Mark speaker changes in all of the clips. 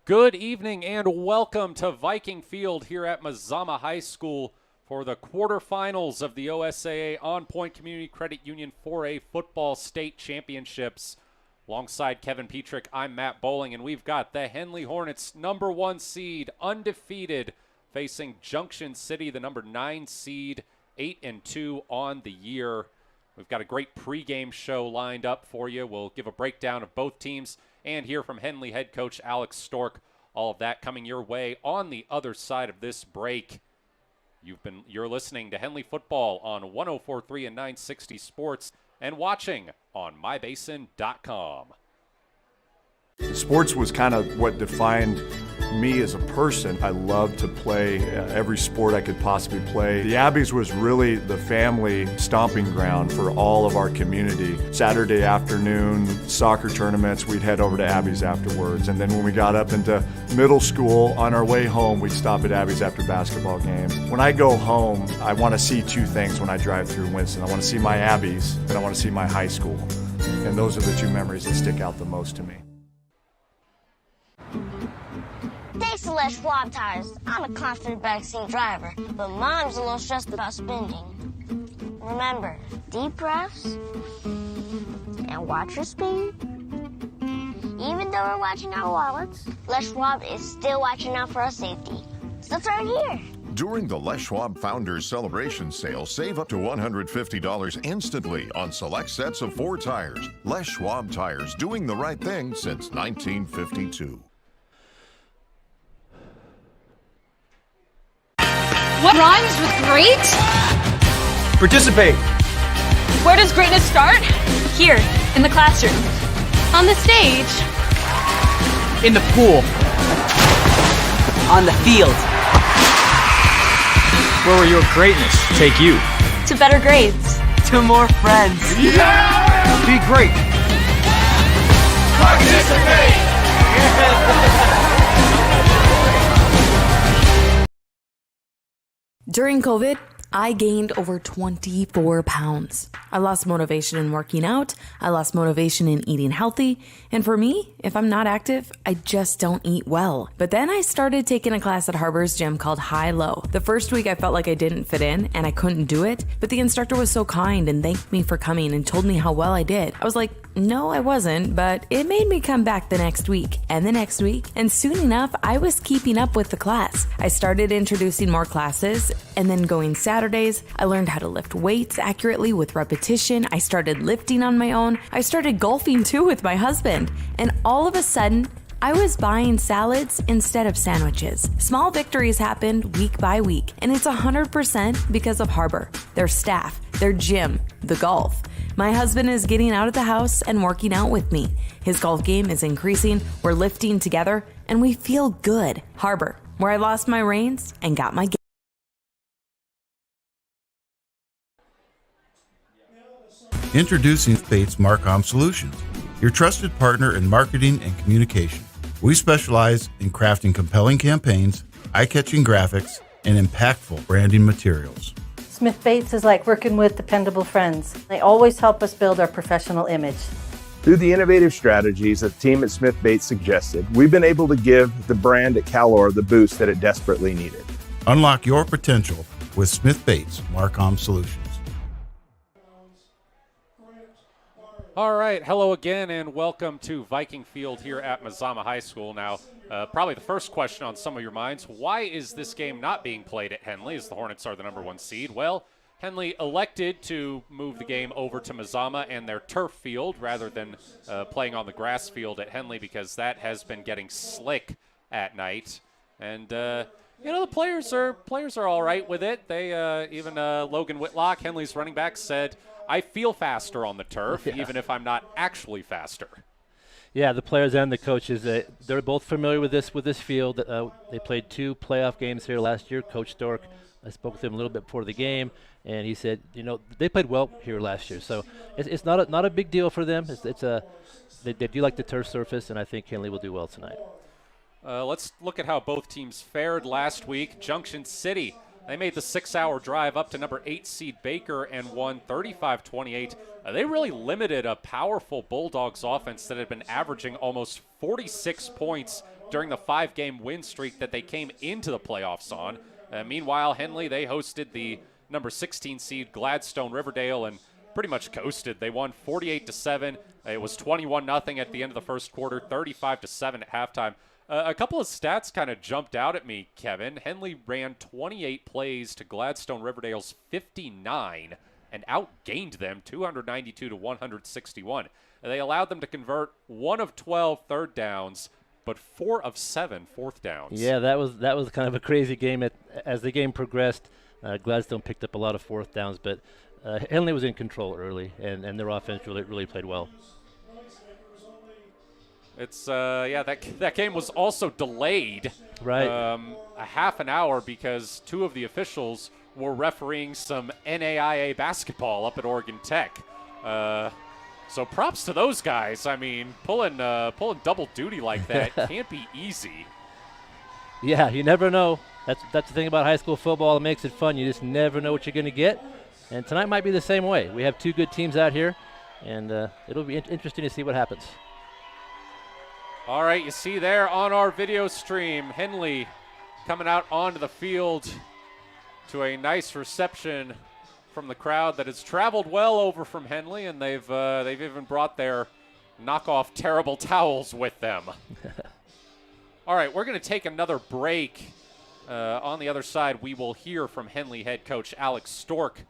Speaker 1: Good evening and welcome to Viking Field here at Mazama High School for the quarterfinals of the OSAA OnPoint Community Credit Union 4A Football State Championships. Alongside Kevin Petrik, I'm Matt Bowling, and we've got the Henley Hornets, #1 seed, undefeated, facing Junction City, the #9 seed, 8-2 on the year. We've got a great pregame show lined up for you. We'll give a breakdown of both teams and hear from Henley head coach Alex Stork. All of that coming your way on the other side of this break. You're listening to Henley Football on 104.3 and 960 Sports and watching on mybasin.com.
Speaker 2: Sports was kind of what defined me as a person. I loved to play every sport I could possibly play. The Abbeys was really the family stomping ground for all of our community. Saturday afternoon soccer tournaments, we'd head over to Abbeys afterwards. And then when we got up into middle school, on our way home, we'd stop at Abbeys after basketball games. When I go home, I want to see two things when I drive through Winston. I want to see my Abbeys and I want to see my high school. And those are the two memories that stick out the most to me.
Speaker 3: Thanks to Les Schwab tires, I'm a confident backseat driver, but Mom's a little stressed about spending. Remember, deep breaths and watch your speed. Even though we're watching our wallets, Les Schwab is still watching out for our safety. So turn here.
Speaker 4: During the Les Schwab Founders Celebration Sale, save up to $150 instantly on select sets of 4 tires. Les Schwab tires, doing the right thing since 1952.
Speaker 5: What rhymes with great?
Speaker 6: Participate.
Speaker 5: Where does greatness start? Here, in the classroom. On the stage.
Speaker 6: In the pool. On the field. Where will your greatness take you?
Speaker 5: To better grades.
Speaker 6: To more friends. Yeah! Be great.
Speaker 4: Participate!
Speaker 7: During COVID, I gained over 24 pounds. I lost motivation in working out. I lost motivation in eating healthy. And for me, if I'm not active, I just don't eat well. But then I started taking a class at Harbor's gym called High Low. The first week I felt like I didn't fit in and I couldn't do it. But the instructor was so kind and thanked me for coming and told me how well I did. I was like, no, I wasn't, but it made me come back the next week and the next week. And soon enough, I was keeping up with the class. I started introducing more classes and then going Saturdays. I learned how to lift weights accurately with repetition. I started lifting on my own. I started golfing too with my husband. And all of a sudden, I was buying salads instead of sandwiches. Small victories happened week by week, and it's 100% because of Harbor, their staff, their gym, the golf. My husband is getting out of the house and working out with me. His golf game is increasing, we're lifting together, and we feel good. Harbor, where I lost my reins and got my game.
Speaker 8: Introducing Bates Marcom Solutions, your trusted partner in marketing and communication. We specialize in crafting compelling campaigns, eye-catching graphics, and impactful branding materials.
Speaker 9: Smith Bates is like working with dependable friends. They always help us build our professional image.
Speaker 10: Through the innovative strategies that the team at Smith Bates suggested, we've been able to give the brand at Calor the boost that it desperately needed.
Speaker 8: Unlock your potential with Smith Bates Marcom Solutions.
Speaker 1: All right, hello again and welcome to Viking Field here at Mazama High School. Now, probably the first question on some of your minds, why is this game not being played at Henley as the Hornets are the #1 seed? Well, Henley elected to move the game over to Mazama and their turf field rather than playing on the grass field at Henley because that has been getting slick at night. And, the players are all right with it. They even Logan Whitlock, Henley's running back, said, I feel faster on the turf, even if I'm not actually faster.
Speaker 11: Yeah, the players and the coaches, they're both familiar with this field. They played 2 playoff games here last year. Coach Stork, I spoke with him a little bit before the game, and he said, they played well here last year. So it's not a big deal for them. They do like the turf surface, and I think Henley will do well tonight.
Speaker 1: Let's look at how both teams fared last week. Junction City, they made the 6-hour drive up to #8 seed Baker and won 35-28. They really limited a powerful Bulldogs offense that had been averaging almost 46 points during the 5-game win streak that they came into the playoffs on. Meanwhile, Henley, they hosted the number 16 seed Gladstone Riverdale and pretty much coasted. They won 48-7. It was 21-0 at the end of the first quarter, 35-7 at halftime. A couple of stats kind of jumped out at me, Kevin. Henley ran 28 plays to Gladstone Riverdale's 59 and outgained them 292-161. They allowed them to convert 1 of 12 third downs, but 4 of 7 fourth downs.
Speaker 11: Yeah, that was kind of a crazy game. As the game progressed, Gladstone picked up a lot of fourth downs, but Henley was in control early, and their offense really played well.
Speaker 1: It's that game was also delayed
Speaker 11: a
Speaker 1: half an hour because 2 of the officials were refereeing some NAIA basketball up at Oregon Tech. So props to those guys. I mean, pulling double duty like that can't be easy.
Speaker 11: Yeah, you never know. That's the thing about high school football. It makes it fun. You just never know what you're going to get. And tonight might be the same way. We have 2 good teams out here, and it'll be interesting to see what happens.
Speaker 1: All right, you see there on our video stream, Henley coming out onto the field to a nice reception from the crowd that has traveled well over from Henley, and they've even brought their knockoff terrible towels with them. All right, we're going to take another break. On the other side, we will hear from Henley head coach Alex Stork.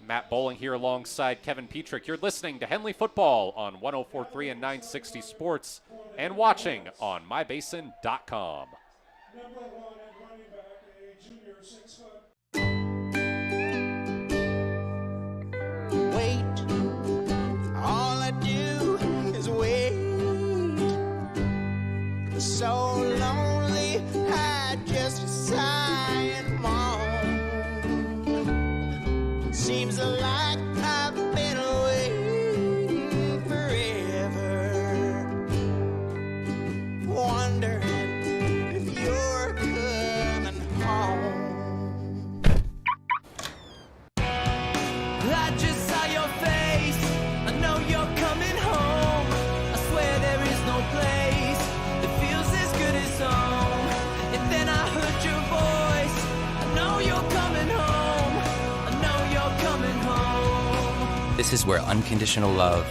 Speaker 1: Matt Bowling here alongside Kevin Petrik. You're listening to Henley Football on 104.3 and 960 Sports and watching on mybasin.com.
Speaker 12: Wait, all I do is wait. So lonely, I just sigh and moan. Seems like I've been waiting forever, wondering if you're coming home. I just saw your face, I know you're coming home. I swear there is no place that feels as good as home. And then I heard your voice, I know you're coming home. I know you're coming home.
Speaker 13: This is where unconditional love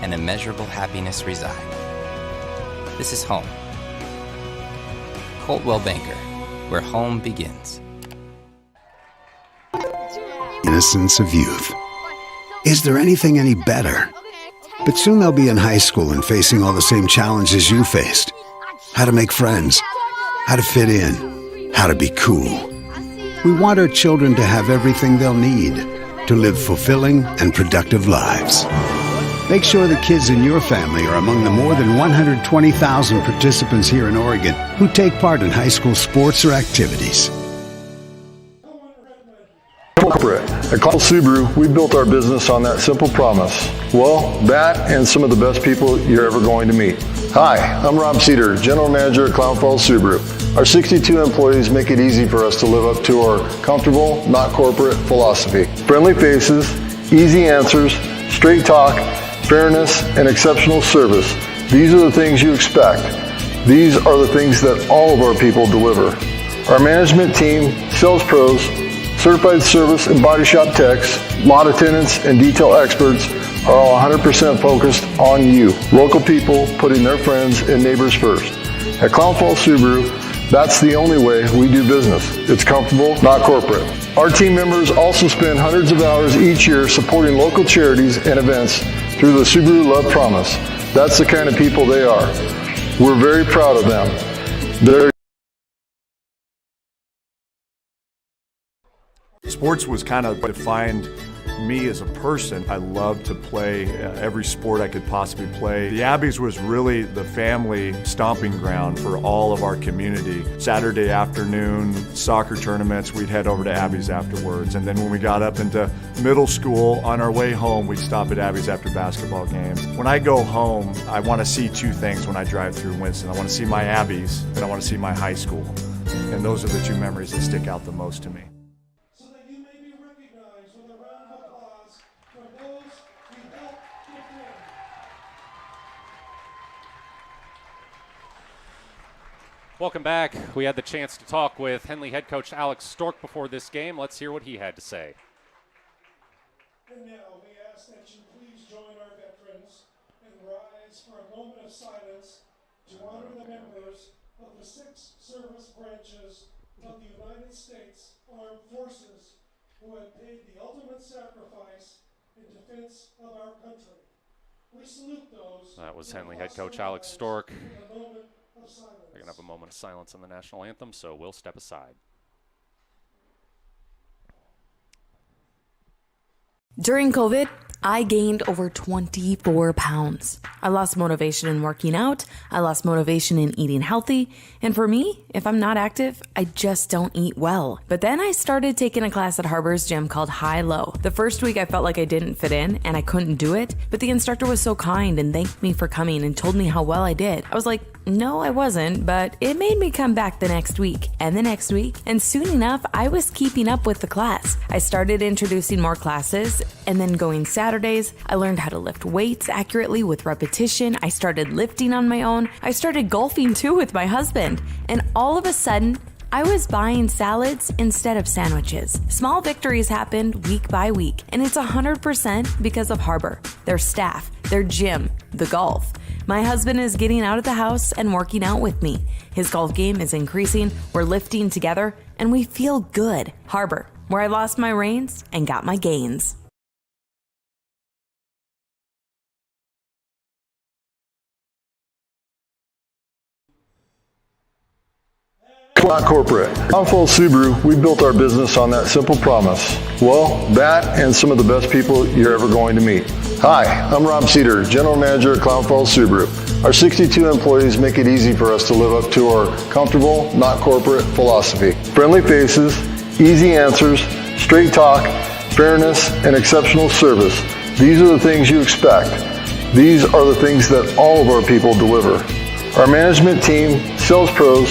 Speaker 13: and immeasurable happiness reside. This is home. Coltwell Banker, where home begins.
Speaker 14: Innocence of youth. Is there anything any better? But soon they'll be in high school and facing all the same challenges you faced. How to make friends, how to fit in, how to be cool. We want our children to have everything they'll need to live fulfilling and productive lives. Make sure the kids in your family are among the more than 120,000 participants here in Oregon who take part in high school sports or activities.
Speaker 15: Corporate. At Call Subaru, we built our business on that simple promise. Well, that and some of the best people you're ever going to meet. Hi, I'm Rob Cedar, General Manager at Clown Falls Subaru. Our 62 employees make it easy for us to live up to our comfortable, not corporate philosophy. Friendly faces, easy answers, straight talk, fairness, and exceptional service. These are the things you expect. These are the things that all of our people deliver. Our management team, sales pros, certified service and body shop techs, lot attendants, and detail experts are all 100% focused on you. Local people putting their friends and neighbors first. At Clown Falls Subaru, that's the only way we do business. It's comfortable, not corporate. Our team members also spend hundreds of hours each year supporting local charities and events through the Subaru Love Promise. That's the kind of people they are. We're very proud of them.
Speaker 2: Sports was kind of defined me as a person. I loved to play every sport I could possibly play. The Abbeys was really the family stomping ground for all of our community. Saturday afternoon soccer tournaments, we'd head over to Abbeys afterwards. And then when we got up into middle school, on our way home, we'd stop at Abbeys after basketball games. When I go home, I want to see 2 things when I drive through Winston. I want to see my Abbeys and I want to see my high school. And those are the 2 memories that stick out the most to me.
Speaker 1: Welcome back. We had the chance to talk with Henley head coach Alex Stork before this game. Let's hear what he had to say.
Speaker 16: And now we ask that you please join our veterans and rise for a moment of silence to honor the members of the 6 service branches of the United States Armed Forces who have paid the ultimate sacrifice in defense of our country. We salute those.
Speaker 1: That was Henley head coach Alex Stork.
Speaker 16: A moment of silence.
Speaker 1: We're going to have a moment of silence in the national anthem, so we'll step aside.
Speaker 7: During COVID, I gained over 24 pounds. I lost motivation in working out. I lost motivation in eating healthy. And for me, if I'm not active, I just don't eat well. But then I started taking a class at Harbor's gym called High Low. The first week I felt like I didn't fit in and I couldn't do it. But the instructor was so kind and thanked me for coming and told me how well I did. I was like, no, I wasn't, but it made me come back the next week and the next week. And soon enough, I was keeping up with the class. I started introducing more classes and then going Saturdays. I learned how to lift weights accurately with repetition. I started lifting on my own. I started golfing too with my husband. And all of a sudden, I was buying salads instead of sandwiches. Small victories happened week by week, and it's 100% because of Harbor, their staff, their gym, the golf. My husband is getting out of the house and working out with me. His golf game is increasing, we're lifting together, and we feel good. Harbor, where I lost my reins and got my gains.
Speaker 15: Not corporate. OnPoint Subaru, we built our business on that simple promise. Well, that and some of the best people you're ever going to meet. Hi, I'm Rob Cedar, General Manager at Clown Falls Subaru. Our 62 employees make it easy for us to live up to our comfortable, not corporate philosophy. Friendly faces, easy answers, straight talk, fairness, and exceptional service. These are the things you expect. These are the things that all of our people deliver. Our management team, sales pros,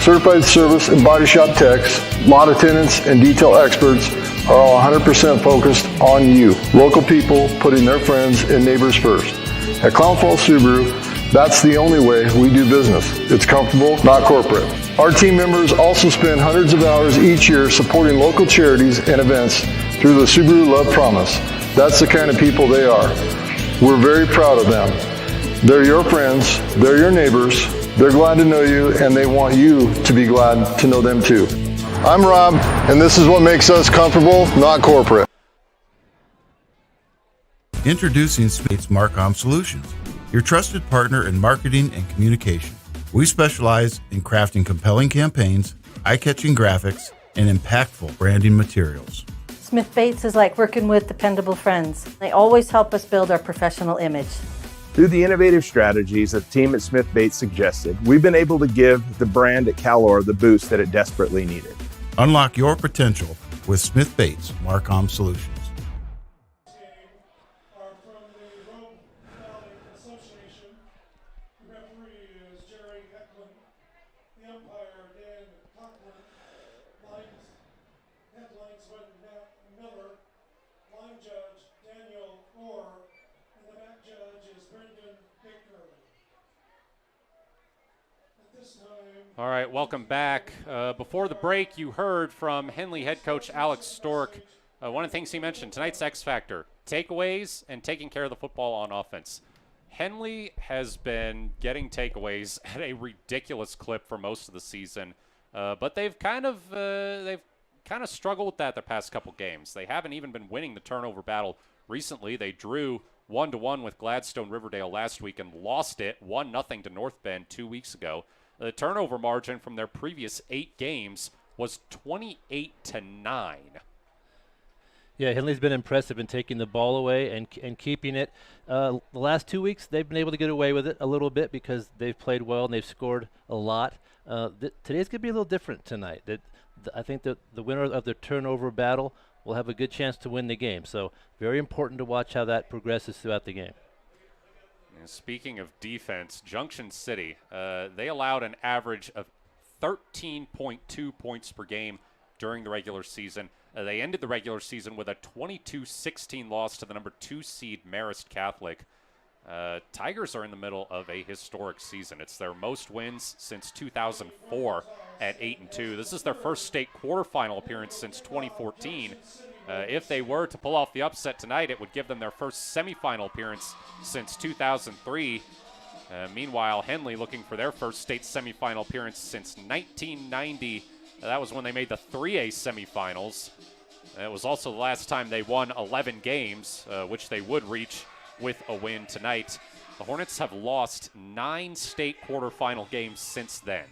Speaker 15: certified service and body shop techs, lot attendants, and detail experts are all 100% focused on you. Local people putting their friends and neighbors first. At Clown Falls Subaru, that's the only way we do business. It's comfortable, not corporate. Our team members also spend hundreds of hours each year supporting local charities and events through the Subaru Love Promise. That's the kind of people they are. We're very proud of them. They're your friends, they're your neighbors, they're glad to know you, and they want you to be glad to know them too. I'm Rob, and this is what makes us comfortable, not corporate.
Speaker 8: Introducing Spates Marcom Solutions, your trusted partner in marketing and communication. We specialize in crafting compelling campaigns, eye-catching graphics, and impactful branding materials.
Speaker 9: Smith Bates is like working with dependable friends. They always help us build our professional image.
Speaker 10: Through the innovative strategies that the team at Smith Bates suggested, we've been able to give the brand at Calor the boost that it desperately needed.
Speaker 8: Unlock your potential with Smith Bates Marcom Solutions.
Speaker 1: All right, welcome back. Before the break, you heard from Henley head coach Alex Stork. One of the things he mentioned, tonight's X factor, takeaways and taking care of the football on offense. Henley has been getting takeaways at a ridiculous clip for most of the season, but they've kind of struggled with that the past couple games. They haven't even been winning the turnover battle recently. They drew 1-1 with Gladstone Riverdale last week and lost it 1-0 to North Bend 2 weeks ago. The turnover margin from their previous 8 games was 28-9.
Speaker 11: Yeah, Henley's been impressive in taking the ball away and keeping it. The last 2 weeks, they've been able to get away with it a little bit because they've played well and they've scored a lot. Today's going to be a little different tonight. I think that the winner of the turnover battle will have a good chance to win the game. So very important to watch how that progresses throughout the game.
Speaker 1: And speaking of defense, Junction City, they allowed an average of 13.2 points per game during the regular season. They ended the regular season with a 22-16 loss to the number 2 seed Marist Catholic. Tigers are in the middle of a historic season. It's their most wins since 2004 at 8-2. This is their first state quarterfinal appearance since 2014. If they were to pull off the upset tonight, it would give them their first semifinal appearance since 2003. Meanwhile, Henley looking for their first state semifinal appearance since 1990. That was when they made the 3A semifinals. It was also the last time they won 11 games, which they would reach with a win tonight. The Hornets have lost 9 state quarterfinal games since then.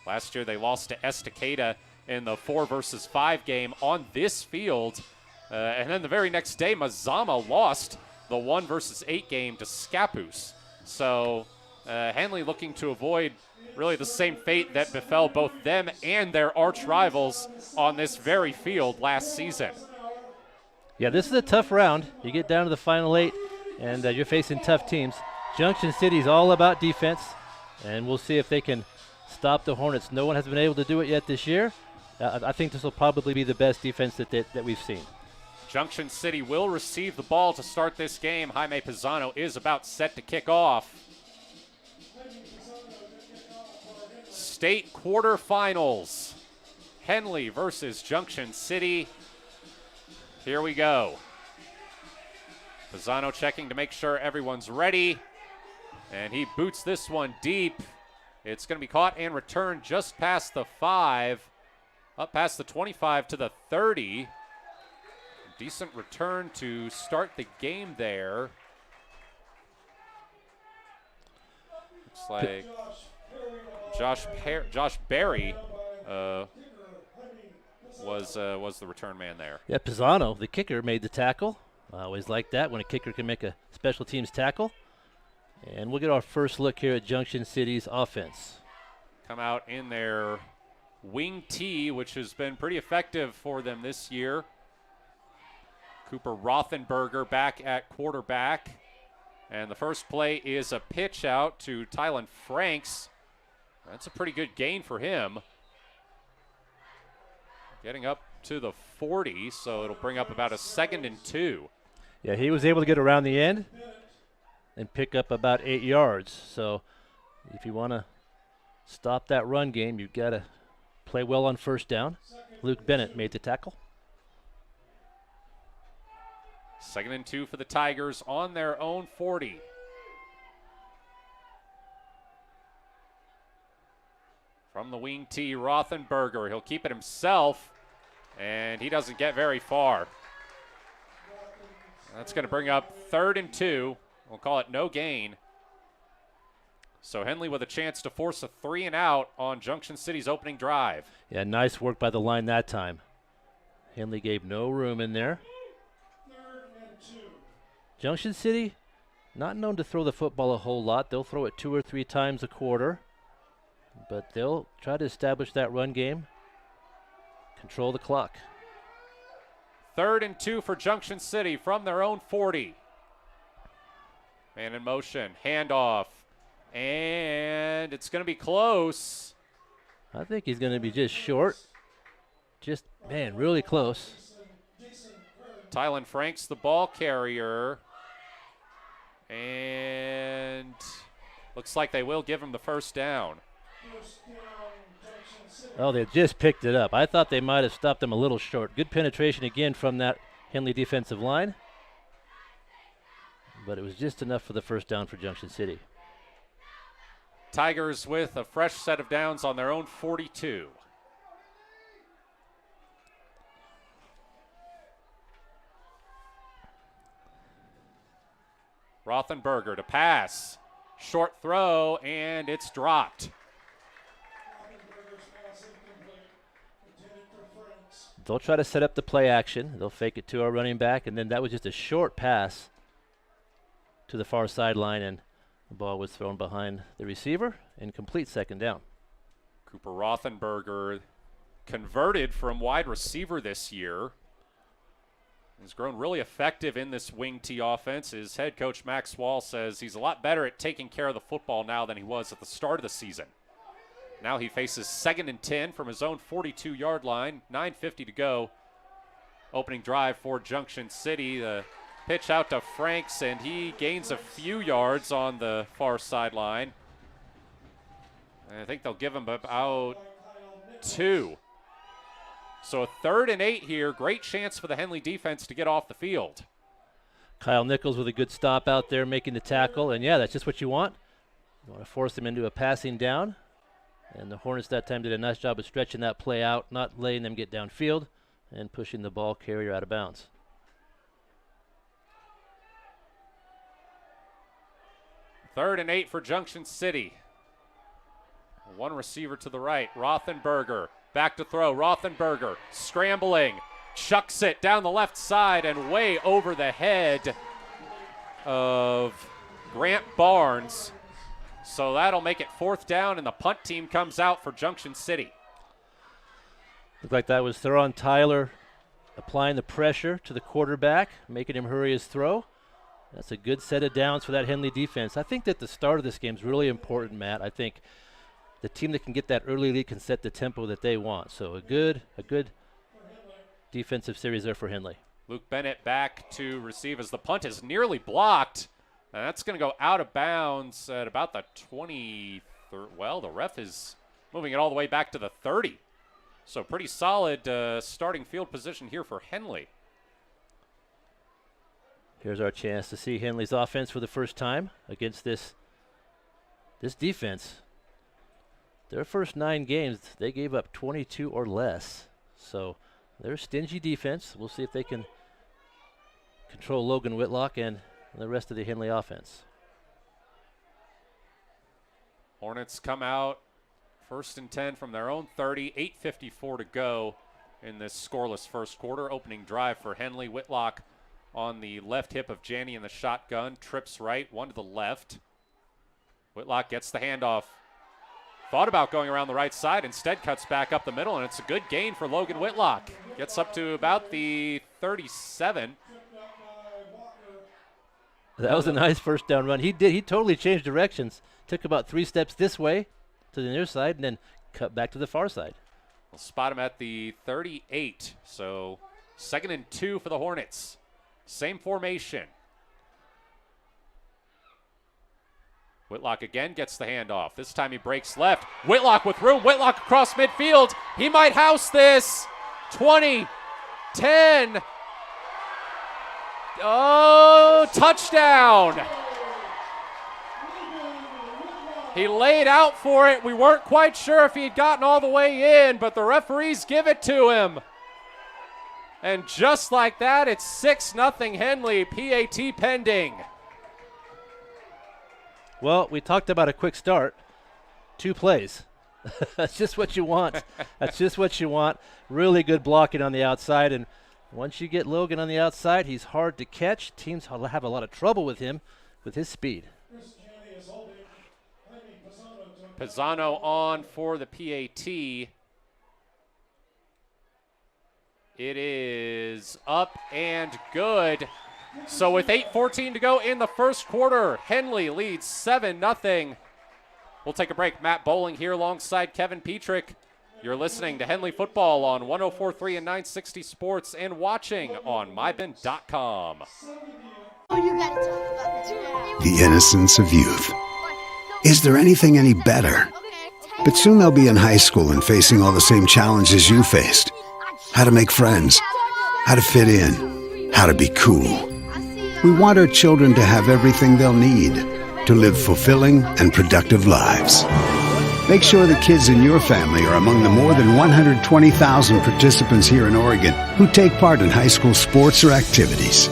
Speaker 1: Last year they lost to Estacada in the 4-versus-5 game on this field. And then the very next day, Mazama lost the 1-versus-8 game to Scappoose. So Henley looking to avoid really the same fate that befell both them and their arch rivals on this very field last season.
Speaker 11: Yeah, this is a tough round. You get down to the final 8, and you're facing tough teams. Junction City is all about defense, and we'll see if they can stop the Hornets. No one has been able to do it yet this year. I think this will probably be the best defense that we've seen.
Speaker 1: Junction City will receive the ball to start this game. Jaime Pisano is about set to kick off. State quarterfinals. Henley versus Junction City. Here we go. Pisano checking to make sure everyone's ready. And he boots this one deep. It's going to be caught and returned just past the 5. Up past the 25 to the 30. Decent return to start the game there. Looks like Josh Berry was the return man there.
Speaker 11: Yeah, Pisano, the kicker, made the tackle. I always like that when a kicker can make a special teams tackle. And we'll get our first look here at Junction City's offense.
Speaker 1: Come out in their wing T, which has been pretty effective for them this year. Cooper Rothenberger back at quarterback. And the first play is a pitch out to Tylen Franks. That's a pretty good gain for him. Getting up to the 40, so it'll bring up about a 2nd and 2.
Speaker 11: Yeah, he was able to get around the end and pick up about 8 yards. So if you want to stop that run game, you've got to play well on first down. Luke Bennett made the tackle.
Speaker 1: 2nd and 2 for the Tigers on their own 40. From the wing T, Rothenberger. He'll keep it himself, and he doesn't get very far. That's going to bring up 3rd and 2. We'll call it no gain. So Henley with a chance to force a 3 and out on Junction City's opening drive.
Speaker 11: Yeah, nice work by the line that time. Henley gave no room in there. Junction City, not known to throw the football a whole lot. They'll throw it 2 or 3 times a quarter, but they'll try to establish that run game, control the clock.
Speaker 1: 3rd and 2 for Junction City from their own 40. Man in motion, handoff, and it's going to be close.
Speaker 11: I think he's going to be just short. Just, man, really close.
Speaker 1: Tylen Franks, the ball carrier. And looks like they will give him the first down.
Speaker 11: Oh, they just picked it up. I thought they might have stopped them a little short. Good penetration again from that Henley defensive line. But it was just enough for the first down for Junction City.
Speaker 1: Tigers with a fresh set of downs on their own 42. Rothenberger to pass. Short throw, and it's dropped.
Speaker 11: They'll try to set up the play action. They'll fake it to our running back, and then that was just a short pass to the far sideline, and the ball was thrown behind the receiver and complete 2nd down.
Speaker 1: Cooper Rothenberger converted from wide receiver this year. He's grown really effective in this wing T offense. His head coach, Max Wall, says he's a lot better at taking care of the football now than he was at the start of the season. Now he faces 2nd and 10 from his own 42-yard line, 9:50 to go. Opening drive for Junction City. The Pitch out to Franks, and he gains a few yards on the far sideline. And I think they'll give him about 2. So a 3rd and 8 here. Great chance for the Henley defense to get off the field.
Speaker 11: Kyle Nichols with a good stop out there making the tackle. And, yeah, that's just what you want. You want to force them into a passing down. And the Hornets that time did a nice job of stretching that play out, not letting them get downfield, and pushing the ball carrier out of bounds.
Speaker 1: Third and 8 for Junction City. One receiver to the right, Rothenberger. Back to throw, Rothenberger scrambling, chucks it down the left side and way over the head of Grant Barnes. So that'll make it 4th down, and the punt team comes out for Junction City.
Speaker 11: Looked like that was Theron Tyler applying the pressure to the quarterback, making him hurry his throw. That's a good set of downs for that Henley defense. I think that the start of this game is really important, Matt. I think the team that can get that early lead can set the tempo that they want. So a good defensive series there for Henley.
Speaker 1: Luke Bennett back to receive as the punt is nearly blocked. And that's going to go out of bounds at about the 23rd. Well, the ref is moving it all the way back to the 30. So pretty solid starting field position here for Henley.
Speaker 11: Here's our chance to see Henley's offense for the first time against this defense. Their first 9 games, they gave up 22 or less. So they're a stingy defense. We'll see if they can control Logan Whitlock and the rest of the Henley offense.
Speaker 1: Hornets come out 1st and 10 from their own 30, 8:54 to go in this scoreless first quarter. Opening drive for Henley. Whitlock on the left hip of Janney in the shotgun. Trips right, one to the left. Whitlock gets the handoff. Thought about going around the right side, instead cuts back up the middle, and it's a good gain for Logan Whitlock. Gets up to about the 37.
Speaker 11: That was a nice first down run. He totally changed directions. Took about 3 steps this way to the near side and then cut back to the far side.
Speaker 1: We'll spot him at the 38. So 2nd and 2 for the Hornets. Same formation. Whitlock again gets the handoff. This time he breaks left. Whitlock with room. Whitlock across midfield. He might house this. 20, 10. Oh, touchdown. He laid out for it. We weren't quite sure if he had gotten all the way in, but the referees give it to him. And just like that, it's 6-0 Henley, PAT pending.
Speaker 11: Well, we talked about a quick start. 2 plays. That's just what you want. That's just what you want. Really good blocking on the outside, and once you get Logan on the outside, he's hard to catch. Teams have a lot of trouble with him, with his speed.
Speaker 1: Pisano on for the PAT. It is up and good. So with 8:14 to go in the first quarter, Henley leads 7-0. We'll take a break. Matt Bowling here alongside Kevin Petrik. You're listening to Henley Football on 104.3 and 960 Sports and watching on mybin.com.
Speaker 14: The innocence of youth. Is there anything any better? But soon they'll be in high school and facing all the same challenges you faced. How to make friends, how to fit in, how to be cool. We want our children to have everything they'll need to live fulfilling and productive lives. Make sure the kids in your family are among the more than 120,000 participants here in Oregon who take part in high school sports or activities.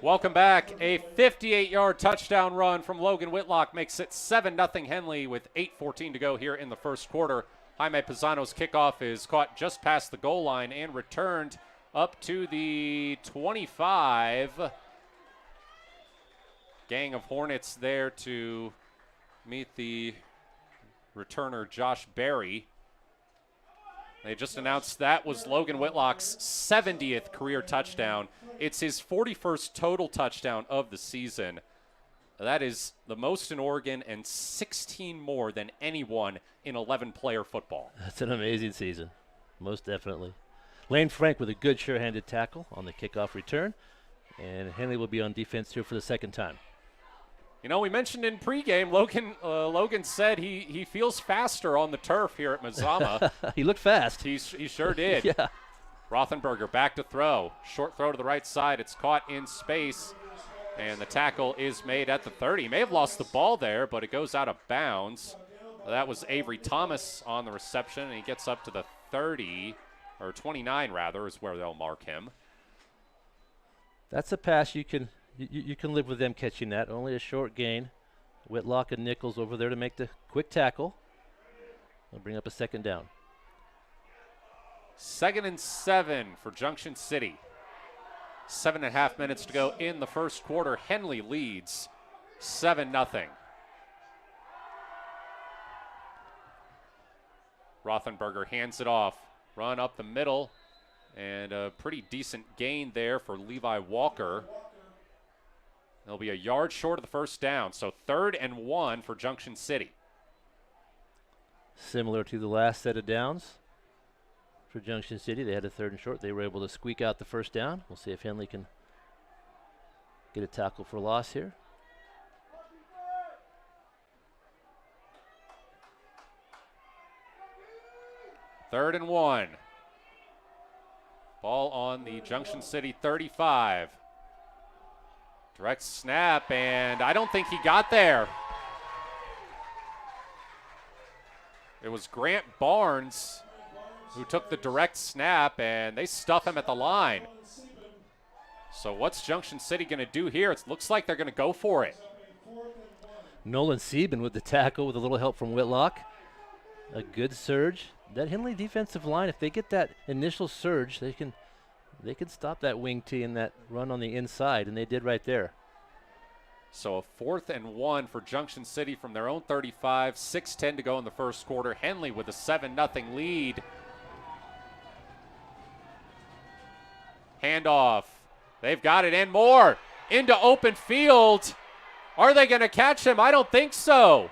Speaker 1: Welcome back. A 58-yard touchdown run from Logan Whitlock makes it 7-0 Henley with 8:14 to go here in the first quarter. Jaime Pisano's kickoff is caught just past the goal line and returned up to the 25. Gang of Hornets there to meet the returner Josh Berry. They just announced that was Logan Whitlock's 70th career touchdown. It's his 41st total touchdown of the season. That is the most in Oregon and 16 more than anyone in 11-player football.
Speaker 11: That's an amazing season, most definitely. Lane Frank with a good sure-handed tackle on the kickoff return, and Henley will be on defense here for the second time.
Speaker 1: You know, we mentioned in pregame, Logan said he feels faster on the turf here at Mazama.
Speaker 11: He looked fast.
Speaker 1: He sure did.
Speaker 11: Yeah.
Speaker 1: Rothenberger back to throw. Short throw to the right side. It's caught in space, and the tackle is made at the 30. He may have lost the ball there, but it goes out of bounds. That was Avery Thomas on the reception, and he gets up to the 30, or 29 rather, is where they'll mark him.
Speaker 11: That's a pass you can live with them catching that. Only a short gain. Whitlock and Nichols over there to make the quick tackle. They'll bring up a second down.
Speaker 1: 2nd and 7 for Junction City. 7.5 minutes to go in the first quarter. Henley leads 7-0. Rothenberger hands it off. Run up the middle. And a pretty decent gain there for Levi Walker. They'll be a yard short of the first down. So 3rd and 1 for Junction City.
Speaker 11: Similar to the last set of downs for Junction City. They had a 3rd and short. They were able to squeak out the first down. We'll see if Henley can get a tackle for loss here.
Speaker 1: Third and 1. Ball on the Junction City 35. Direct snap, and I don't think he got there. It was Grant Barnes who took the direct snap, and they stuff him at the line. So what's Junction City going to do here? It looks like they're going to go for it.
Speaker 11: Nolan Sieben with the tackle with a little help from Whitlock. A good surge. That Henley defensive line, if they get that initial surge, they can stop that wing T and that run on the inside, and they did right there.
Speaker 1: So a 4th and 1 for Junction City from their own 35. 6:10 to go in the first quarter. Henley with a 7-0 lead. Handoff. They've got it and more. Into open field. Are they going to catch him? I don't think so.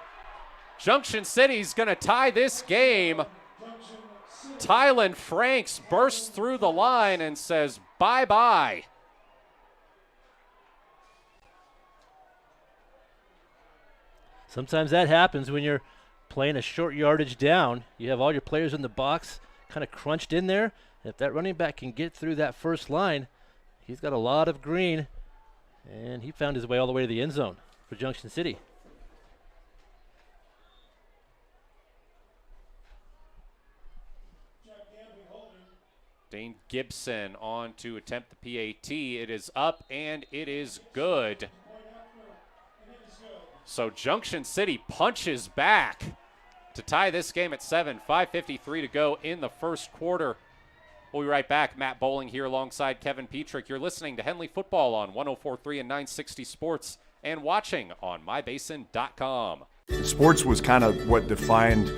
Speaker 1: Junction City's going to tie this game. Tylen Franks bursts through the line and says bye-bye.
Speaker 11: Sometimes that happens when you're playing a short yardage down. You have all your players in the box kind of crunched in there. If that running back can get through that first line, he's got a lot of green, and he found his way all the way to the end zone for Junction City.
Speaker 1: Dane Gibson on to attempt the PAT. It is up and it is good. So Junction City punches back to tie this game at 7. 5:53 to go in the first quarter. We'll be right back. Matt Bowling here alongside Kevin Petrik. You're listening to Henley Football on 104.3 and 960 Sports and watching on mybasin.com.
Speaker 2: Sports was kind of what defined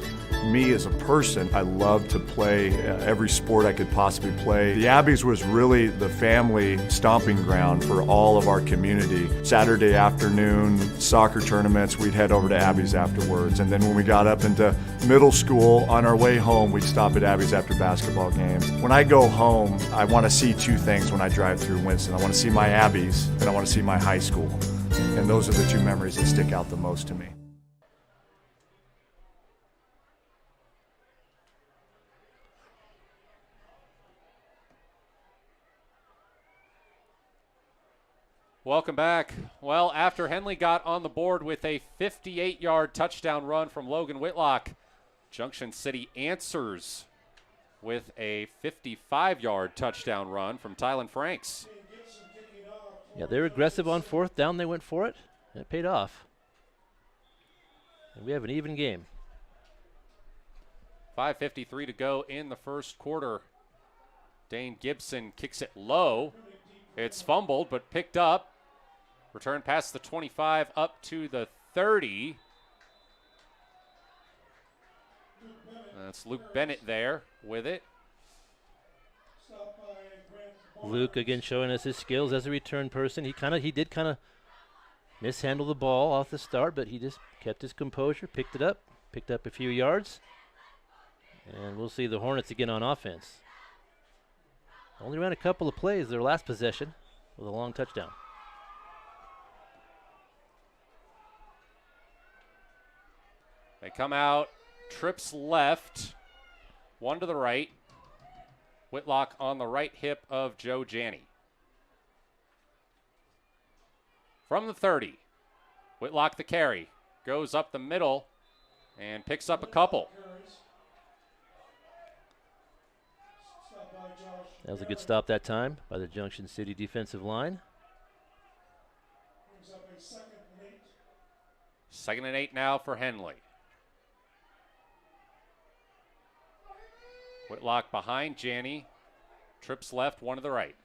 Speaker 2: me as a person. I loved to play every sport I could possibly play. The Abbeys was really the family stomping ground for all of our community. Saturday afternoon soccer tournaments, we'd head over to Abbeys afterwards. And then when we got up into middle school, on our way home, we'd stop at Abbeys after basketball games. When I go home, I want to see two things when I drive through Winston. I want to see my Abbeys and I want to see my high school. And those are the two memories that stick out the most to me.
Speaker 1: Welcome back. Well, after Henley got on the board with a 58-yard touchdown run from Logan Whitlock, Junction City answers with a 55-yard touchdown run from Tylen Franks.
Speaker 11: Yeah, they were aggressive on 4th down. They went for it, and it paid off. And we have an even game.
Speaker 1: 5:53 to go in the first quarter. Dane Gibson kicks it low. It's fumbled, but picked up. Return past the 25 up to the 30. That's Luke Bennett there with it.
Speaker 11: Luke again showing us his skills as a return person. He did kind of mishandle the ball off the start, but he just kept his composure, picked up a few yards. And we'll see the Hornets again on offense. Only ran a couple of plays their last possession with a long touchdown.
Speaker 1: They come out, trips left, one to the right. Whitlock on the right hip of Joe Janney. From the 30, Whitlock the carry, goes up the middle and picks up a couple.
Speaker 11: That was a good stop that time by the Junction City defensive line.
Speaker 1: Second and 8 now for Henley. Whitlock behind Janney, trips left, one to the right.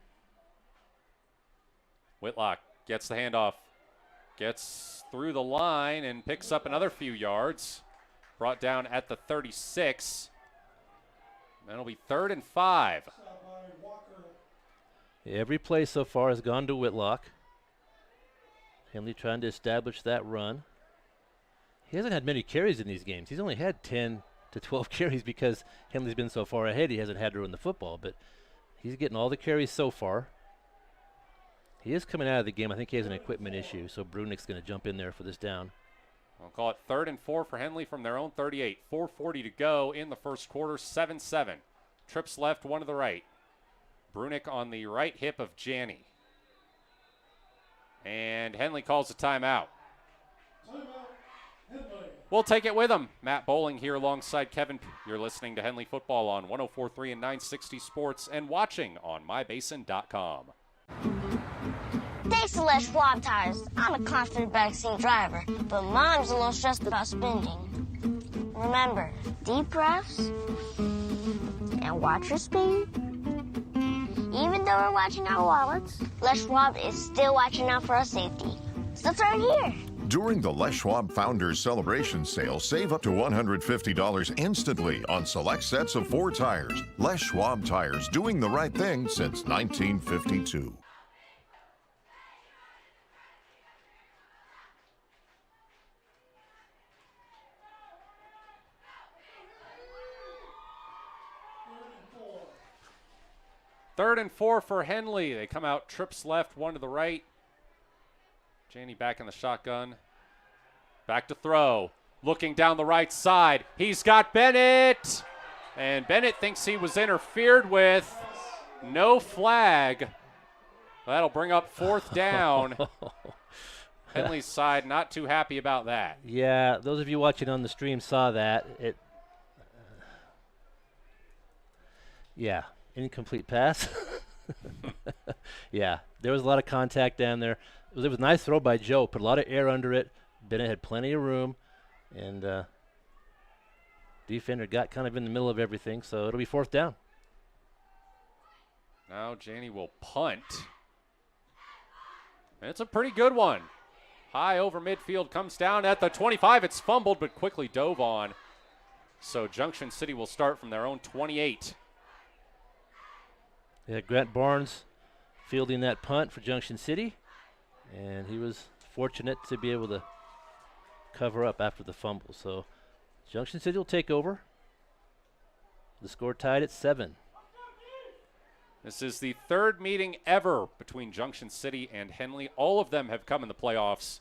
Speaker 1: Whitlock gets the handoff, gets through the line and picks up another few yards. Brought down at the 36. That'll be 3rd and 5.
Speaker 11: Every play so far has gone to Whitlock. Henley trying to establish that run. He hasn't had many carries in these games. He's only had 10 to 12 carries because Henley's been so far ahead. He hasn't had to run the football, but he's getting all the carries so far. He is coming out of the game. I think he has an equipment issue, so Brunick's going to jump in there for this down.
Speaker 1: I'll call it 3rd and 4 for Henley from their own 38. 4:40 to go in the first quarter, 7-7. Trips left, one to the right. Brunick on the right hip of Janney. And Henley calls a timeout. We'll take it with him. Matt Bowling here alongside Kevin. You're listening to Henley Football on 104.3 and 960 Sports and watching on mybasin.com.
Speaker 3: Thanks to Les Schwab Tires, I'm a confident backseat driver, but Mom's a little stressed about spending. Remember, deep breaths and watch your speed. Even though we're watching our wallets, Les Schwab is still watching out for our safety. So turn here.
Speaker 4: During the Les Schwab Founders Celebration Sale, save up to $150 instantly on select sets of 4 tires. Les Schwab Tires, doing the right thing since 1952.
Speaker 1: Third and 4 for Henley. They come out, trips left, one to the right. Janney back in the shotgun. Back to throw. Looking down the right side. He's got Bennett. And Bennett thinks he was interfered with. No flag. That'll bring up 4th down. Henley's side not too happy about that.
Speaker 11: Yeah, those of you watching on the stream saw that. Yeah, incomplete pass. Yeah, there was a lot of contact down there. It was a nice throw by Joe. Put a lot of air under it. Bennett had plenty of room, and defender got kind of in the middle of everything, so it'll be 4th down.
Speaker 1: Now Janney will punt. And it's a pretty good one. High over midfield, comes down at the 25. It's fumbled, but quickly dove on. So Junction City will start from their own 28.
Speaker 11: Yeah, Grant Barnes fielding that punt for Junction City, and he was fortunate to be able to cover up after the fumble. So Junction City will take over. The score tied at 7.
Speaker 1: This is the 3rd meeting ever between Junction City and Henley. All of them have come in the playoffs.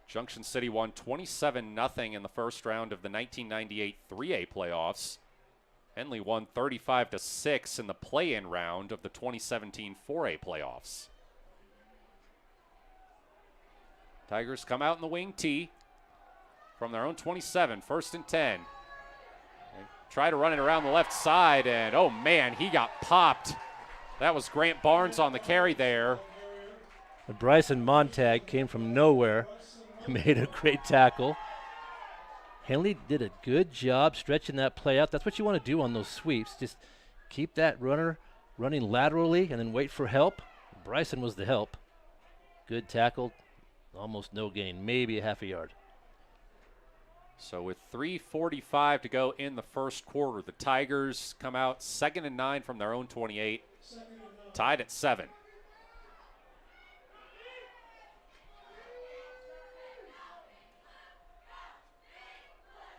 Speaker 1: Junction City won 27-0 in the first round of the 1998 3A playoffs. Henley won 35-6 in the play-in round of the 2017 4A playoffs. Tigers come out in the wing tee from their own 27, 1st and 10. They try to run it around the left side, and oh man, he got popped. That was Grant Barnes on the carry there.
Speaker 11: And Bryson Montag came from nowhere and made a great tackle. Henley did a good job stretching that play out. That's what you want to do on those sweeps. Just keep that runner running laterally and then wait for help. Bryson was the help. Good tackle. Almost no gain, maybe a half a yard.
Speaker 1: So with 3:45 to go in the first quarter, the Tigers come out 2nd and 9 from their own 28. Tied at 7.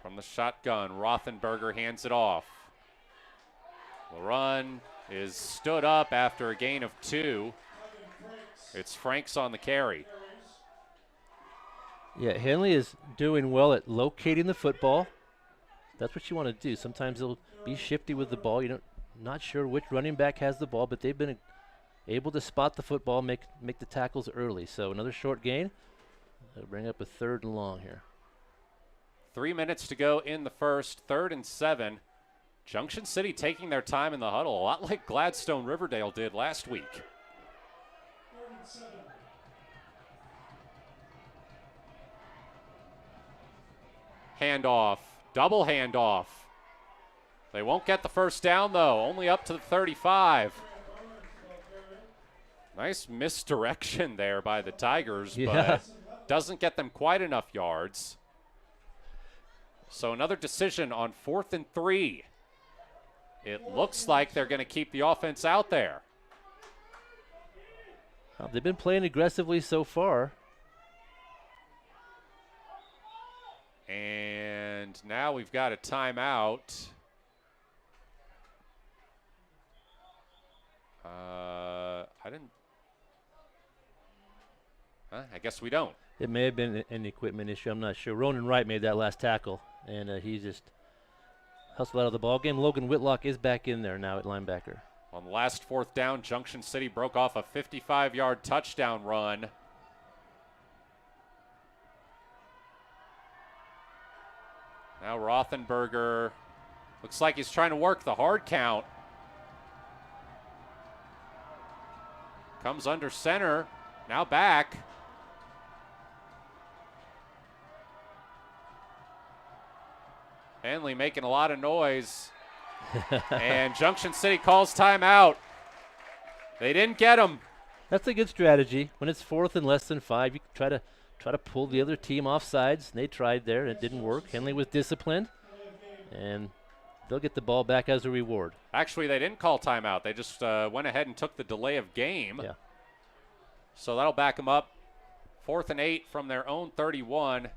Speaker 1: From the shotgun, Rothenberger hands it off. The run is stood up after a gain of 2. It's Franks on the carry.
Speaker 11: Yeah, Henley is doing well at locating the football. That's what you want to do. Sometimes they'll be shifty with the ball. Not sure which running back has the ball, but they've been able to spot the football, make the tackles early. So another short gain. They'll bring up a 3rd and long here.
Speaker 1: 3 minutes to go in the first, 3rd and 7. Junction City taking their time in the huddle, a lot like Gladstone Riverdale did last week. Handoff, double handoff. They won't get the first down, though, only up to the 35. Nice misdirection there by the Tigers, but doesn't get them quite enough yards. So another decision on 4th and 3. It looks like they're going to keep the offense out there.
Speaker 11: They've been playing aggressively so far.
Speaker 1: And now we've got a timeout. I guess we don't.
Speaker 11: It may have been an equipment issue. I'm not sure. Ronan Wright made that last tackle, and he just hustled out of the ball game. Logan Whitlock is back in there now at linebacker.
Speaker 1: On the last 4th down, Junction City broke off a 55-yard touchdown run. Now Rothenberger looks like he's trying to work the hard count. Comes under center, now back. Henley making a lot of noise. And Junction City calls timeout. They didn't get him.
Speaker 11: That's a good strategy. When it's 4th and less than 5, you try to pull the other team off sides. They tried there, and it didn't work. Henley was disciplined, and they'll get the ball back as a reward.
Speaker 1: Actually, they didn't call timeout. They just went ahead and took the delay of game.
Speaker 11: Yeah.
Speaker 1: So that'll back them up. 4th and 8 from their own 31.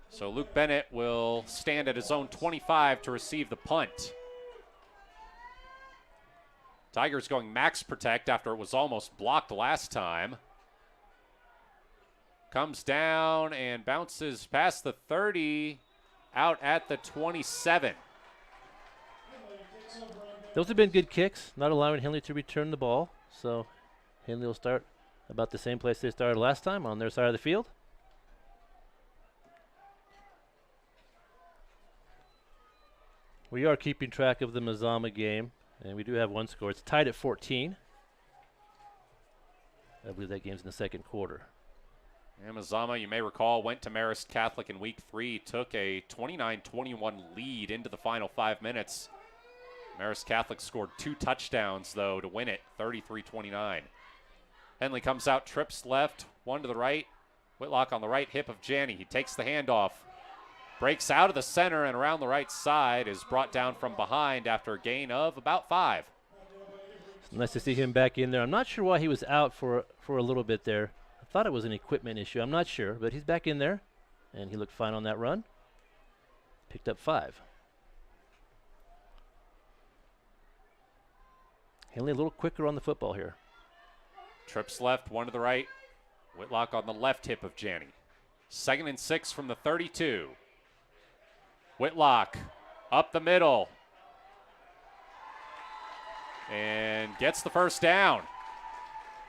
Speaker 1: So Luke Bennett will stand at his own 25 to receive the punt. Tigers going max protect after it was almost blocked last time. Comes down and bounces past the 30, out at the 27.
Speaker 11: Those have been good kicks, not allowing Henley to return the ball. So Henley will start about the same place they started last time, on their side of the field. We are keeping track of the Mazama game, and we do have one score. It's tied at 14. I believe that game's in the 2nd quarter.
Speaker 1: And Mazama, you may recall, went to Marist Catholic in week 3, took a 29-21 lead into the final 5 minutes. Marist Catholic scored 2 touchdowns, though, to win it, 33-29. Henley comes out, trips left, one to the right. Whitlock on the right hip of Janney. He takes the handoff. Breaks out of the center and around the right side, is brought down from behind after a gain of about 5.
Speaker 11: It's nice to see him back in there. I'm not sure why he was out for a little bit there. I thought it was an equipment issue. I'm not sure, but he's back in there, and he looked fine on that run. Picked up 5. Henley a little quicker on the football here.
Speaker 1: Trips left, one to the right. Whitlock on the left hip of Janney. 2nd and 6 from the 32. Whitlock up the middle and gets the first down.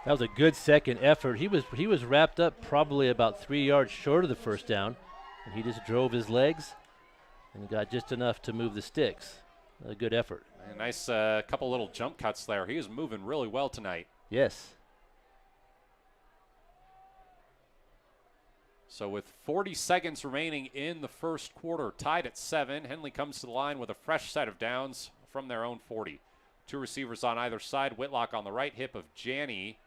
Speaker 11: That was a good second effort. He was wrapped up probably about 3 yards short of the first down, and he just drove his legs and got just enough to move the sticks. A good effort.
Speaker 1: A nice couple little jump cuts there. He is moving really well tonight.
Speaker 11: Yes.
Speaker 1: So with 40 seconds remaining in the first quarter, tied at 7, Henley comes to the line with a fresh set of downs from their own 40. 2 receivers on either side. Whitlock on the right hip of Janney.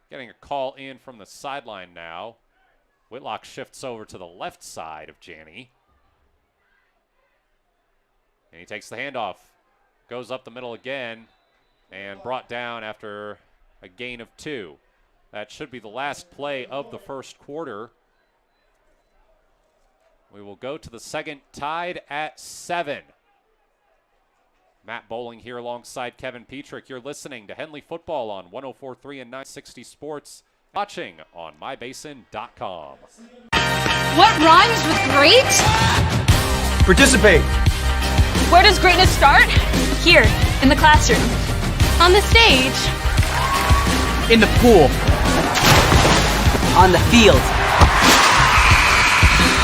Speaker 1: Getting a call in from the sideline now. Whitlock shifts over to the left side of Janney. And he takes the handoff. Goes up the middle again. and brought down after a gain of 2. That should be the last play of the first quarter. We will go to the second, tied at 7. Matt Bowling here alongside Kevin Petrik. You're listening to Henley Football on 104.3 and 960 Sports, watching on mybasin.com.
Speaker 5: What rhymes with great?
Speaker 6: Participate.
Speaker 5: Where does greatness start? Here, in the classroom. On the stage.
Speaker 6: In the pool.
Speaker 17: On the field.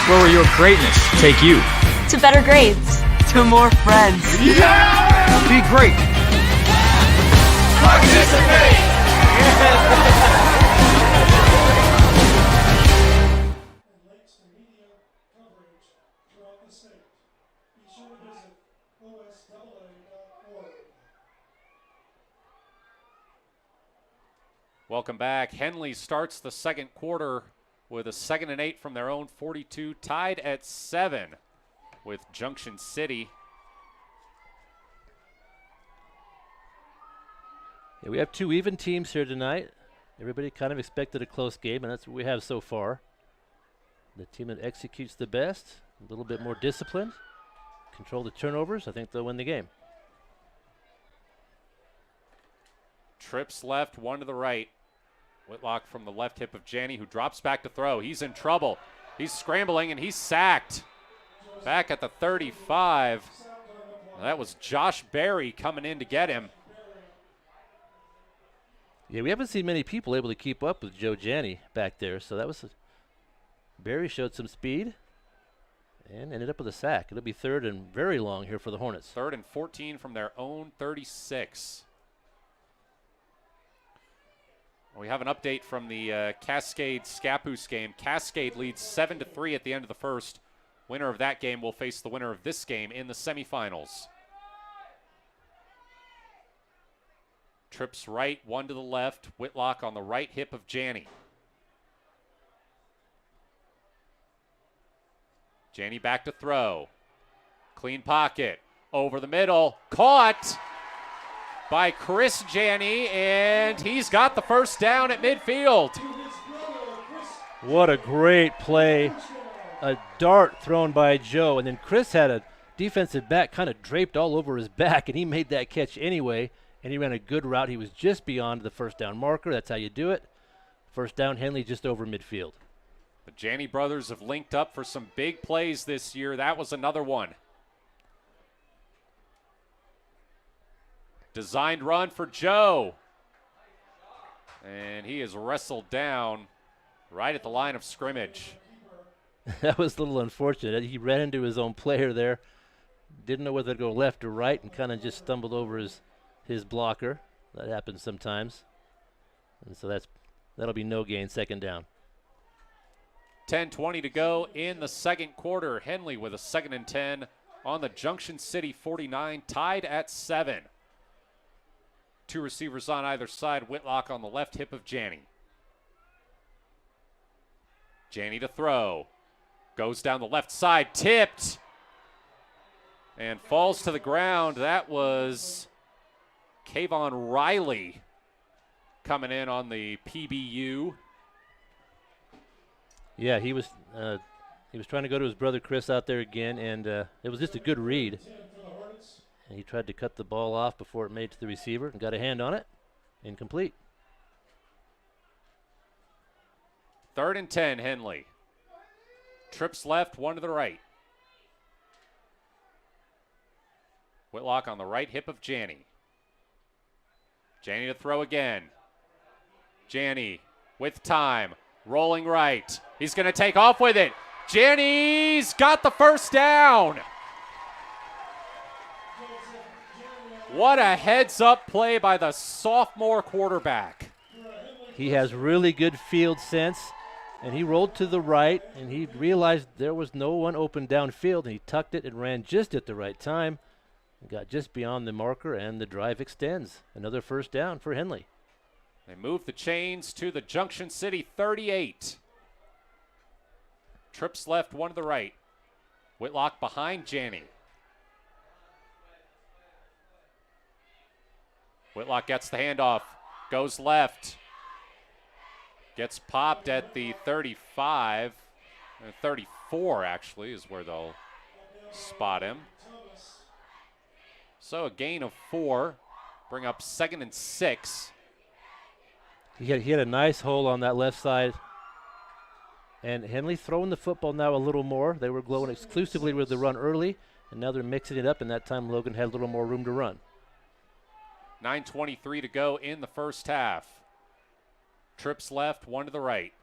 Speaker 6: Where will your greatness take you?
Speaker 5: To better grades.
Speaker 17: To more friends.
Speaker 6: Be great.
Speaker 12: Participate!
Speaker 16: And links to media coverage throughout the state. Be sure to visit OSAA.org.
Speaker 1: Welcome back. Henley starts the second quarter with a 2nd and 8 from their own 42, tied at 7 with Junction City.
Speaker 11: Yeah, we have 2 even teams here tonight. Everybody kind of expected a close game, and that's what we have so far. The team that executes the best, a little bit more disciplined, control the turnovers, I think they'll win the game.
Speaker 1: Trips left, 1 to the right. Whitlock from the left hip of Janney, who drops back to throw. He's in trouble. He's scrambling, and he's sacked. Back at the 35. That was Josh Berry coming in to get him.
Speaker 11: Yeah, we haven't seen many people able to keep up with Joe Janney back there, so that was Berry showed some speed and ended up with a sack. It'll be 3rd and very long here for the Hornets.
Speaker 1: 3rd and 14 from their own 36. We have an update from the Cascade Scappoose game. Cascade leads 7-3 at the end of the first. Winner of that game will face the winner of this game in the semifinals. Trips right, 1 to the left. Whitlock on the right hip of Janney. Janney back to throw. Clean pocket. Over the middle. Caught by Chris Janney, and he's got the first down at midfield.
Speaker 11: What a great play. A dart thrown by Joe, and then Chris had a defensive back kind of draped all over his back, and he made that catch anyway, and he ran a good route. He was just beyond the first down marker. That's how you do it. First down, Henley just over midfield.
Speaker 1: The Janney brothers have linked up for some big plays this year. That was another one. Designed run for Joe. And he is wrestled down right at the line of scrimmage.
Speaker 11: That was a little unfortunate. He ran into his own player there. Didn't know whether to go left or right and kind of just stumbled over his blocker. That happens sometimes. And so that'll be no gain, 2nd down.
Speaker 1: 10:20 to go in the second quarter. Henley with a 2nd and 10 on the Junction City 49, tied at 7. 2 receivers on either side. Whitlock on the left hip of Janney. Janney to throw. Goes down the left side, tipped, and falls to the ground. That was Kayvon Riley coming in on the PBU.
Speaker 11: Yeah, he was trying to go to his brother Chris out there again, and it was just a good read. And he tried to cut the ball off before it made to the receiver and got a hand on it. Incomplete.
Speaker 1: 3rd and 10, Henley. Trips left, 1 to the right. Whitlock on the right hip of Janney. Janney to throw again. Janney with time, rolling right. He's going to take off with it. Janney's got the first down. What a heads-up play by the sophomore quarterback.
Speaker 11: He has really good field sense, and he rolled to the right, and he realized there was no one open downfield, and he tucked it and ran just at the right time and got just beyond the marker, and the drive extends. Another first down for Henley.
Speaker 1: They move the chains to the Junction City 38. Trips left, 1 to the right. Whitlock behind Janney. Whitlock gets the handoff, goes left, gets popped at the 35, 34 actually is where they'll spot him. So a gain of 4, bring up 2nd and 6.
Speaker 11: He had a nice hole on that left side. And Henley throwing the football now a little more. They were going exclusively with the run early, and now they're mixing it up, and that time Logan had a little more room to run.
Speaker 1: 9:23 to go in the first half. Trips left, 1 to the right.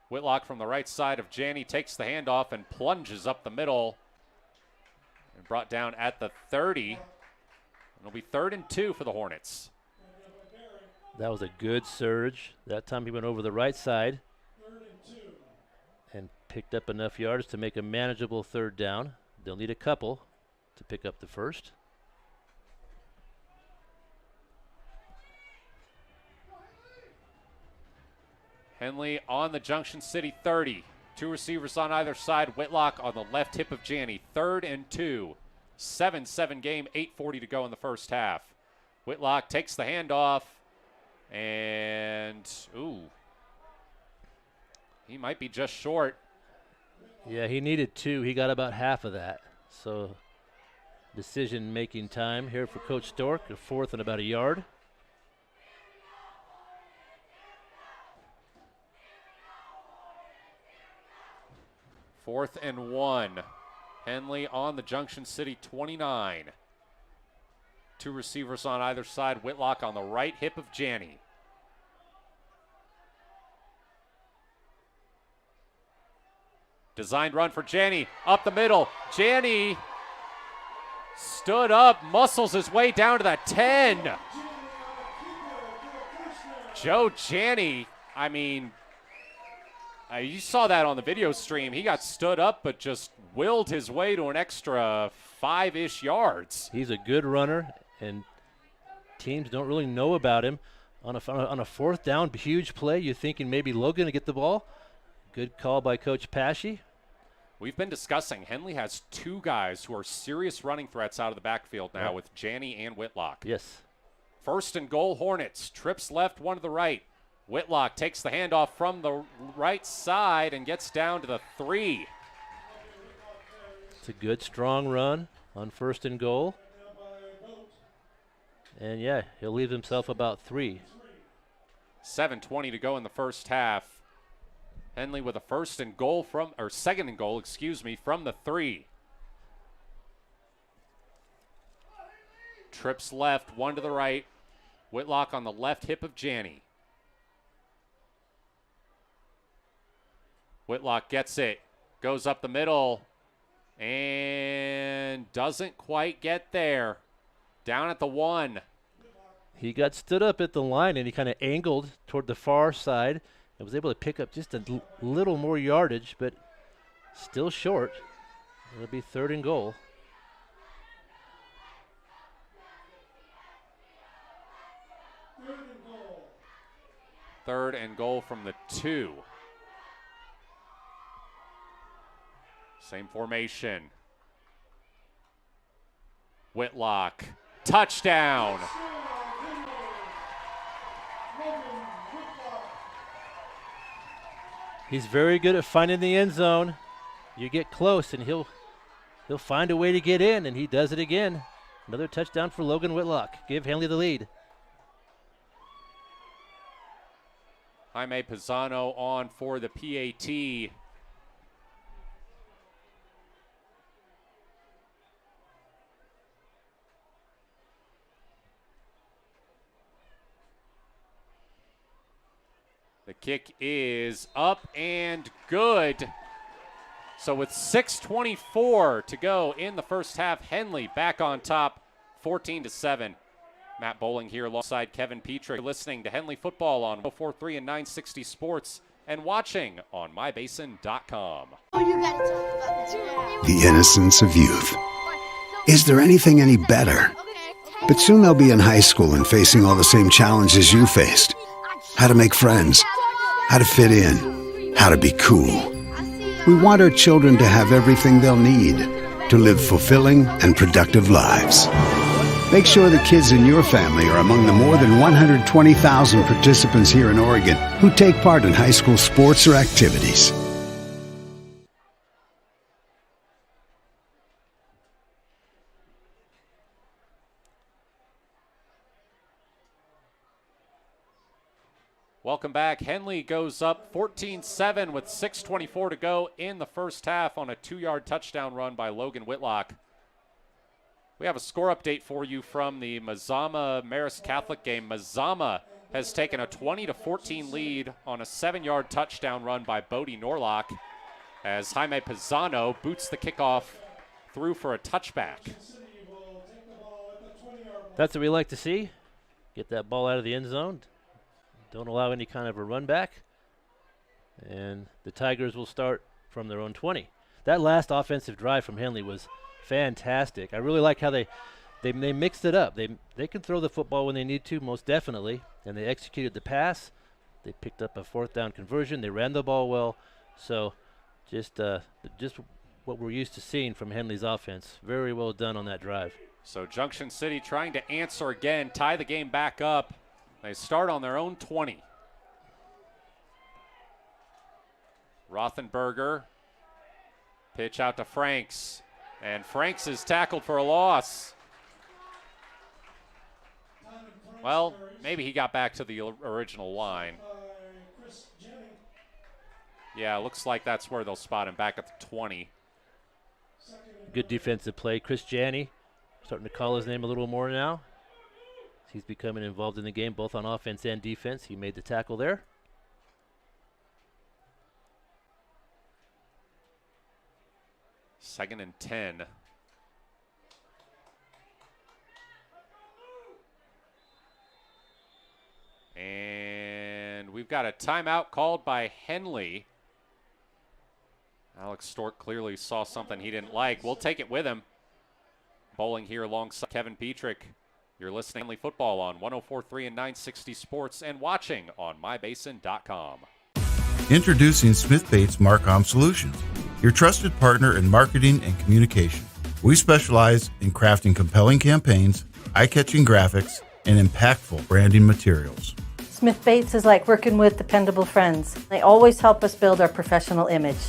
Speaker 1: Whitlock from the right side of Janney takes the handoff and plunges up the middle. And brought down at the 30. It'll be 3rd and 2 for the Hornets.
Speaker 11: That was a good surge. That time he went over the right side and picked up enough yards to make a manageable 3rd down. They'll need a couple to pick up the first.
Speaker 1: Henley on the Junction City 30. 2 receivers on either side. Whitlock on the left hip of Janney. 3rd and 2. 7-7 game, 8:40 to go in the first half. Whitlock takes the handoff, and he might be just short.
Speaker 11: Yeah, he needed 2. He got about half of that. So decision-making time here for Coach Stork. A 4th and about a yard.
Speaker 1: Fourth and 1. Henley on the Junction City 29. 2 receivers on either side. Whitlock on the right hip of Janney. Designed run for Janney. Up the middle. Janney stood up, muscles his way down to the 10. Joe Janney, I mean, you saw that on the video stream. He got stood up, but just willed his way to an extra 5-ish yards.
Speaker 11: He's a good runner, and teams don't really know about him. On a 4th down, huge play, you're thinking maybe Logan to get the ball. Good call by Coach Pashy.
Speaker 1: We've been discussing Henley has 2 guys who are serious running threats out of the backfield now with Janney and Whitlock.
Speaker 11: Yes.
Speaker 1: 1st and goal, Hornets. Trips left, 1 to the right. Whitlock takes the handoff from the right side and gets down to the 3.
Speaker 11: It's a good, strong run on 1st and goal. And, yeah, he'll leave himself about 3.
Speaker 1: 7:20 to go in the first half. Henley with a 2nd and goal from the 3. Trips left, 1 to the right. Whitlock on the left hip of Janney. Whitlock gets it, goes up the middle, and doesn't quite get there. Down at the 1.
Speaker 11: He got stood up at the line, and he kind of angled toward the far side and was able to pick up just a little more yardage, but still short. It'll be 3rd and goal.
Speaker 1: Third and goal from the 2. Same formation. Whitlock, touchdown.
Speaker 11: He's very good at finding the end zone. You get close, and he'll find a way to get in, and he does it again. Another touchdown for Logan Whitlock. Give Henley the lead.
Speaker 1: Jaime Pisano on for the PAT. The kick is up and good. So with 6:24 to go in the first half, Henley back on top, 14-7. Matt Bowling here alongside Kevin Petrik. Listening to Henley football on 104.3 and 960 Sports and watching on mybasin.com.
Speaker 14: The innocence of youth. Is there anything any better? But soon they'll be in high school and facing all the same challenges you faced. How to make friends, how to fit in, how to be cool. We want our children to have everything they'll need to live fulfilling and productive lives. Make sure the kids in your family are among the more than 120,000 participants here in Oregon who take part in high school sports or activities.
Speaker 1: Welcome back. Henley goes up 14-7 with 6:24 to go in the first half on a 2-yard touchdown run by Logan Whitlock. We have a score update for you from the Mazama-Marist Catholic game. Mazama has taken a 20-14 lead on a 7-yard touchdown run by Bodie Norlock as Jaime Pisano boots the kickoff through for a touchback.
Speaker 11: That's what we like to see. Get that ball out of the end zone. Don't allow any kind of a run back. And the Tigers will start from their own 20. That last offensive drive from Henley was fantastic. I really like how they mixed it up. They can throw the football when they need to, most definitely. And they executed the pass. They picked up a 4th down conversion. They ran the ball well. So just what we're used to seeing from Henley's offense. Very well done on that drive.
Speaker 1: So Junction City trying to answer again, tie the game back up. They start on their own 20. Rothenberger, pitch out to Franks, and Franks is tackled for a loss. Well, maybe he got back to the original line. Yeah, looks like that's where they'll spot him, back at the 20.
Speaker 11: Good defensive play. Chris Janney starting to call his name a little more now. He's becoming involved in the game both on offense and defense. He made the tackle there.
Speaker 1: Second and 10. And we've got a timeout called by Henley. Alex Stork clearly saw something he didn't like. We'll take it with him. Bowling here alongside Kevin Petrik. You're listening to Henley Football on 104.3 and 960 Sports and watching on mybasin.com.
Speaker 8: Introducing Smith Bates Marcom Solutions, your trusted partner in marketing and communication. We specialize in crafting compelling campaigns, eye-catching graphics, and impactful branding materials.
Speaker 9: Smith Bates is like working with dependable friends. They always help us build our professional image.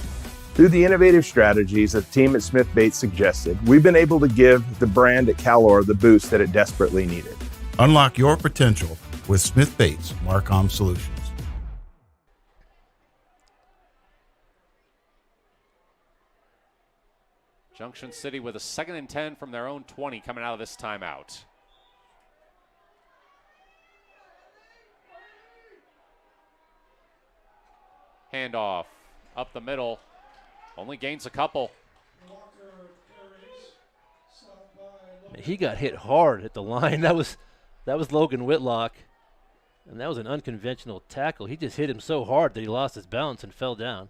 Speaker 10: Through the innovative strategies the team at Smith Bates suggested, we've been able to give the brand at Calor the boost that it desperately needed.
Speaker 8: Unlock your potential with Smith Bates Marcom Solutions.
Speaker 1: Junction City with a 2nd and 10 from their own 20 coming out of this timeout. Handoff up the middle. Only gains a couple.
Speaker 11: He got hit hard at the line. That was Logan Whitlock. And that was an unconventional tackle. He just hit him so hard that he lost his balance and fell down.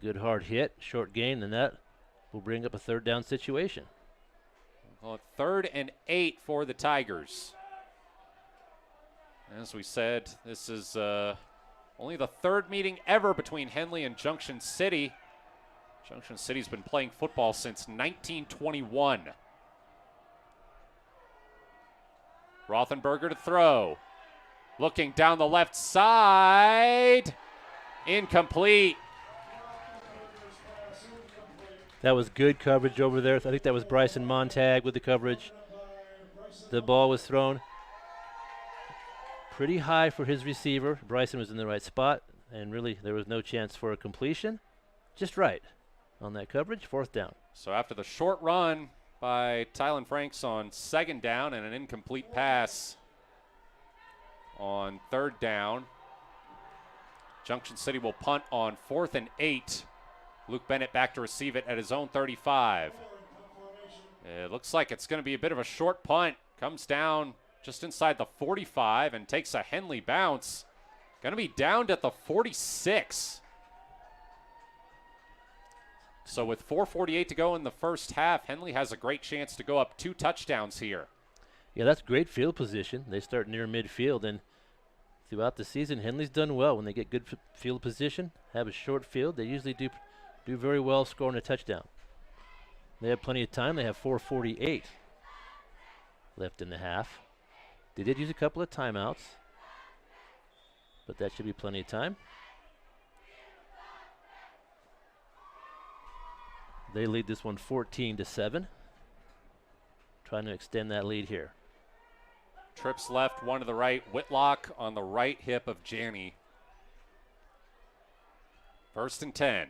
Speaker 11: Good hard hit, short gain, and that will bring up a 3rd down situation.
Speaker 1: Well, 3rd and 8 for the Tigers. As we said, this is only the 3rd meeting ever between Henley and Junction City. Junction City's been playing football since 1921. Rothenberger to throw. Looking down the left side. Incomplete.
Speaker 11: That was good coverage over there. I think that was Bryson Montag with the coverage. The ball was thrown pretty high for his receiver. Bryson was in the right spot, and really there was no chance for a completion. Just right on that coverage, 4th down.
Speaker 1: So after the short run by Tylen Franks on 2nd down and an incomplete pass on 3rd down, Junction City will punt on 4th and 8. Luke Bennett back to receive it at his own 35. It looks like it's going to be a bit of a short punt. Comes down just inside the 45 and takes a Henley bounce. Going to be downed at the 46. So with 4:48 to go in the first half, Henley has a great chance to go up 2 touchdowns here.
Speaker 11: Yeah, that's great field position. They start near midfield, and throughout the season, Henley's done well when they get good field position, have a short field. They usually do very well scoring a touchdown. They have plenty of time. They have 4:48. left in the half. They did use a couple of timeouts, but that should be plenty of time. They lead this one 14-7. Trying to extend that lead here.
Speaker 1: Trips left, one to the right. Whitlock on the right hip of Janney. 1st and 10.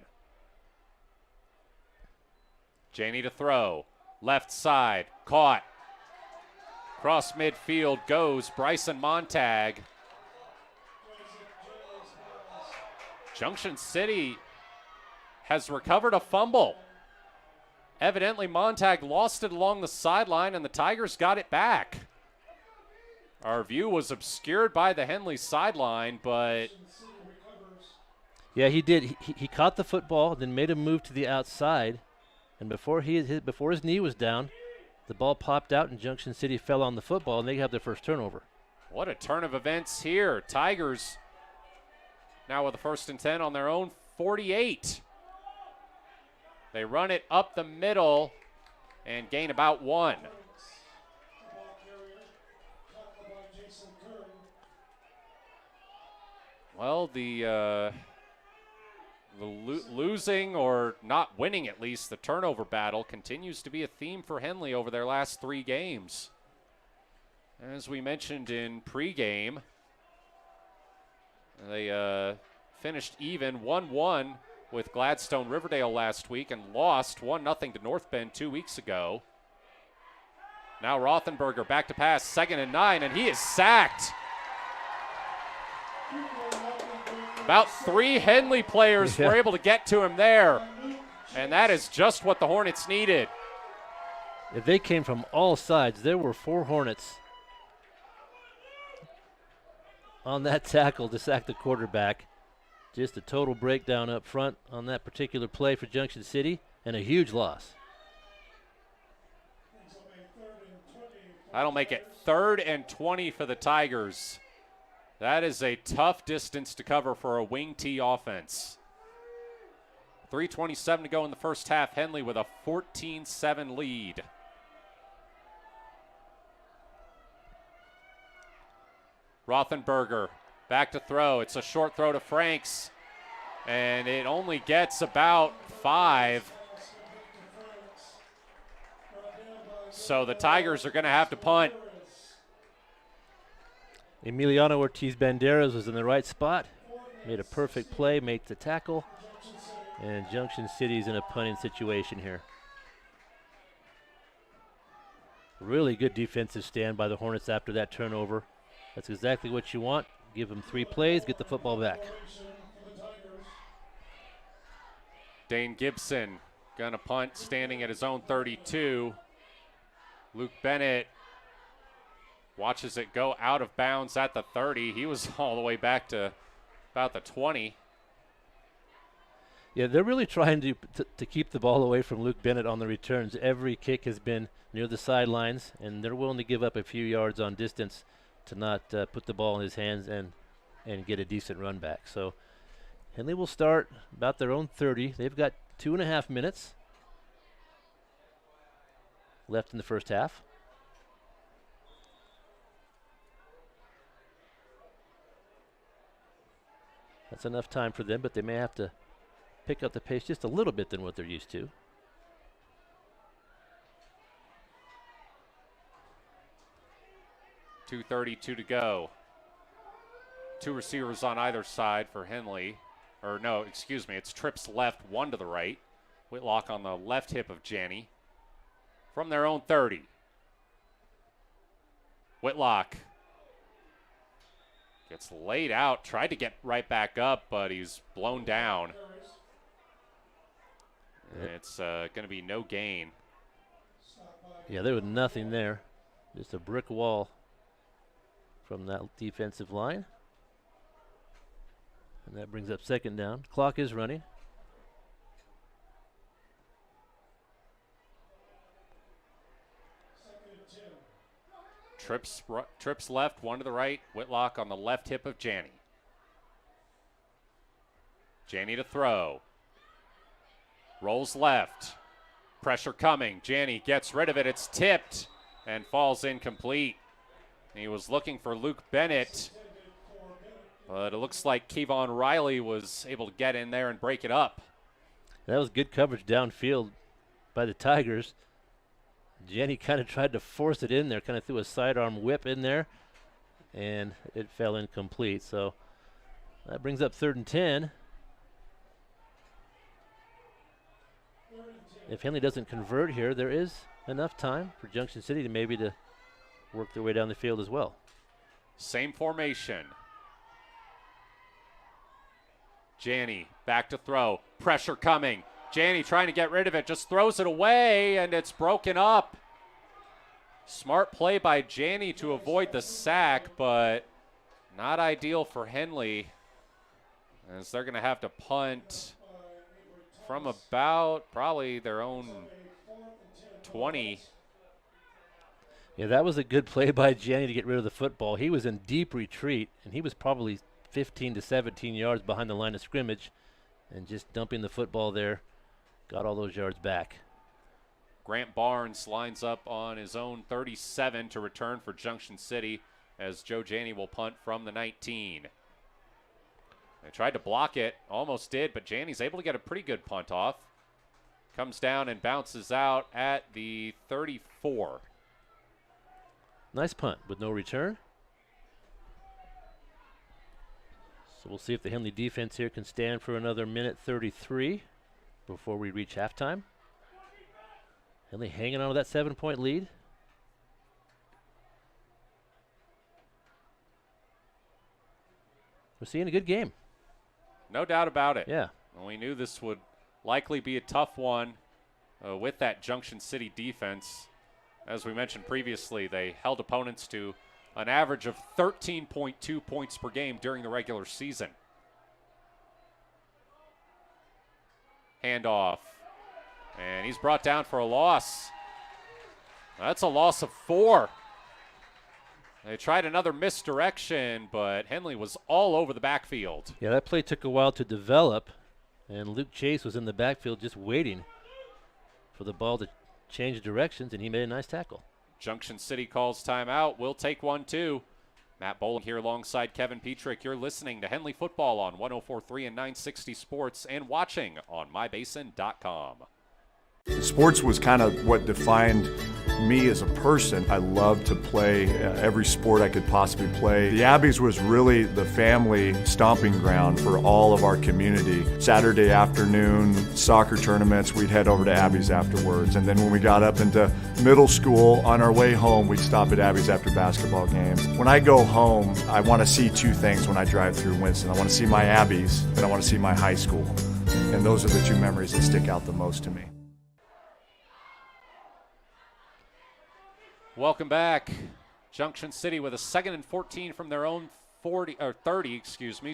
Speaker 1: Janney to throw. Left side. Caught. Cross midfield goes Bryson Montag. Junction City has recovered a fumble. Evidently, Montag lost it along the sideline, and the Tigers got it back. Our view was obscured by the Henley sideline, but...
Speaker 11: Yeah, he did. He caught the football, then made a move to the outside, and before his knee was down, the ball popped out, and Junction City fell on the football, and they have their first turnover.
Speaker 1: What a turn of events here. Tigers now with a 1st and 10 on their own 48. They run it up the middle and gain about 1. Well, the losing or not winning, at least, the turnover battle continues to be a theme for Henley over their last 3 games. As we mentioned in pregame, they finished even 1-1 with Gladstone Riverdale last week and lost 1-0 to North Bend 2 weeks ago. Now Rothenberger back to pass, 2nd and 9, and he is sacked. About 3 Henley players were able to get to him there, and that is just what the Hornets needed.
Speaker 11: If they came from all sides, there were 4 Hornets on that tackle to sack the quarterback. Just a total breakdown up front on that particular play for Junction City, and a huge loss.
Speaker 1: That'll make it 3rd and 20 for the Tigers. That is a tough distance to cover for a wing T offense. 3:27 to go in the first half. Henley with a 14-7 lead. Rothenberger back to throw. It's a short throw to Franks, and it only gets about 5. So the Tigers are going to have to punt.
Speaker 11: Emiliano Ortiz-Banderas was in the right spot, made a perfect play, made the tackle, and Junction City's in a punting situation here. Really good defensive stand by the Hornets after that turnover. That's exactly what you want. Give them 3 plays, get the football back.
Speaker 1: Dane Gibson gonna punt, standing at his own 32. Luke Bennett watches it go out of bounds at the 30. He was all the way back to about the 20.
Speaker 11: Yeah, they're really trying to keep the ball away from Luke Bennett on the returns. Every kick has been near the sidelines, and they're willing to give up a few yards on distance to not put the ball in his hands and get a decent run back. So Henley will start about their own 30. They've got 2.5 minutes left in the first half. That's enough time for them, but they may have to pick up the pace just a little bit than what they're used to.
Speaker 1: .232 to go. 2 receivers on either side for Henley. Or no, excuse me, it's trips left, 1 to the right. Whitlock on the left hip of Janney. From their own 30. Whitlock gets laid out, tried to get right back up, but he's blown down. And it's going to be no gain.
Speaker 11: Yeah, there was nothing there. Just a brick wall from that defensive line. And that brings up 2nd down. Clock is running.
Speaker 1: Trips left, 1 to the right. Whitlock on the left hip of Janney. Janney to throw. Rolls left. Pressure coming. Janney gets rid of it. It's tipped. and falls incomplete. He was looking for Luke Bennett, but it looks like Kevon Riley was able to get in there and break it up.
Speaker 11: That was good coverage downfield by the Tigers. Jenny kind of tried to force it in there, kind of threw a sidearm whip in there, and it fell incomplete. So that brings up 3rd and 10. If Henley doesn't convert here, there is enough time for Junction City to maybe to work their way down the field as well.
Speaker 1: Same formation. Janney back to throw. Pressure coming. Janney trying to get rid of it. Just throws it away, and it's broken up. Smart play by Janney to avoid the sack, but not ideal for Henley, as they're going to have to punt from about probably their own 20.
Speaker 11: Yeah, that was a good play by Janney to get rid of the football. He was in deep retreat, and he was probably 15 to 17 yards behind the line of scrimmage, and just dumping the football there got all those yards back.
Speaker 1: Grant Barnes lines up on his own 37 to return for Junction City, as Joe Janney will punt from the 19. They tried to block it, almost did, but Janney's able to get a pretty good punt off. Comes down and bounces out at the 34.
Speaker 11: Nice punt with no return. So we'll see if the Henley defense here can stand for another minute 33 before we reach halftime. Henley hanging on to that 7-point lead. We're seeing a good game.
Speaker 1: No doubt about it.
Speaker 11: Yeah.
Speaker 1: Well, we knew this would likely be a tough one with that Junction City defense. As we mentioned previously, they held opponents to an average of 13.2 points per game during the regular season. Handoff. And he's brought down for a loss. That's a loss of 4. They tried another misdirection, but Henley was all over the backfield.
Speaker 11: Yeah, that play took a while to develop, and Luke Chase was in the backfield just waiting for the ball to change directions, and he made a nice tackle.
Speaker 1: Junction City calls timeout. We'll take one, too. Matt Bowling here alongside Kevin Petrik. You're listening to Henley Football on 104.3 and 960 Sports and watching on mybasin.com.
Speaker 2: Sports was kind of what defined me as a person. I loved to play every sport I could possibly play. The Abbeys was really the family stomping ground for all of our community. Saturday afternoon soccer tournaments, we'd head over to Abbeys afterwards. And then when we got up into middle school, on our way home, we'd stop at Abbeys after basketball games. When I go home, I want to see 2 things when I drive through Winston. I want to see my Abbeys, and I want to see my high school. And those are the 2 memories that stick out the most to me.
Speaker 1: Welcome back. Junction City with a 2nd and 14 from their own 30,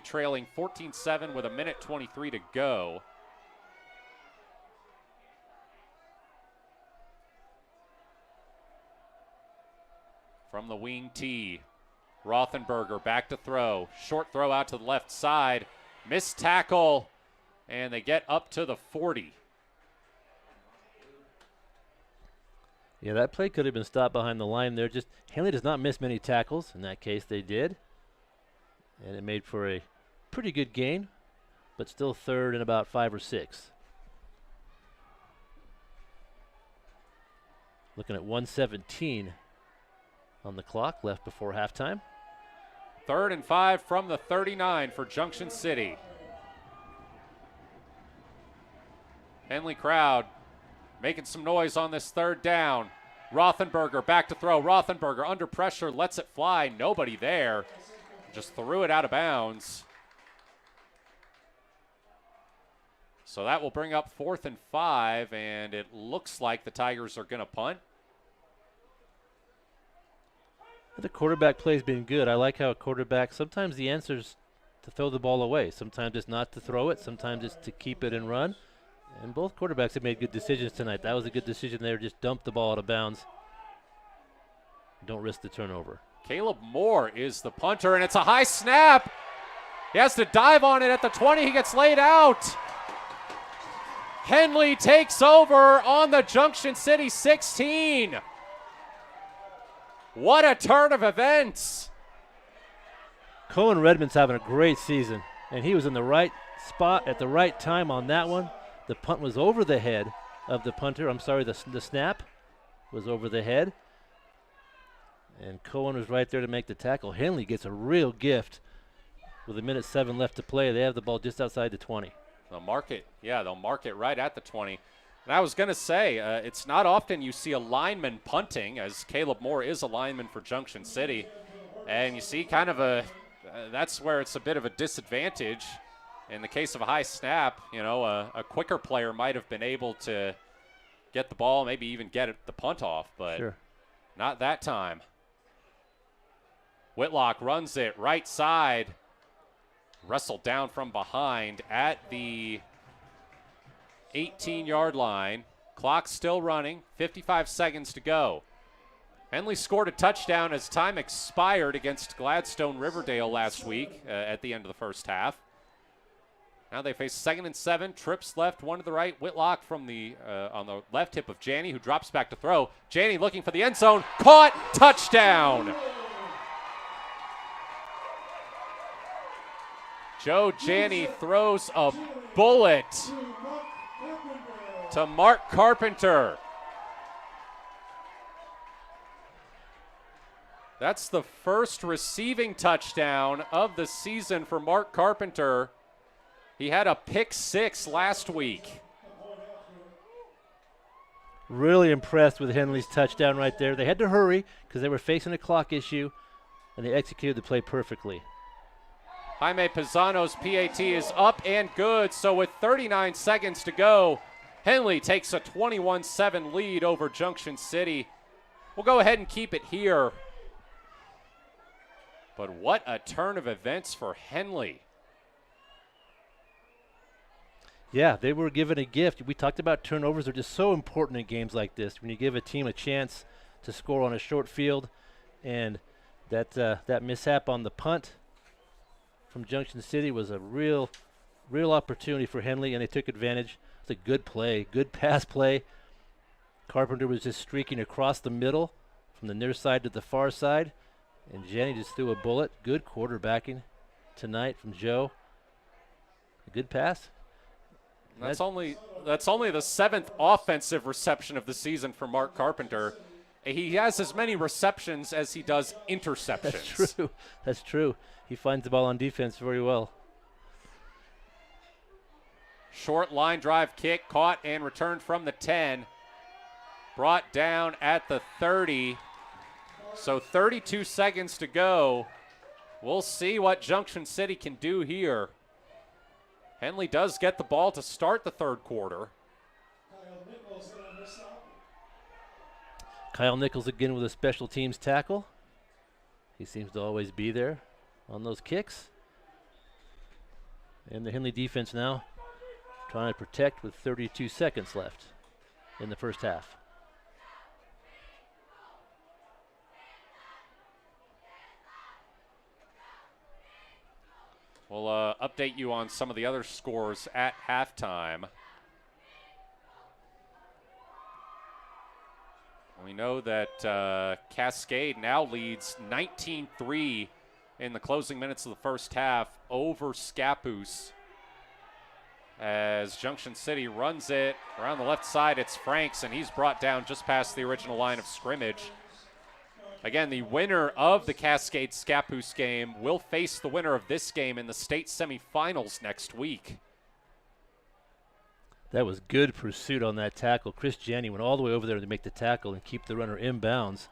Speaker 1: trailing 14-7 with a minute 23 to go. From the wing tee, Rothenberger back to throw. Short throw out to the left side. Missed tackle, and they get up to the 40.
Speaker 11: Yeah, that play could have been stopped behind the line there. Just Henley does not miss many tackles. In that case, they did. And it made for a pretty good gain, but still 3rd and about 5 or 6. Looking at 1:17 on the clock left before halftime.
Speaker 1: 3rd and 5 from the 39 for Junction City. Henley crowd making some noise on this 3rd down. Rothenberger back to throw. Rothenberger under pressure, lets it fly. Nobody there. Just threw it out of bounds. So that will bring up 4th and 5, and it looks like the Tigers are going to punt.
Speaker 11: The quarterback play's been good. I like how a quarterback, sometimes the answer is to throw the ball away. Sometimes it's not to throw it. Sometimes it's to keep it and run. And both quarterbacks have made good decisions tonight. That was a good decision there. Just dump the ball out of bounds. Don't risk the turnover.
Speaker 1: Caleb Moore is the punter, and it's a high snap. He has to dive on it at the 20. He gets laid out. Henley takes over on the Junction City 16. What a turn of events.
Speaker 11: Cohen Redmond's having a great season, and he was in the right spot at the right time on that one. The punt was over the head of the punter. I'm sorry, the snap was over the head. And Cohen was right there to make the tackle. Henley gets a real gift with 1:07 left to play. They have the ball just outside the 20.
Speaker 1: They'll mark it. Yeah, they'll mark it right at the 20. And I was going to say, it's not often you see a lineman punting, as Caleb Moore is a lineman for Junction City. And you see kind of that's where it's a bit of a disadvantage. In the case of a high snap, a quicker player might have been able to get the ball, maybe even get the punt off, but
Speaker 11: Sure.
Speaker 1: Not that time. Whitlock runs it right side. Wrestled down from behind at the 18-yard line. Clock still running, 55 seconds to go. Henley scored a touchdown as time expired against Gladstone Riverdale last week at the end of the first half. Now they face 2nd and 7, trips left, one to the right. Whitlock from on the left hip of Janney, who drops back to throw. Janney looking for the end zone, caught, touchdown. Joe Janney throws a bullet to Mark Carpenter. That's the first receiving touchdown of the season for Mark Carpenter. He had a pick 6 last week.
Speaker 11: Really impressed with Henley's touchdown right there. They had to hurry because they were facing a clock issue, and they executed the play perfectly.
Speaker 1: Jaime Pisano's PAT is up and good, so with 39 seconds to go, Henley takes a 21-7 lead over Junction City. We'll go ahead and keep it here. But what a turn of events for Henley.
Speaker 11: Yeah, they were given a gift. We talked about turnovers. They're just so important in games like this. When you give a team a chance to score on a short field, and that mishap on the punt from Junction City was a real opportunity for Henley, and they took advantage. It's a good play, good pass play. Carpenter was just streaking across the middle from the near side to the far side, and Janney just threw a bullet. Good quarterbacking tonight from Joe. A good pass.
Speaker 1: That's only the 7th offensive reception of the season for Mark Carpenter. He has as many receptions as he does interceptions.
Speaker 11: That's true. That's true. He finds the ball on defense very well.
Speaker 1: Short line drive kick, caught and returned from the 10. Brought down at the 30. So 32 seconds to go. We'll see what Junction City can do here. Henley does get the ball to start the third quarter.
Speaker 11: Kyle Nichols again with a special teams tackle. He seems to always be there on those kicks. And the Henley defense now trying to protect with 32 seconds left in the first half.
Speaker 1: We'll update you on some of the other scores at halftime. We know that Cascade now leads 19-3 in the closing minutes of the first half over Scappoose. As Junction City runs it around the left side, it's Franks, and he's brought down just past the original line of scrimmage. Again, the winner of the Cascade Scappoose game will face the winner of this game in the state semifinals next week.
Speaker 11: That was good pursuit on that tackle. Chris Janney went all the way over there to make the tackle and keep the runner inbounds.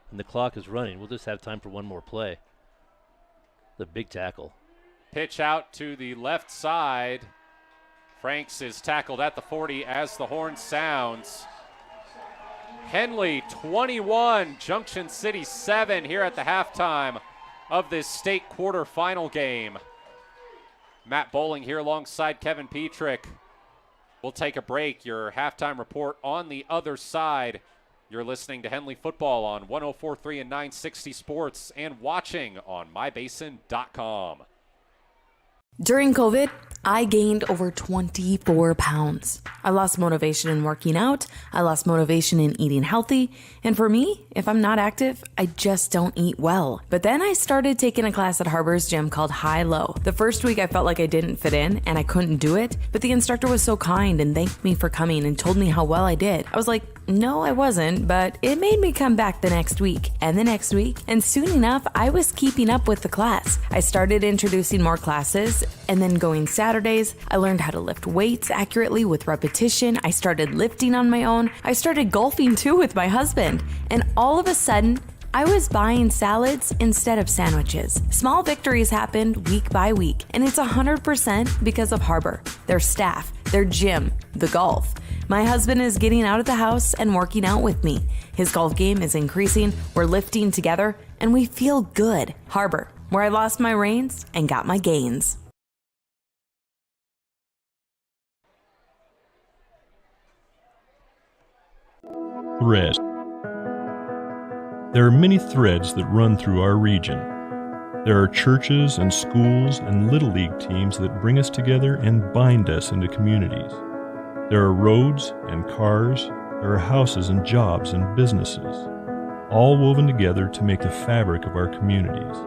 Speaker 11: And the clock is running. We'll just have time for one more play. The big tackle.
Speaker 1: Pitch out to the left side. Franks is tackled at the 40 as the horn sounds. Henley 21, Junction City 7 here at the halftime of this state quarterfinal game. Matt Bowling here alongside Kevin Petrik. We'll take a break. Your halftime report on the other side. You're listening to Henley Football on 104.3 and 960 Sports and watching on mybasin.com.
Speaker 7: During COVID, I gained over 24 pounds. I lost motivation in working out. I lost motivation in eating healthy. And for me, if I'm not active, I just don't eat well. But then I started taking a class at Harbor's gym called High Low. The first week I felt like I didn't fit in and I couldn't do it, but the instructor was so kind and thanked me for coming and told me how well I did. I was like, no, I wasn't, but it made me come back the next week and the next week. And soon enough, I was keeping up with the class. I started introducing more classes and then going Saturdays. I learned how to lift weights accurately with repetition. I started lifting on my own. I started golfing too with my husband. And all of a sudden, I was buying salads instead of sandwiches. Small victories happened week by week, and it's 100% because of Harbor, their staff, their gym, the golf. My husband is getting out of the house and working out with me. His golf game is increasing, we're lifting together, and we feel good. Harbor, where I lost my reins and got my gains.
Speaker 17: Thread. There are many threads that run through our region. There are churches and schools and Little League teams that bring us together and bind us into communities. There are roads and cars, there are houses and jobs and businesses, all woven together to make the fabric of our communities.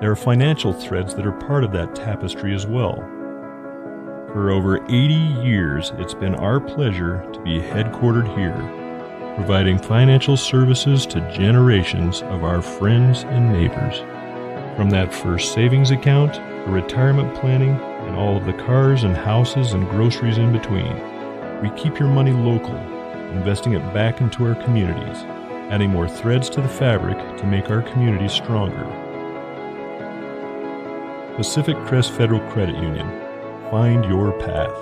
Speaker 17: There are financial threads that are part of that tapestry as well. For over 80 years, it's been our pleasure to be headquartered here, providing financial services to generations of our friends and neighbors. From that first savings account, to retirement planning, and all of the cars and houses and groceries in between, we keep your money local, investing it back into our communities, adding more threads to the fabric to make our communities stronger. Pacific Crest Federal Credit Union. Find your path.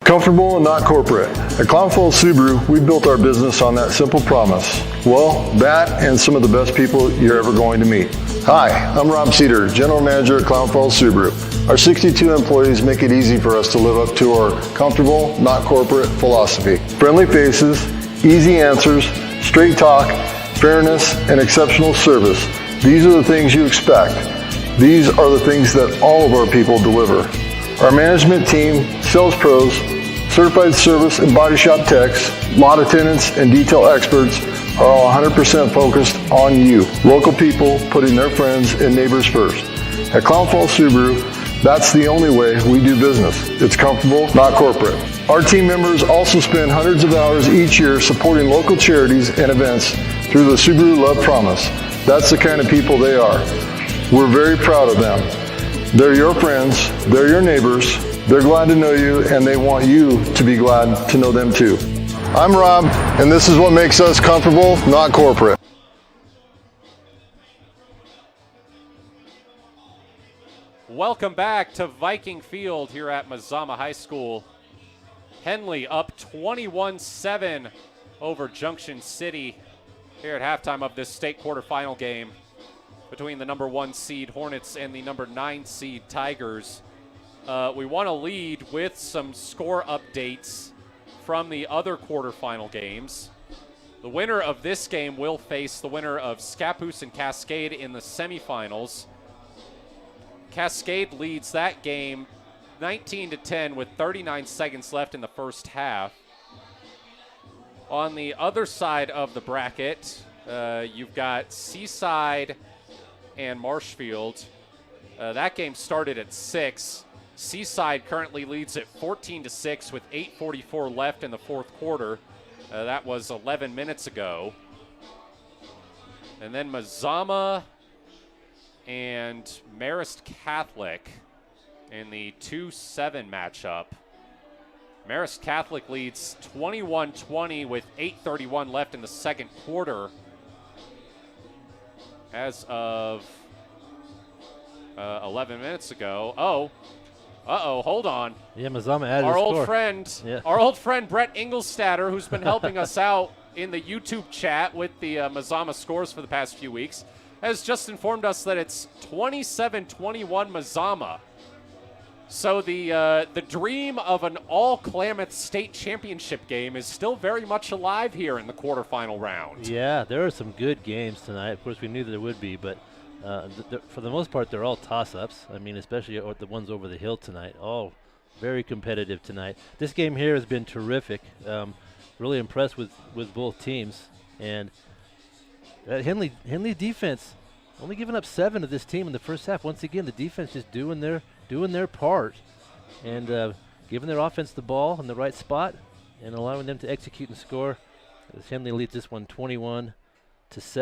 Speaker 15: Comfortable and not corporate. At Clown Falls Subaru, we built our business on that simple promise. Well, that and some of the best people you're ever going to meet. Hi, I'm Rob Cedar, General Manager at Clown Falls Subaru. Our 62 employees make it easy for us to live up to our comfortable, not corporate philosophy. Friendly faces, easy answers, straight talk, fairness, and exceptional service. These are the things you expect. These are the things that all of our people deliver. Our management team, sales pros, certified service and body shop techs, lot attendants, and detail experts are all 100% focused on you. Local people putting their friends and neighbors first. At Clown Falls Subaru, that's the only way we do business. It's comfortable, not corporate. Our team members also spend hundreds of hours each year supporting local charities and events through the Subaru Love Promise. That's the kind of people they are. We're very proud of them. They're your friends, they're your neighbors, they're glad to know you, and they want you to be glad to know them too. I'm Rob, and this is what makes us comfortable, not corporate.
Speaker 1: Welcome back to Viking Field here at Mazama High School. Henley up 21-7 over Junction City here at halftime of this state quarterfinal game between the number 1 seed Hornets and the number 9 seed Tigers. We want to lead with some score updates from the other quarterfinal games. The winner of this game will face the winner of Scappoose and Cascade in the semifinals. Cascade leads that game 19-10 with 39 seconds left in the first half. On the other side of the bracket, you've got Seaside and Marshfield. That game started at 6. Seaside currently leads at 14-6 with 8:44 left in the fourth quarter. That was 11 minutes ago. And then Mazama and Marist Catholic in the 2-7 matchup. Marist Catholic leads 21-20 with 8:31 left in the second quarter as of 11 minutes ago. Hold on.
Speaker 11: Yeah, Mazama added
Speaker 1: our
Speaker 11: a
Speaker 1: old
Speaker 11: score.
Speaker 1: friend, our old friend Brett Ingolstader, who's been helping us out in the YouTube chat with the Mazama scores for the past few weeks, has just informed us that it's 27-21 Mazama. So the dream of an all-Klamath state championship game is still very much alive here in the quarterfinal round.
Speaker 11: Yeah, there are some good games tonight. Of course, we knew there would be, but for the most part, they're all toss-ups. I mean, especially the ones over the hill tonight. All very competitive tonight. This game here has been terrific. Really impressed with both teams. And Henley defense only giving up 7 to this team in the first half. Once again, the defense just doing their part and giving their offense the ball in the right spot and allowing them to execute and score. As Henley leads this one 21-7.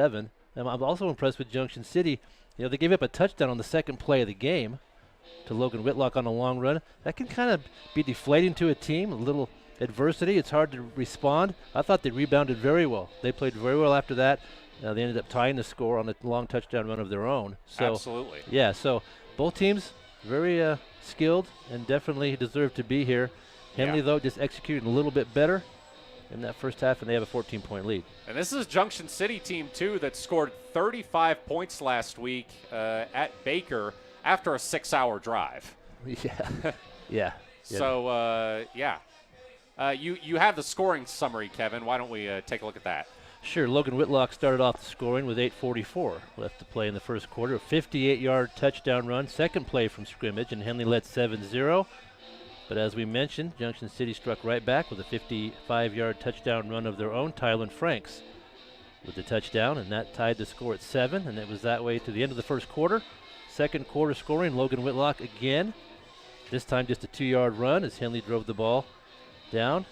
Speaker 11: And I'm also impressed with Junction City. You know, they gave up a touchdown on the second play of the game to Logan Whitlock on a long run. That can kind of be deflating to a team, a little adversity. It's hard to respond. I thought they rebounded very well. They played very well after that. They ended up tying the score on a long touchdown run of their own. So,
Speaker 1: absolutely.
Speaker 11: Yeah, so both teams very skilled and definitely deserve to be here. Henley, though, just executed a little bit better in that first half, and they have a 14-point lead.
Speaker 1: And this is Junction City team, too, that scored 35 points last week at Baker after a 6-hour drive.
Speaker 11: Yeah. Yeah.
Speaker 1: So, you have the scoring summary, Kevin. Why don't we take a look at that?
Speaker 11: Sure. Logan Whitlock started off the scoring with 8:44 left to play in the first quarter. A 58-yard touchdown run, second play from scrimmage, and Henley led 7-0. But as we mentioned, Junction City struck right back with a 55-yard touchdown run of their own. Tylen Franks with the touchdown, and that tied the score at 7, and it was that way to the end of the first quarter. Second quarter scoring, Logan Whitlock again. This time just a 2-yard run as Henley drove the ball down.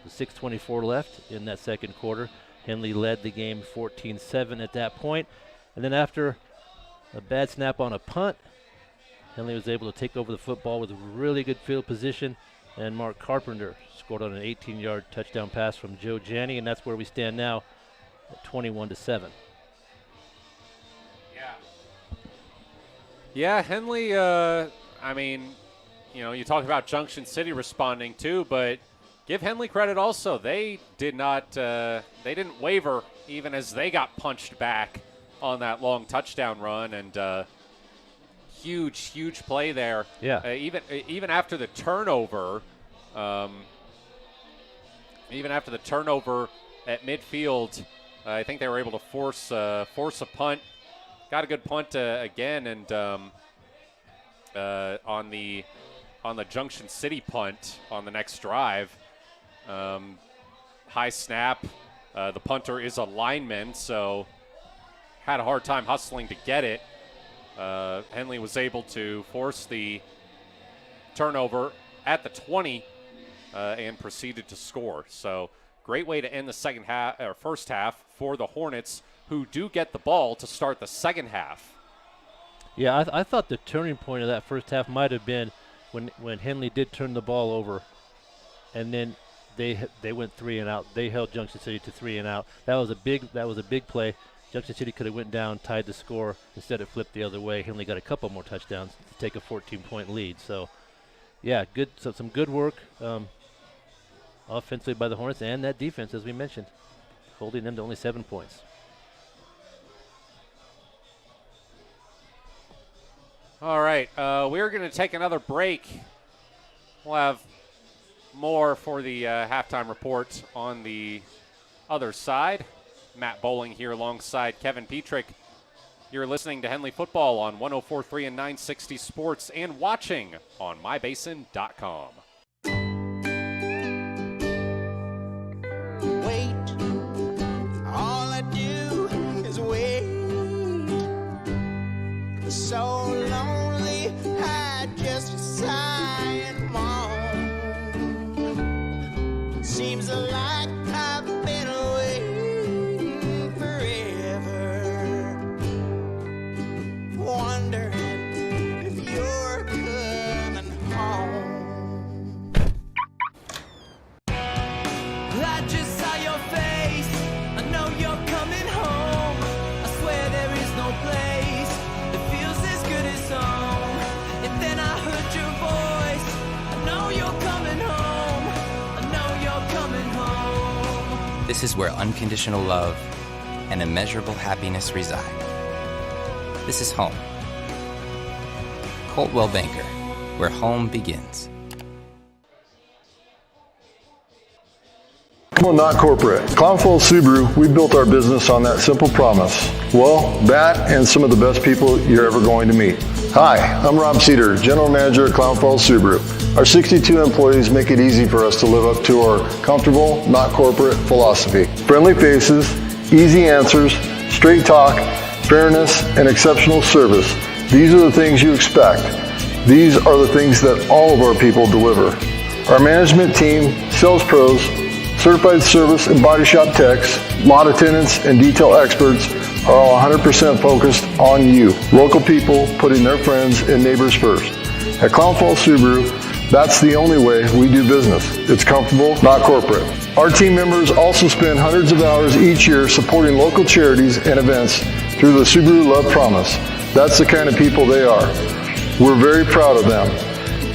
Speaker 11: With 6:24 left in that second quarter. Henley led the game 14-7 at that point. And then after a bad snap on a punt, Henley was able to take over the football with a really good field position, and Mark Carpenter scored on an 18-yard touchdown pass from Joe Janney, and that's where we stand now at 21-7.
Speaker 1: Yeah, Henley, I mean, you know, you talk about Junction City responding too, but give Henley credit also. They didn't waver even as they got punched back on that long touchdown run, and huge play there.
Speaker 11: Yeah.
Speaker 1: Even after the turnover, at midfield, I think they were able to force a punt. Got a good punt again, and on the Junction City punt on the next drive. High snap. The punter is a lineman, so had a hard time hustling to get it. Henley was able to force the turnover at the 20 and proceeded to score. So great way to end the first half for the Hornets, who do get the ball to start the second half.
Speaker 11: Yeah, I thought the turning point of that first half might have been when Henley did turn the ball over, and then they went 3 and out. They held Junction City to 3 and out. That was a big play. Junction City could have went down, tied the score. Instead, it flipped the other way. Henley got a couple more touchdowns to take a 14-point lead. So, yeah, good. So some good work offensively by the Hornets, and that defense, as we mentioned, holding them to only 7 points.
Speaker 1: All right, we're going to take another break. We'll have more for the halftime report on the other side. Matt Bowling here alongside Kevin Petrik. You're listening to Henley Football on 104.3 and 960 Sports and watching on mybasin.com.
Speaker 12: Wait, all I do is wait. So lonely, I just sigh and moan. Seems like I've been waiting forever, wondering if you're coming home. I just saw your face, I know you're coming home. I swear there is no place that feels as good as home. And then I heard your voice, I know you're coming home. I know you're coming home.
Speaker 13: This is where unconditional love and immeasurable happiness reside. This is home. Coldwell Banker, where home begins.
Speaker 15: Well, not corporate. Clown Falls Subaru, we built our business on that simple promise. Well, that and some of the best people you're ever going to meet. Hi, I'm Rob Cedar, General Manager at Clown Falls Subaru. Our 62 employees make it easy for us to live up to our comfortable, not corporate philosophy. Friendly faces, easy answers, straight talk, fairness, and exceptional service. These are the things you expect. These are the things that all of our people deliver. Our management team, sales pros, certified service and body shop techs, lot attendants, and detail experts are all 100% focused on you, local people putting their friends and neighbors first. At Clown Falls Subaru, that's the only way we do business. It's comfortable, not corporate. Our team members also spend hundreds of hours each year supporting local charities and events through the Subaru Love Promise. That's the kind of people they are. We're very proud of them.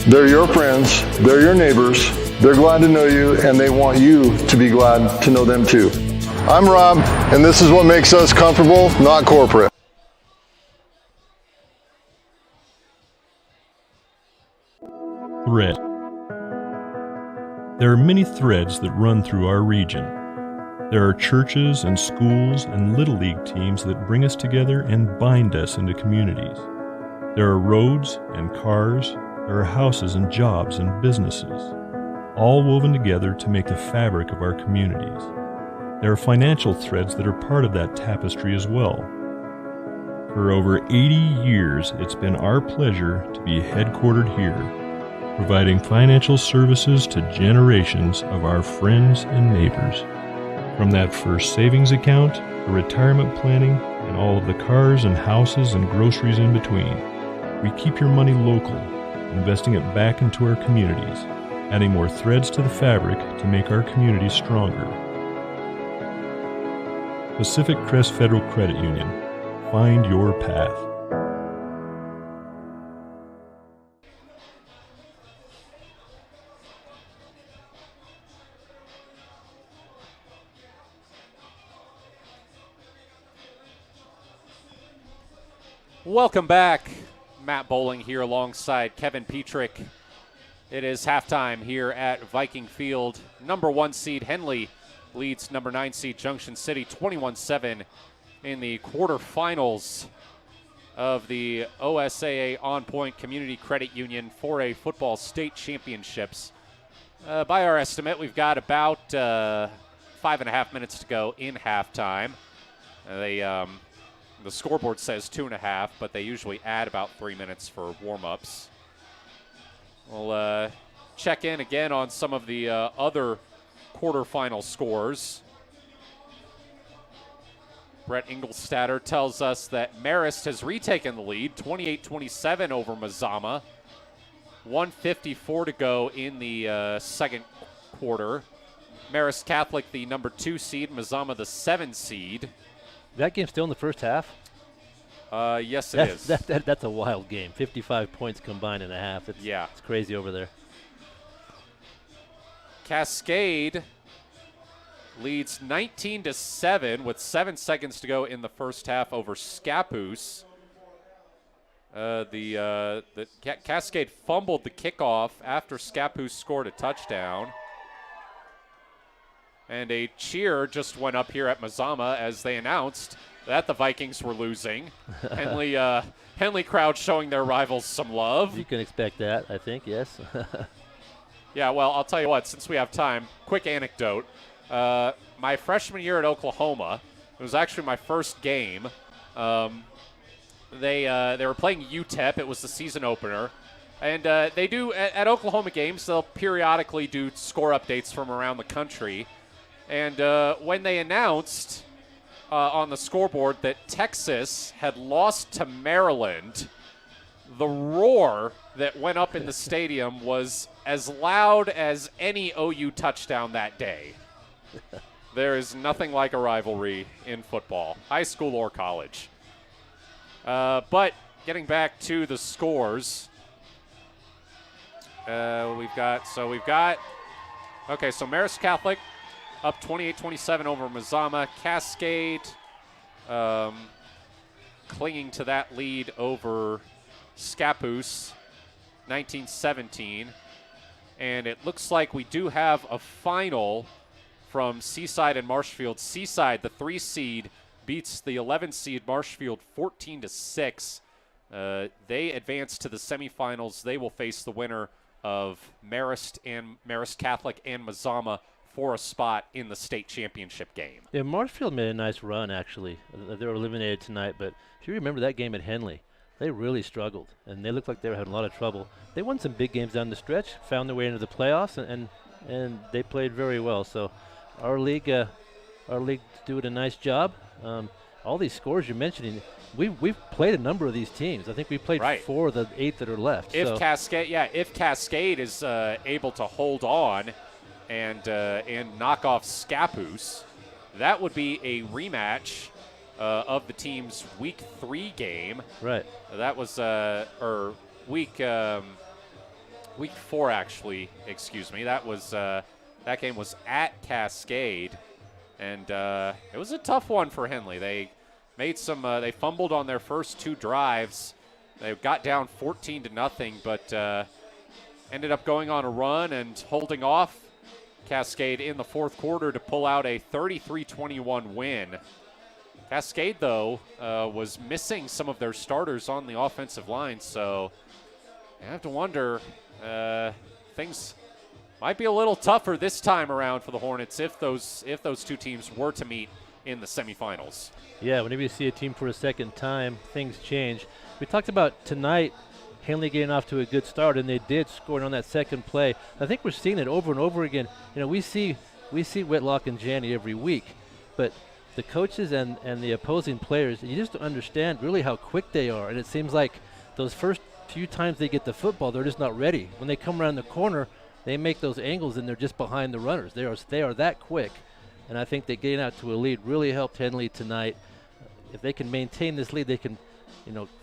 Speaker 15: They're your friends, they're your neighbors, they're glad to know you, and they want you to be glad to know them too. I'm Rob, and this is what makes us comfortable, not corporate.
Speaker 17: Thread. There are many threads that run through our region. There are churches and schools and little league teams that bring us together and bind us into communities. There are roads and cars, there are houses and jobs and businesses, all woven together to make the fabric of our communities. There are financial threads that are part of that tapestry as well. For over 80 years, it's been our pleasure to be headquartered here, providing financial services to generations of our friends and neighbors. From that first savings account, to retirement planning, and all of the cars and houses and groceries in between, we keep your money local, investing it back into our communities, adding more threads to the fabric to make our communities stronger. Pacific Crest Federal Credit Union. Find your path.
Speaker 1: Welcome back. Matt Bowling here alongside Kevin Petrik. It is halftime here at Viking Field. Number 1 seed Henley leads number 9 seed Junction City 21-7 in the quarterfinals of the OSAA OnPoint Community Credit Union 4A Football State Championships. By our estimate, we've got about 5.5 minutes to go in halftime. The scoreboard says 2.5, but they usually add about 3 minutes for warm-ups. We'll check in again on some of the other quarterfinal scores. Brett Ingolstadter tells us that Marist has retaken the lead, 28-27 over Mazama. 1:54 to go in the second quarter. Marist Catholic, the number 2 seed, Mazama, the 7 seed.
Speaker 11: That game's still in the first half?
Speaker 1: Yes, it is.
Speaker 11: That's a wild game. 55 points combined in a half. It's crazy over there.
Speaker 1: Cascade leads 19-7 with 7 seconds to go in the first half over Scappoose. Cascade fumbled the kickoff after Scappoose scored a touchdown. And a cheer just went up here at Mazama as they announced that the Vikings were losing. Henley crowd showing their rivals some love.
Speaker 11: You can expect that, I think, yes.
Speaker 1: Yeah, well, I'll tell you what, since we have time, quick anecdote. My freshman year at Oklahoma, it was actually my first game. They were playing UTEP. It was the season opener. And they do, at Oklahoma games, they'll periodically do score updates from around the country. And when they announced on the scoreboard that Texas had lost to Maryland, the roar that went up in the stadium was as loud as any OU touchdown that day. There is nothing like a rivalry in football, high school or college. But getting back to the scores, we've got Marist Catholic up 28-27 over Mazama. Cascade clinging to that lead over Scappoose. 1917. And it looks like we do have a final from Seaside and Marshfield. Seaside, the 3 seed, beats the 11 seed Marshfield 14-6. They advance to the semifinals. They will face the winner of Marist Catholic and Mazama for a spot in the state championship game.
Speaker 11: Yeah, Marshfield made a nice run, actually. They were eliminated tonight, but if you remember that game at Henley, they really struggled, and they looked like they were having a lot of trouble. They won some big games down the stretch, found their way into the playoffs, and they played very well. So our league doing a nice job. All these scores you're mentioning, we've played a number of these teams. I think we played 4 of the 8 that are left.
Speaker 1: If Cascade is able to hold on and knock off Scappoose, that would be a rematch of the team's Week 3 game.
Speaker 11: Right.
Speaker 1: That was Week 4 actually. Excuse me. That game was at Cascade, and it was a tough one for Henley. They made some. They fumbled on their first 2 drives. They got down 14-0, but ended up going on a run and holding off Cascade in the 4th quarter to pull out a 33-21 win. Cascade, though, was missing some of their starters on the offensive line, so I have to wonder, things might be a little tougher this time around for the Hornets if those 2 teams were to meet in the semifinals.
Speaker 11: Yeah, whenever you see a team for a second time, things change. We talked about tonight Henley getting off to a good start, and they did, scoring on that second play. I think we're seeing it over and over again. You know, we see Whitlock and Janney every week, but the coaches and the opposing players, you just don't understand really how quick they are. And it seems like those first few times they get the football, they're just not ready. When they come around the corner, they make those angles, and they're just behind the runners. They are that quick. And I think that getting out to a lead really helped Henley tonight. If they can maintain this lead, they can,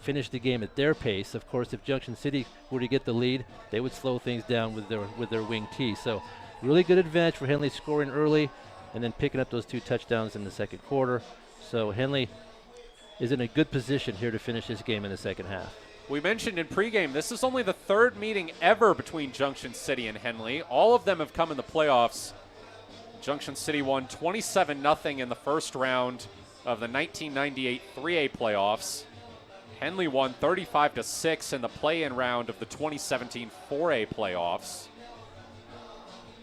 Speaker 11: finish the game at their pace. Of course, if Junction City were to get the lead, they would slow things down with their wing T. So really good advantage for Henley, scoring early and then picking up those 2 touchdowns in the second quarter. So Henley is in a good position here to finish this game in the second half.
Speaker 1: We mentioned in pregame, this is only the 3rd meeting ever between Junction City and Henley. All of them have come in the playoffs. Junction City won 27-0 in the first round of the 1998 3A playoffs. Henley won 35-6 in the play-in round of the 2017 4A playoffs.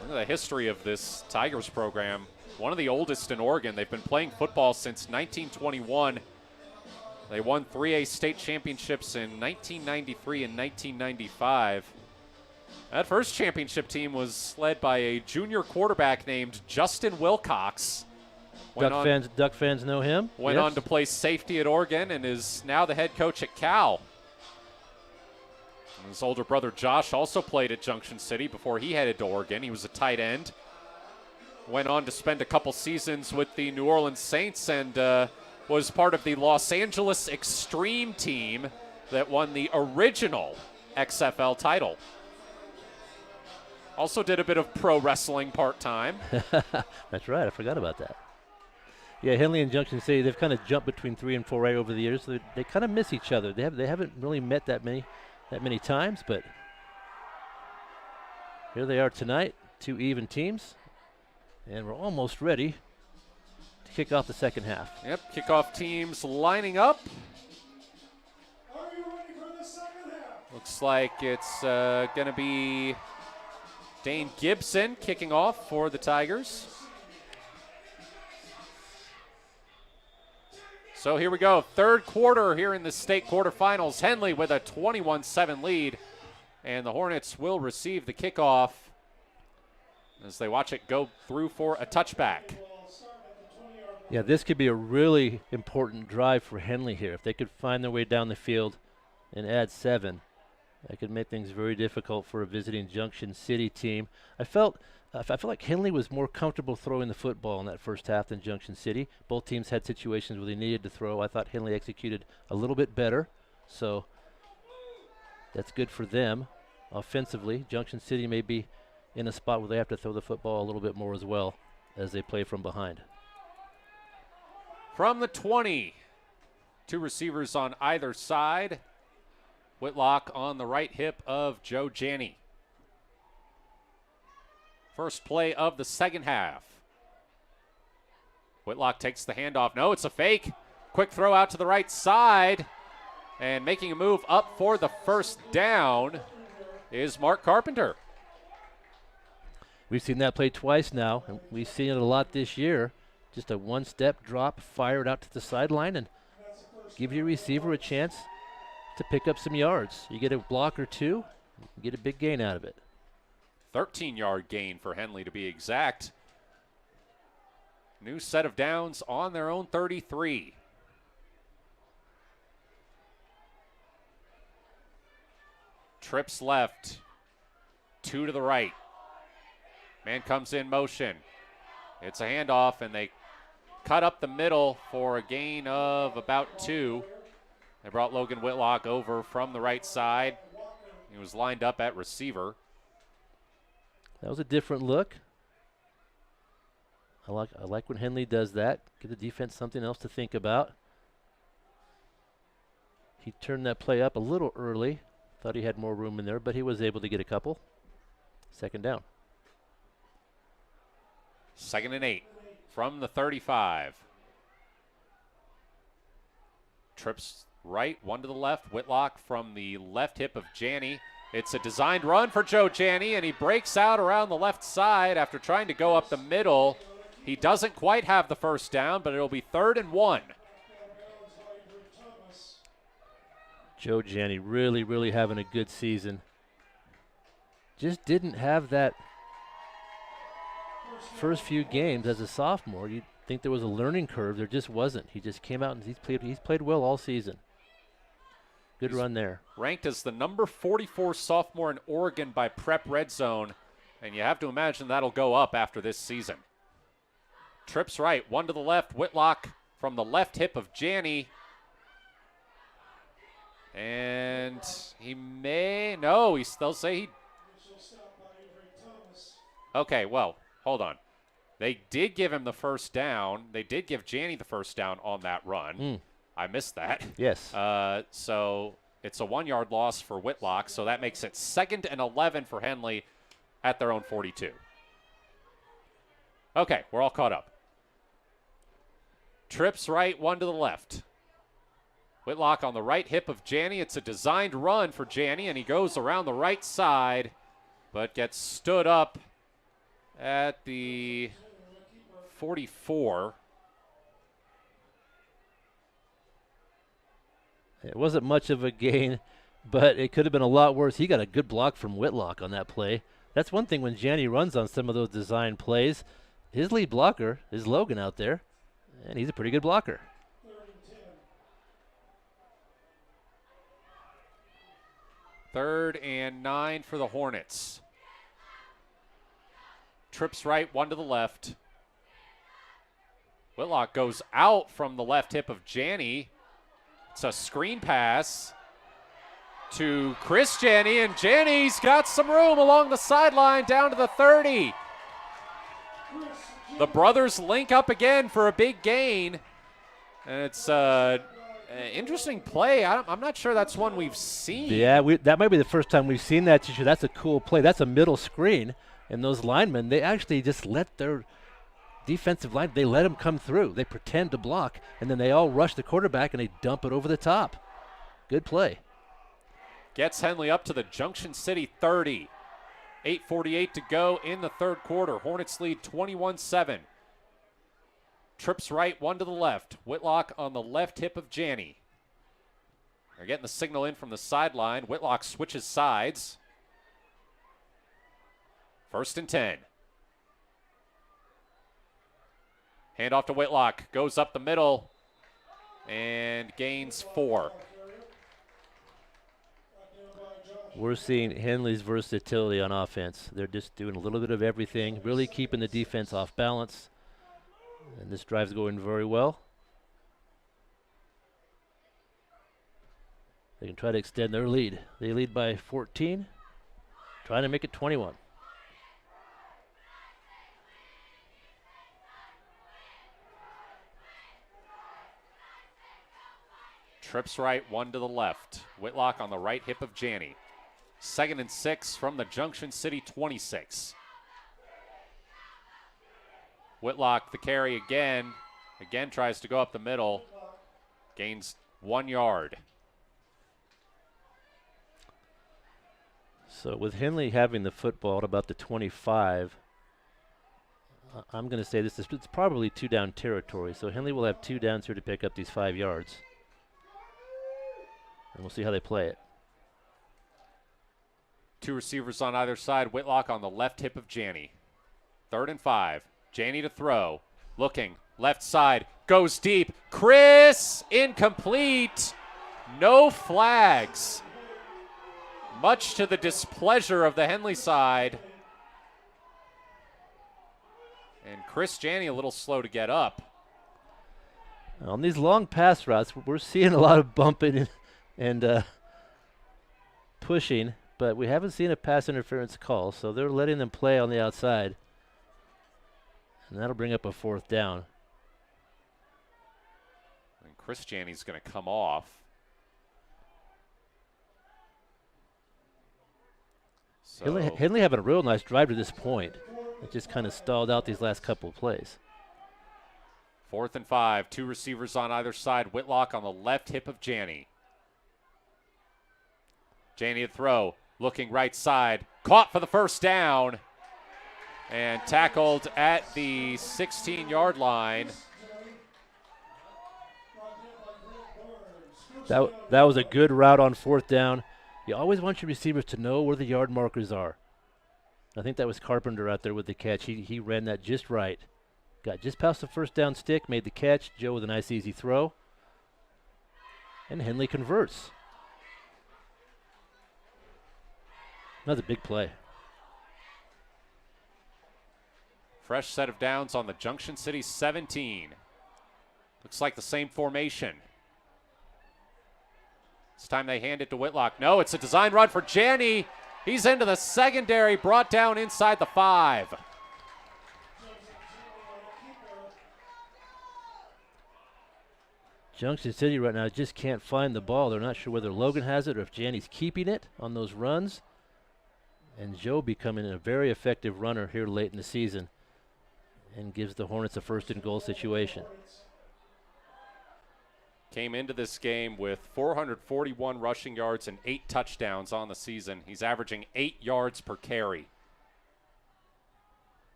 Speaker 1: Look at the history of this Tigers program. One of the oldest in Oregon. They've been playing football since 1921. They won 3A state championships in 1993 and 1995. That first championship team was led by a junior quarterback named Justin Wilcox.
Speaker 11: Duck fans know him.
Speaker 1: Went on to play safety at Oregon and is now the head coach at Cal. And his older brother Josh also played at Junction City before he headed to Oregon. He was a tight end. Went on to spend a couple seasons with the New Orleans Saints and was part of the Los Angeles Extreme team that won the original XFL title. Also did a bit of pro wrestling part-time.
Speaker 11: That's right. I forgot about that. Yeah, Henley and Junction City, they've kind of jumped between 3 and 4A over the years. So they kind of miss each other. They haven't really met that many times, but here they are tonight, 2 even teams, and we're almost ready to kick off the second half.
Speaker 1: Yep, kickoff teams lining up.
Speaker 16: Are you ready for the second half?
Speaker 1: Looks like it's going to be Dane Gibson kicking off for the Tigers. So here we go, 3rd quarter here in the state quarterfinals. Henley with a 21-7 lead, and the Hornets will receive the kickoff as they watch it go through for a touchback.
Speaker 11: Yeah, this could be a really important drive for Henley here. If they could find their way down the field and add 7, that could make things very difficult for a visiting Junction City team. I felt like Henley was more comfortable throwing the football in that first half than Junction City. Both teams had situations where they needed to throw. I thought Henley executed a little bit better, so that's good for them offensively. Junction City may be in a spot where they have to throw the football a little bit more as well as they play from behind.
Speaker 1: From the 20, 2 receivers on either side. Whitlock on the right hip of Joe Janney. First play of the second half. Whitlock takes the handoff. No, it's a fake. Quick throw out to the right side. And making a move up for the first down is Mark Carpenter.
Speaker 11: We've seen that play twice now, and we've seen it a lot this year. Just a one-step drop, fire it out to the sideline, and give your receiver a chance to pick up some yards. You get a block or two, you get a big gain out of it.
Speaker 1: 13-yard gain for Henley to be exact. New set of downs on their own 33. Trips left, 2 to the right. Man comes in motion. It's a handoff, and they cut up the middle for a gain of about 2. They brought Logan Whitlock over from the right side. He was lined up at receiver.
Speaker 11: That was a different look. I like when Henley does that. Give the defense something else to think about. He turned that play up a little early. Thought he had more room in there, but he was able to get a couple. Second down.
Speaker 1: 2nd and 8 from the 35. Trips right, 1 to the left. Whitlock from the left hip of Janney. It's a designed run for Joe Janney, and he breaks out around the left side after trying to go up the middle. He doesn't quite have the first down, but it'll be 3rd and 1.
Speaker 11: Joe Janney really having a good season. Just didn't have that first few games as a sophomore. You'd think there was a learning curve. There just wasn't. He just came out and he's played well all season. Good run there.
Speaker 1: Ranked as the number 44 sophomore in Oregon by Prep Red Zone, and you have to imagine that'll go up after this season. Trips right, 1 to the left. Whitlock from the left hip of Janney. And they'll say he. Okay, well, hold on. They did give him the first down. They did give Janney the first down on that run. I missed that.
Speaker 11: Yes.
Speaker 1: So it's a 1-yard loss for Whitlock, so that makes it 2nd and 11 for Henley at their own 42. Okay, we're all caught up. Trips right, 1 to the left. Whitlock on the right hip of Janney. It's a designed run for Janney, and he goes around the right side, but gets stood up at the 44.
Speaker 11: It wasn't much of a gain, but it could have been a lot worse. He got a good block from Whitlock on that play. That's one thing when Janney runs on some of those design plays. His lead blocker is Logan out there, and he's a pretty good blocker.
Speaker 1: 3rd and 9 for the Hornets. Trips right, 1 to the left. Whitlock goes out from the left hip of Janney. It's a screen pass to Chris Janney, and Janney's got some room along the sideline down to the 30. The brothers link up again for a big gain, and it's interesting play. I'm not sure that's one we've seen.
Speaker 11: Yeah, that might be the first time we've seen that. That's a cool play. That's a middle screen, and those linemen, they actually just let their defensive line, they let them come through. They pretend to block, and then they all rush the quarterback, and they dump it over the top. Good play.
Speaker 1: Gets Henley up to the Junction City 30. 8:48 to go in the 3rd quarter. Hornets lead 21-7. Trips right, 1 to the left. Whitlock on the left hip of Janney. They're getting the signal in from the sideline. Whitlock switches sides. 1st and 10. Handoff to Whitlock. Goes up the middle and gains 4.
Speaker 11: We're seeing Henley's versatility on offense. They're just doing a little bit of everything, really keeping the defense off balance. And this drive's going very well. They can try to extend their lead. They lead by 14, trying to make it 21.
Speaker 1: Trips right, one to the left. Whitlock on the right hip of Janney. 2nd and 6 from the Junction City 26. Whitlock the carry again. Again tries to go up the middle. Gains 1 yard.
Speaker 11: So with Henley having the football at about the 25, I'm going to say it's probably 2-down territory. So Henley will have 2 downs here to pick up these 5 yards. And we'll see how they play it.
Speaker 1: 2 receivers on either side. Whitlock on the left hip of Janney. 3rd and 5. Janney to throw. Looking. Left side. Goes deep. Chris! Incomplete. No flags. Much to the displeasure of the Henley side. And Chris Janney a little slow to get up.
Speaker 11: On these long pass routes, we're seeing a lot of bumping and pushing, but we haven't seen a pass interference call, so they're letting them play on the outside. And that'll bring up a 4th down.
Speaker 1: And Chris Janney's going to come off. So
Speaker 11: Henley having a real nice drive to this point. It just kind of stalled out these last couple of plays.
Speaker 1: 4th and 5. 2 receivers on either side. Whitlock on the left hip of Janney. Janney to throw. Looking right side. Caught for the 1st down. And tackled at the 16-yard line.
Speaker 11: That was a good route on 4th down. You always want your receivers to know where the yard markers are. I think that was Carpenter out there with the catch. He ran that just right. Got just past the 1st down stick, made the catch. Joe with a nice easy throw. And Henley converts. Another big play.
Speaker 1: Fresh set of downs on the Junction City 17. Looks like the same formation. This time they hand it to Whitlock. No, it's a design run for Janney. He's into the secondary, brought down inside the 5.
Speaker 11: Junction City right now just can't find the ball. They're not sure whether Logan has it or if Janney's keeping it on those runs. And Joe becoming a very effective runner here late in the season and gives the Hornets a 1st and goal situation.
Speaker 1: Came into this game with 441 rushing yards and 8 touchdowns on the season. He's averaging 8 yards per carry.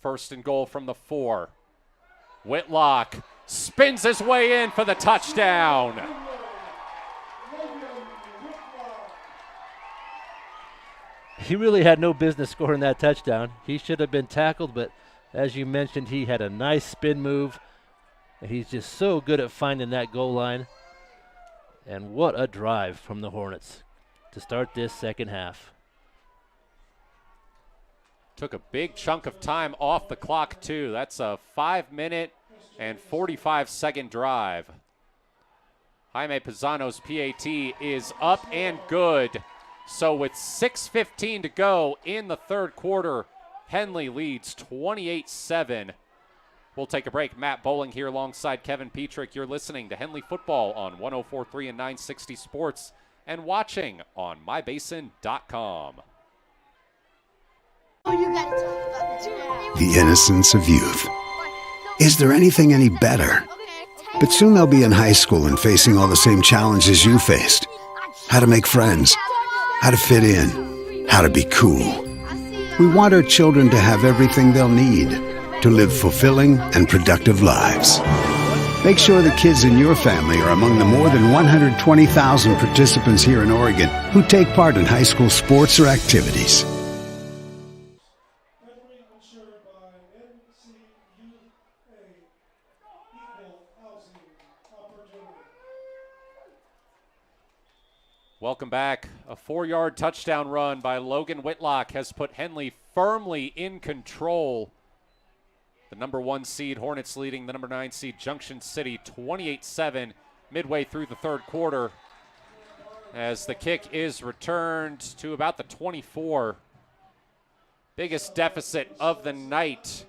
Speaker 1: 1st and goal from the 4. Whitlock spins his way in for the touchdown.
Speaker 11: He really had no business scoring that touchdown. He should have been tackled, but as you mentioned, he had a nice spin move. And he's just so good at finding that goal line. And what a drive from the Hornets to start this 2nd half.
Speaker 1: Took a big chunk of time off the clock, too. That's a 5-minute and 45-second drive. Jaime Pisano's PAT is up and good. So with 6:15 to go in the 3rd quarter, Henley leads 28-7. We'll take a break. Matt Bowling here alongside Kevin Petrik. You're listening to Henley Football on 104.3 and 960 Sports and watching on mybasin.com.
Speaker 14: The innocence of youth. Is there anything any better? But soon they'll be in high school and facing all the same challenges you faced. How to make friends, how to fit in, how to be cool. We want our children to have everything they'll need to live fulfilling and productive lives. Make sure the kids in your family are among the more than 120,000 participants here in Oregon who take part in high school sports or activities.
Speaker 1: Welcome back. A 4-yard touchdown run by Logan Whitlock has put Henley firmly in control. The number 1 seed Hornets leading the number 9 seed Junction City 28-7 midway through the 3rd quarter as the kick is returned to about the 24. Biggest deficit of the night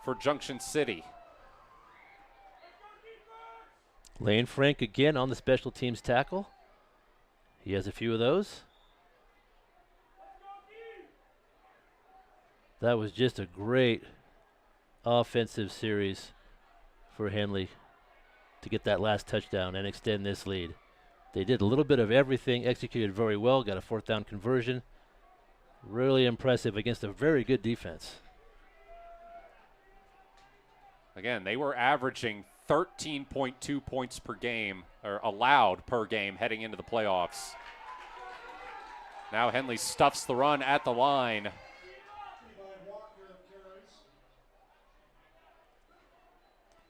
Speaker 1: for Junction City.
Speaker 11: Lane Frank again on the special teams tackle. He has a few of those. That was just a great offensive series for Henley to get that last touchdown and extend this lead. They did a little bit of everything, executed very well, got a 4th down conversion. Really impressive against a very good defense.
Speaker 1: Again, they were averaging 13.2 points per game, or allowed per game, heading into the playoffs. Now Henley stuffs the run at the line.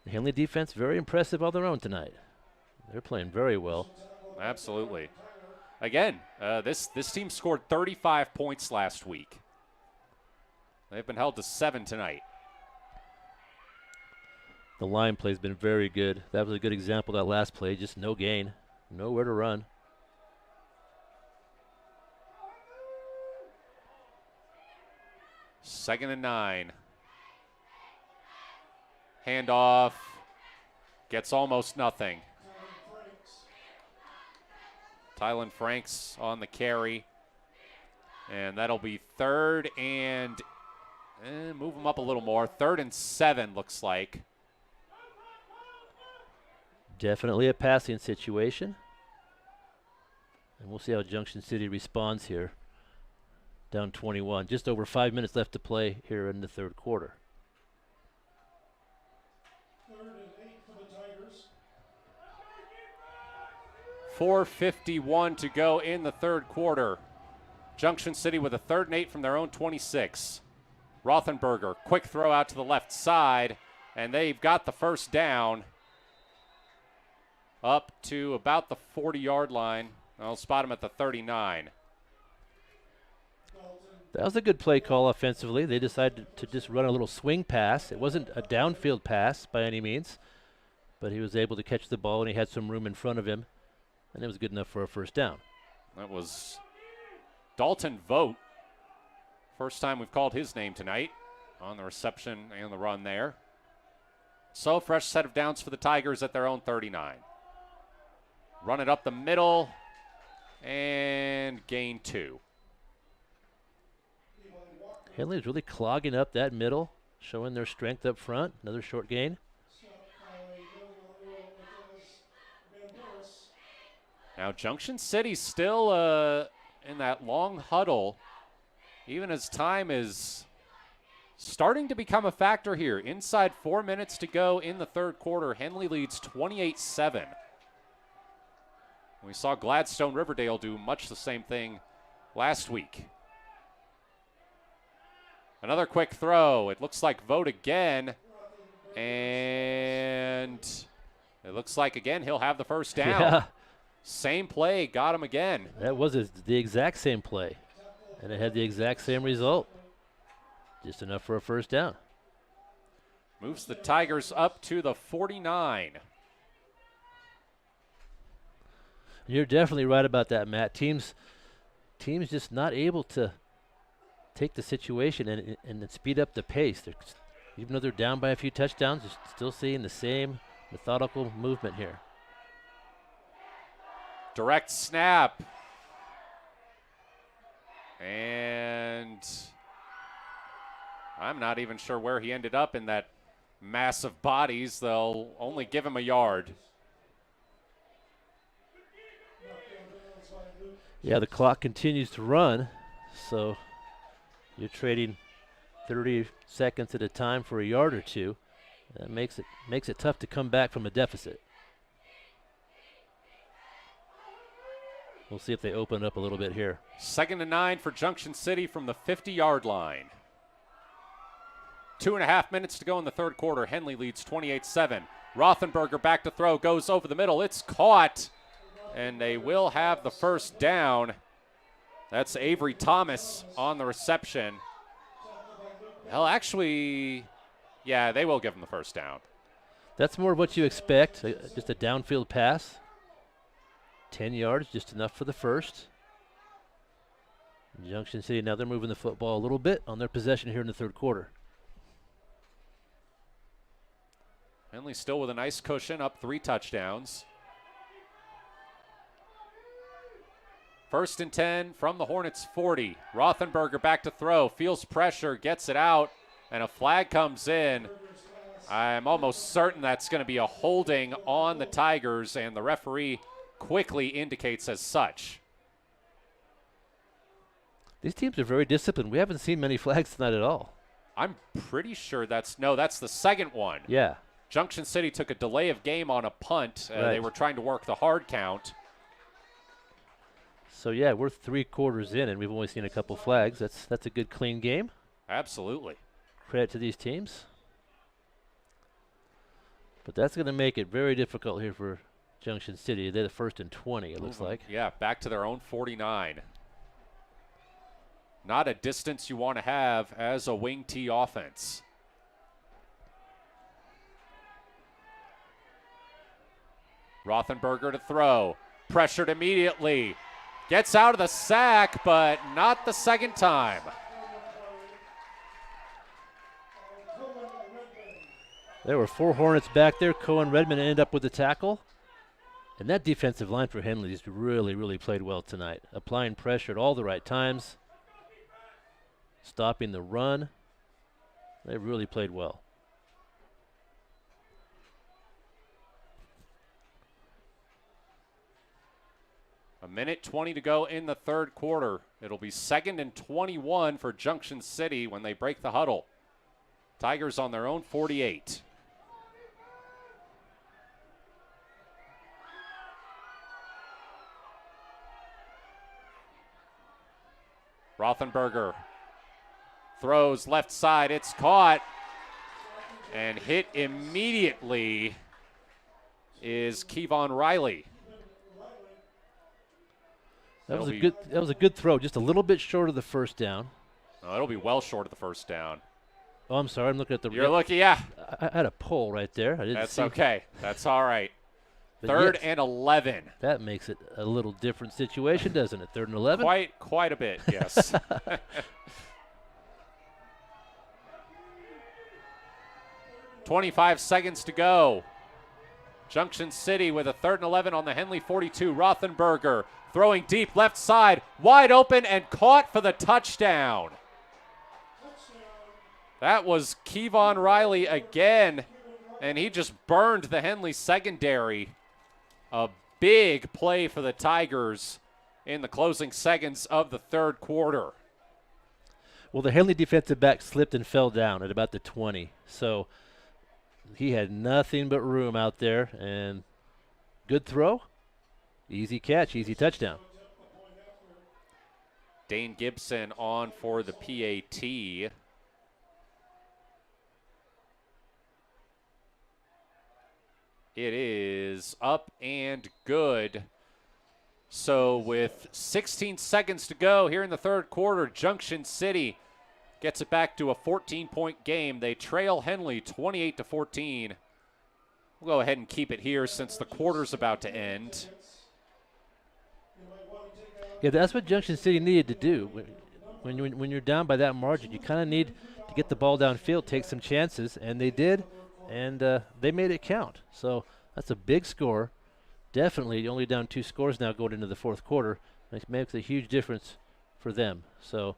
Speaker 11: The Henley defense very impressive on their own tonight. They're playing very well.
Speaker 1: Absolutely. Again, this team scored 35 points last week. They've been held to 7 tonight.
Speaker 11: The line play has been very good. That was a good example of that last play. Just no gain, nowhere to run.
Speaker 1: Second and 9. Handoff. Gets almost nothing. Tylen Franks on the carry. And that'll be 3rd and move them up a little more. 3rd and 7 looks like.
Speaker 11: Definitely a passing situation. And we'll see how Junction City responds here. Down 21. Just over 5 minutes left to play here in the 3rd quarter.
Speaker 16: 3rd and 8 for the Tigers.
Speaker 1: 4:51 to go in the 3rd quarter. Junction City with a 3rd and 8 from their own 26. Rothenberger, quick throw out to the left side, and they've got the 1st down up to about the 40-yard line. I'll spot him at the 39.
Speaker 11: That was a good play call offensively. They decided to just run a little swing pass. It wasn't a downfield pass by any means, but he was able to catch the ball and he had some room in front of him, and it was good enough for a 1st down.
Speaker 1: That was Dalton Vogt. First time we've called his name tonight on the reception and the run there. So fresh set of downs for the Tigers at their own 39. Run it up the middle and gain 2.
Speaker 11: Henley's really clogging up that middle, showing their strength up front. Another short gain.
Speaker 1: Now Junction City still in that long huddle, even as time is starting to become a factor here. Inside 4 minutes to go in the 3rd quarter, Henley leads 28-7. We saw Gladstone Riverdale do much the same thing last week. Another quick throw. It looks like Vogt again. And it looks like, again, he'll have the 1st down.
Speaker 11: Yeah.
Speaker 1: Same play, got him again.
Speaker 11: That was the exact same play, and it had the exact same result. Just enough for a 1st down.
Speaker 1: Moves the Tigers up to the 49.
Speaker 11: You're definitely right about that, Matt. Teams just not able to take the situation and speed up the pace. Even though they're down by a few touchdowns, you're still seeing the same methodical movement here.
Speaker 1: Direct snap. And I'm not even sure where he ended up in that mass of bodies. They'll only give him a yard.
Speaker 11: Yeah, the clock continues to run, so you're trading 30 seconds at a time for a yard or two. That makes it tough to come back from a deficit. We'll see if they open up a little bit here.
Speaker 1: 2nd and 9 for Junction City from the 50-yard line. 2.5 minutes to go in the 3rd quarter. Henley leads 28-7. Rothenberger back to throw, goes over the middle. It's caught, and they will have the 1st down. That's Avery Thomas on the reception. Well, actually, yeah, they will give him the 1st down.
Speaker 11: That's more what you expect, just a downfield pass. 10 yards, just enough for the 1st. Junction City, now they're moving the football a little bit on their possession here in the 3rd quarter.
Speaker 1: Henley still with a nice cushion, up 3 touchdowns. 1st and 10 from the Hornets 40. Rothenberger back to throw, feels pressure, gets it out, and a flag comes in. I'm almost certain that's going to be a holding on the Tigers, and the referee quickly indicates as such.
Speaker 11: These teams are very disciplined. We haven't seen many flags tonight at all.
Speaker 1: I'm pretty sure that's the second one.
Speaker 11: Yeah.
Speaker 1: Junction City took a delay of game on a punt.
Speaker 11: Right.
Speaker 1: They were trying to work the hard count.
Speaker 11: So yeah, we're 3 quarters in, and we've only seen a couple flags. That's a good, clean game.
Speaker 1: Absolutely.
Speaker 11: Credit to these teams. But that's going to make it very difficult here for Junction City. They're the 1st and 20, it looks like.
Speaker 1: Yeah, back to their own 49. Not a distance you want to have as a wing T offense. Rothenberger to throw. Pressured immediately. Gets out of the sack, but not the second time.
Speaker 11: There were 4 Hornets back there. Cohen Redmond ended up with the tackle. And that defensive line for Henley has really, really played well tonight. Applying pressure at all the right times. Stopping the run. They really played well.
Speaker 1: A minute 20 to go in the 3rd quarter. It'll be 2nd and 21 for Junction City when they break the huddle. Tigers on their own 48. Rothenberger throws left side. It's caught and hit immediately is Kevon Riley.
Speaker 11: That was a good throw, just a little bit short of the first down.
Speaker 1: No, it'll be well short of the first down.
Speaker 11: Oh, I'm sorry. I'm looking at the.
Speaker 1: You're looking, yeah.
Speaker 11: I had a poll right there. I didn't
Speaker 1: That's
Speaker 11: see.
Speaker 1: okay. That's all right.
Speaker 11: But
Speaker 1: 3rd
Speaker 11: yes,
Speaker 1: and 11.
Speaker 11: That makes it a little different situation, doesn't it? 3rd and 11.
Speaker 1: Quite a bit, yes. 25 seconds to go. Junction City with a 3rd and 11 on the Henley 42. Rothenberger throwing deep left side, wide open and caught for the touchdown. That was Kevon Riley again, and he just burned the Henley secondary. A big play for the Tigers in the closing seconds of the 3rd quarter.
Speaker 11: Well, the Henley defensive back slipped and fell down at about the 20. So he had nothing but room out there, and good throw, easy catch, easy touchdown.
Speaker 1: Dane Gibson on for the PAT. It is up and good. So with 16 seconds to go here in the 3rd quarter, Junction City gets it back to a 14-point game. They trail Henley 28-14. We'll go ahead and keep it here since the quarter's about to end.
Speaker 11: Yeah, that's what Junction City needed to do. When you're down by that margin, you kind of need to get the ball downfield, take some chances, and they did, and they made it count. So that's a big score. Definitely only down 2 scores now going into the 4th quarter. It makes a huge difference for them. So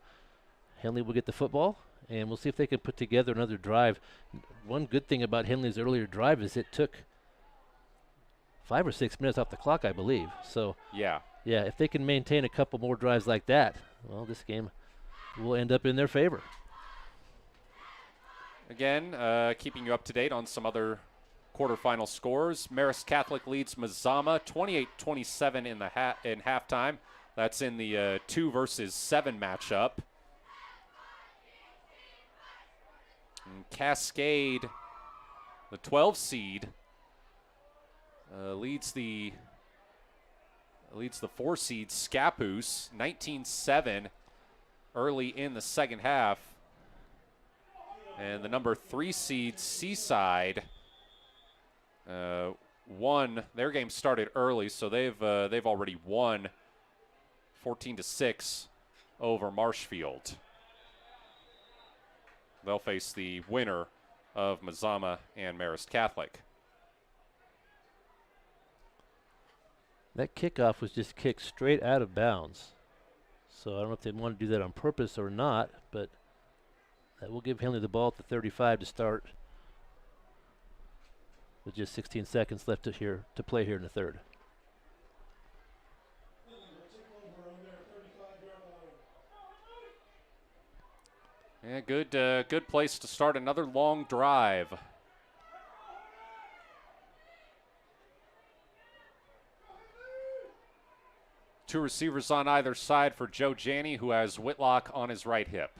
Speaker 11: Henley will get the football, and we'll see if they can put together another drive. One good thing about Henley's earlier drive is it took 5 or 6 minutes off the clock, I believe. So
Speaker 1: yeah,
Speaker 11: if they can maintain a couple more drives like that, well, this game will end up in their favor.
Speaker 1: Again, keeping you up to date on some other quarterfinal scores. Marist Catholic leads Mazama 28-27 in halftime. That's in the 2 versus 7 matchup. And Cascade, the 12 seed, leads the 4 seed Scappoose 19-7 early in the second half. And the number 3 seed Seaside won. Their game started early, so they've already won 14-6 over Marshfield. They'll face the winner of Mazama and Marist Catholic.
Speaker 11: That kickoff was just kicked straight out of bounds. So I don't know if they want to do that on purpose or not, but that will give Henley the ball at the 35 to start with just 16 seconds left to play here in the third.
Speaker 1: Yeah, good place to start another long drive. Two receivers on either side for Joe Janney, who has Whitlock on his right hip.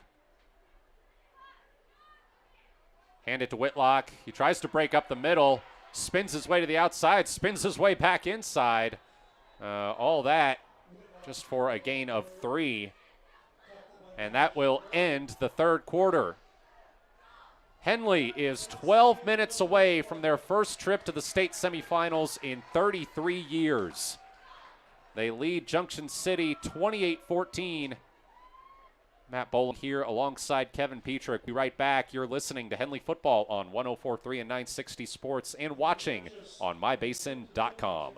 Speaker 1: Hand it to Whitlock. He tries to break up the middle, spins his way to the outside, spins his way back inside. All that just for a gain of 3. And that will end the third quarter. Henley is 12 minutes away from their first trip to the state semifinals in 33 years. They lead Junction City 28-14. Matt Boland here alongside Kevin Petrik. Be right back. You're listening to Henley Football on 104.3 and 960 Sports and watching on mybasin.com.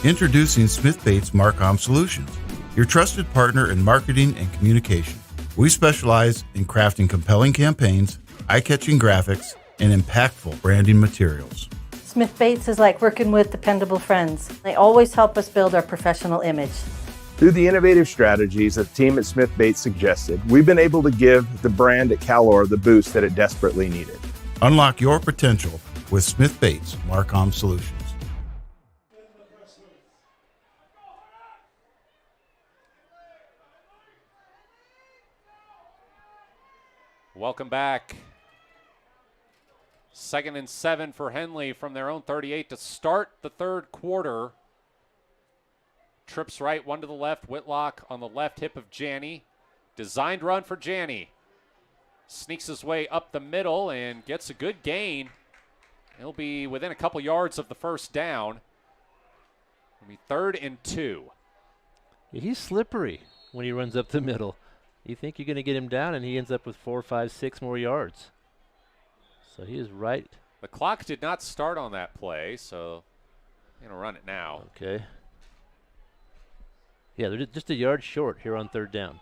Speaker 8: Introducing Smith Bates Marcom Solutions, your trusted partner in marketing and communication. We specialize in crafting compelling campaigns, eye-catching graphics, and impactful branding materials.
Speaker 9: Smith Bates is like working with dependable friends. They always help us build our professional image.
Speaker 10: Through the innovative strategies that the team at Smith Bates suggested, we've been able to give the brand at Calor the boost that it desperately needed.
Speaker 8: Unlock your potential with Smith Bates Marcom Solutions.
Speaker 1: Welcome back. 2nd and 7 for Henley from their own 38 to start the third quarter. Trips right, one to the left. Whitlock on the left hip of Janney. Designed run for Janney. Sneaks his way up the middle and gets a good gain. He'll be within a couple yards of the first down. It'll be 3rd and 2.
Speaker 11: Yeah, he's slippery when he runs up the middle. You think you're going to get him down, and he ends up with 4, 5, 6 more yards. So he is right.
Speaker 1: The clock did not start on that play, so I'm going to run it now.
Speaker 11: Okay. Yeah, they're just a yard short here on 3rd down.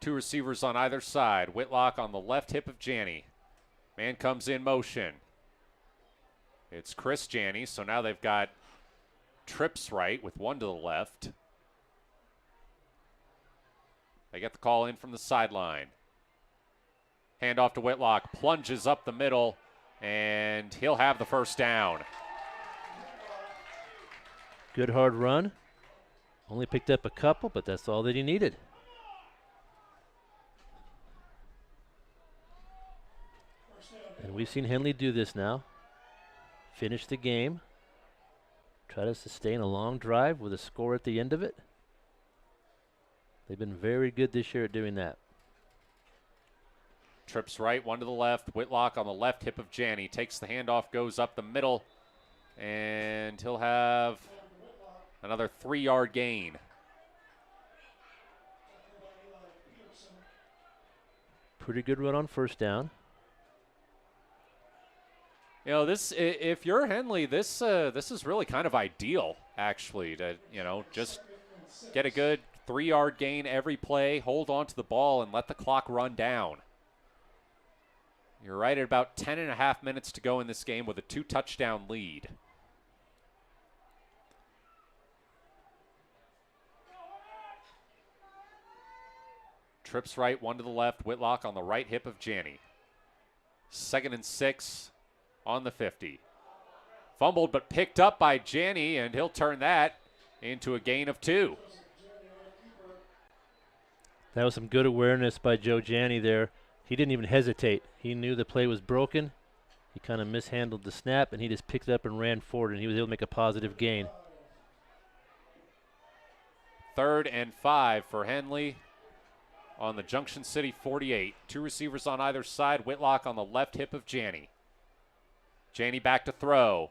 Speaker 1: Two receivers on either side. Whitlock on the left hip of Janney. Man comes in motion. It's Chris Janney, so now they've got trips right with one to the left. They get the call in from the sideline. Hand off to Whitlock, plunges up the middle, and he'll have the first down.
Speaker 11: Good hard run. Only picked up a couple, but that's all that he needed. And we've seen Henley do this now. Finish the game. Try to sustain a long drive with a score at the end of it. They've been very good this year at doing that.
Speaker 1: Trips right, one to the left. Whitlock on the left hip of Janney. Takes the handoff, goes up the middle, and he'll have another 3-yard gain.
Speaker 11: Pretty good run on first down.
Speaker 1: You know, this, if you're Henley, this is really kind of ideal, actually, to, you know, just get a good 3-yard gain every play, hold on to the ball, and let the clock run down. You're right at about 10.5 minutes to go in this game with a 2-touchdown lead. Trips right, one to the left. Whitlock on the right hip of Janney. 2nd and 6 on the 50. Fumbled but picked up by Janney, and he'll turn that into a gain of 2.
Speaker 11: That was some good awareness by Joe Janney there. He didn't even hesitate. He knew the play was broken. He kind of mishandled the snap, and he just picked it up and ran forward, and he was able to make a positive gain.
Speaker 1: 3rd and 5 for Henley on the Junction City 48. Two receivers on either side. Whitlock on the left hip of Janney. Janney back to throw.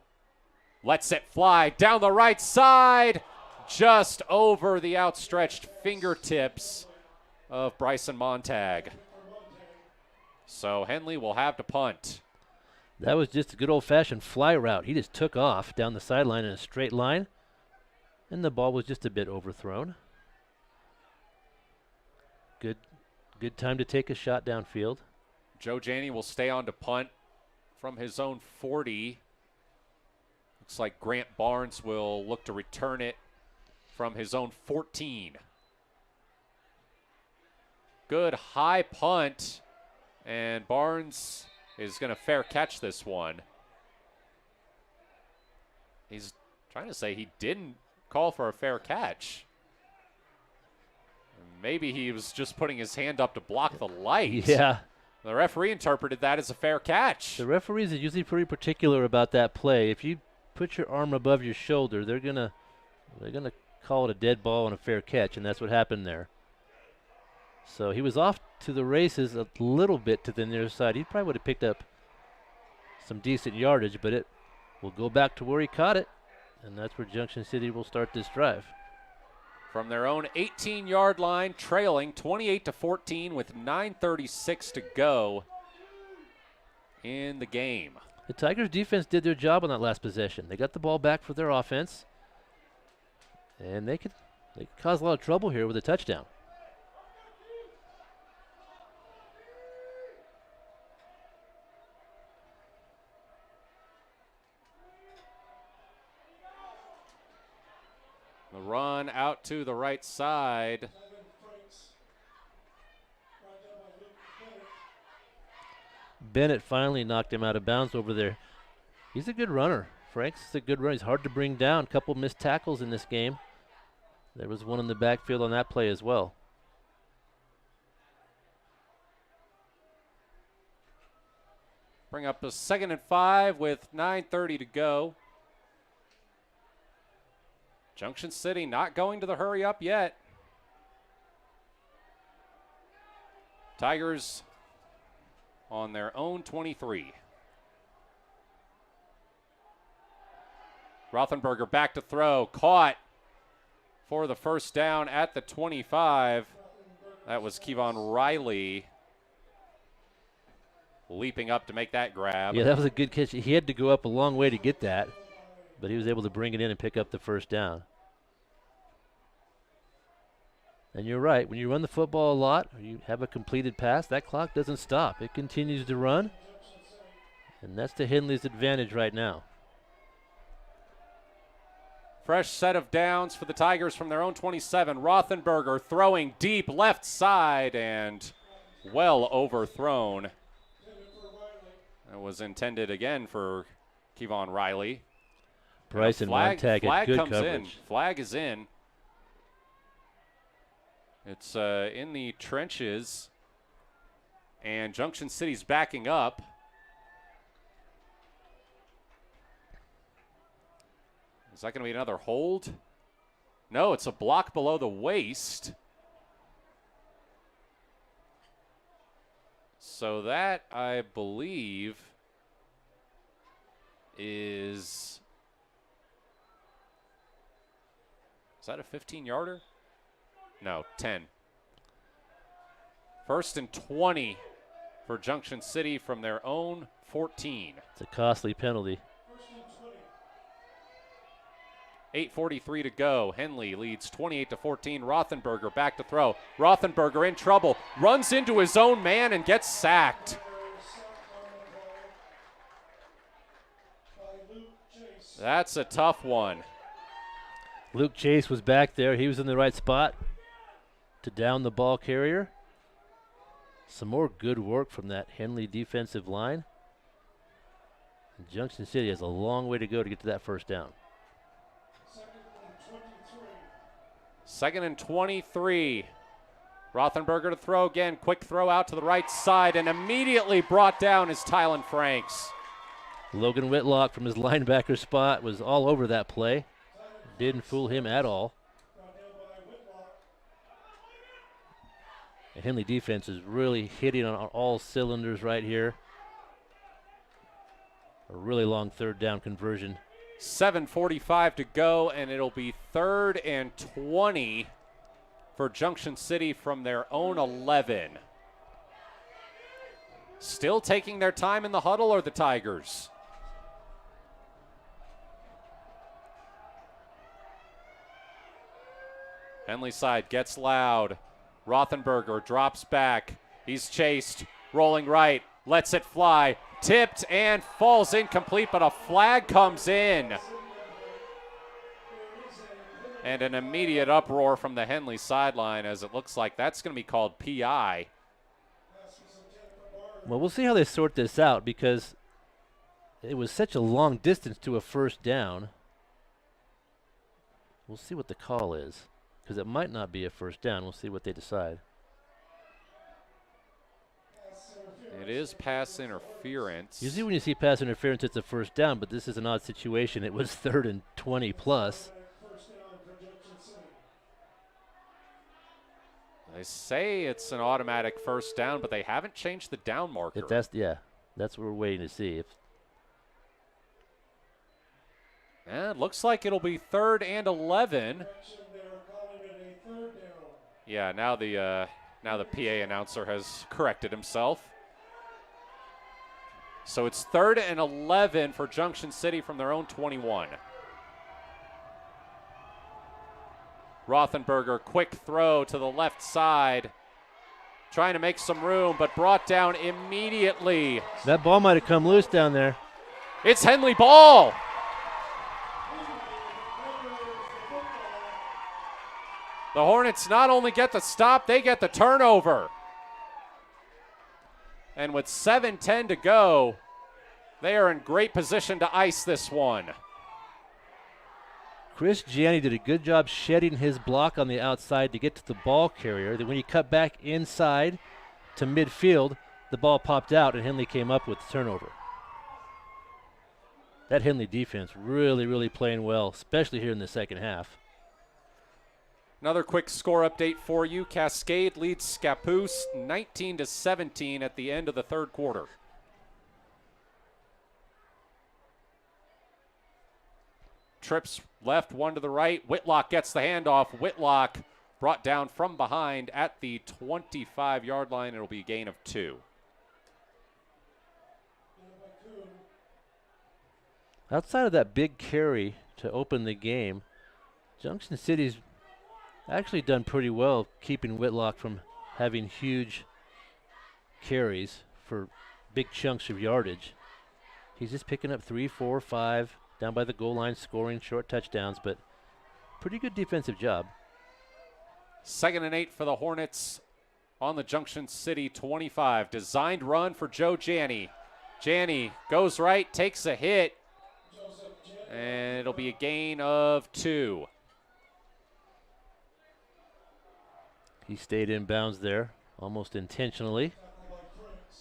Speaker 1: Lets it fly down the right side. Just over the outstretched fingertips of Bryson Montag. So Henley will have to punt.
Speaker 11: That was just a good old-fashioned fly route. He just took off down the sideline in a straight line, and the ball was just a bit overthrown. Good time to take a shot downfield.
Speaker 1: Joe Janney will stay on to punt from his own 40. Looks like Grant Barnes will look to return it from his own 14. Good high punt, and Barnes is going to fair catch this one. He's trying to say he didn't call for a fair catch. Maybe he was just putting his hand up to block the light.
Speaker 11: Yeah.
Speaker 1: The referee interpreted that as a fair catch.
Speaker 11: The referees are usually pretty particular about that play. If you put your arm above your shoulder, they're gonna call it a dead ball and a fair catch, and that's what happened there. So he was off to the races a little bit to the near side. He probably would have picked up some decent yardage, but it will go back to where he caught it, and that's where Junction City will start this drive.
Speaker 1: From their own 18-yard line, trailing 28-14 with 9:36 to go in the game.
Speaker 11: The Tigers defense did their job on that last possession. They got the ball back for their offense, and they could cause a lot of trouble here with a touchdown.
Speaker 1: The run out to the right side.
Speaker 11: Bennett finally knocked him out of bounds over there. He's a good runner. Franks is a good runner. He's hard to bring down. A couple missed tackles in this game. There was one in the backfield on that play as well.
Speaker 1: Bring up a 2nd and 5 with 9:30 to go. Junction City not going to the hurry up yet. Tigers on their own 23. Rothenberger back to throw, caught for the first down at the 25. That was Kevon Riley leaping up to make that grab.
Speaker 11: Yeah, that was a good catch. He had to go up a long way to get that, but he was able to bring it in and pick up the first down. And you're right, when you run the football a lot, or you have a completed pass, that clock doesn't stop. It continues to run, and that's to Henley's advantage right now.
Speaker 1: Fresh set of downs for the Tigers from their own 27. Rothenberger throwing deep left side and well overthrown. That was intended again for Kevon Riley.
Speaker 11: Bryson Montag had good
Speaker 1: comes
Speaker 11: coverage.
Speaker 1: In. Flag is in. It's in the trenches, and Junction City's backing up. Is that going to be another hold? No, it's a block below the waist. So that, I believe, is that a 15-yarder? No, 10. 1st and 20 for Junction City from their own 14.
Speaker 11: It's a costly penalty.
Speaker 1: 8:43 to go. Henley leads 28-14. Rothenberger back to throw. Rothenberger in trouble. Runs into his own man and gets sacked. That's a tough one.
Speaker 11: Luke Chase was back there. He was in the right spot to down the ball carrier. Some more good work from that Henley defensive line. And Junction City has a long way to go to get to that first down.
Speaker 1: 2nd and 23. Rothenberger to throw again. Quick throw out to the right side, and immediately brought down is Tylen Franks.
Speaker 11: Logan Whitlock from his linebacker spot was all over that play. Didn't fool him at all. The Henley defense is really hitting on all cylinders right here. A really long 3rd down conversion.
Speaker 1: 7:45 to go, and it'll be 3rd and 20 for Junction City from their own 11. Still taking their time in the huddle are the Tigers. Henley side gets loud. Rothenberger drops back. He's chased, rolling right, lets it fly, tipped and falls incomplete, but a flag comes in. And an immediate uproar from the Henley sideline as it looks like that's going to be called PI.
Speaker 11: Well, we'll see how they sort this out because it was such a long distance to a first down. We'll see what the call is because it might not be a first down. We'll see what they decide.
Speaker 1: It is pass interference.
Speaker 11: Usually when you see pass interference, it's a first down, but this is an odd situation. It was 3rd and 20 plus.
Speaker 1: They say it's an automatic first down, but they haven't changed the down marker.
Speaker 11: That's what we're waiting to see.
Speaker 1: And it looks like it'll be 3rd and 11. Yeah, now the PA announcer has corrected himself. So it's 3rd and 11 for Junction City from their own 21. Rothenberger, quick throw to the left side. Trying to make some room, but brought down immediately.
Speaker 11: That ball might have come loose down there.
Speaker 1: It's Henley ball. The Hornets not only get the stop, they get the turnover. And with 7:10 to go, they are in great position to ice this one.
Speaker 11: Chris Gianni did a good job shedding his block on the outside to get to the ball carrier. Then when he cut back inside to midfield, the ball popped out and Henley came up with the turnover. That Henley defense really, really playing well, especially here in the second half.
Speaker 1: Another quick score update for you. Cascade leads Scappoose 19-17 at the end of the third quarter. Trips left, one to the right. Whitlock gets the handoff. Whitlock brought down from behind at the 25-yard line. It'll be a gain of 2.
Speaker 11: Outside of that big carry to open the game, Junction City's actually done pretty well keeping Whitlock from having huge carries for big chunks of yardage. He's just picking up 3, 4, 5 down by the goal line, scoring short touchdowns, but pretty good defensive job.
Speaker 1: 2nd and 8 for the Hornets on the Junction City 25. Designed run for Joe Janney. Janney goes right, takes a hit, and it'll be a gain of 2.
Speaker 11: He stayed in bounds there, almost intentionally.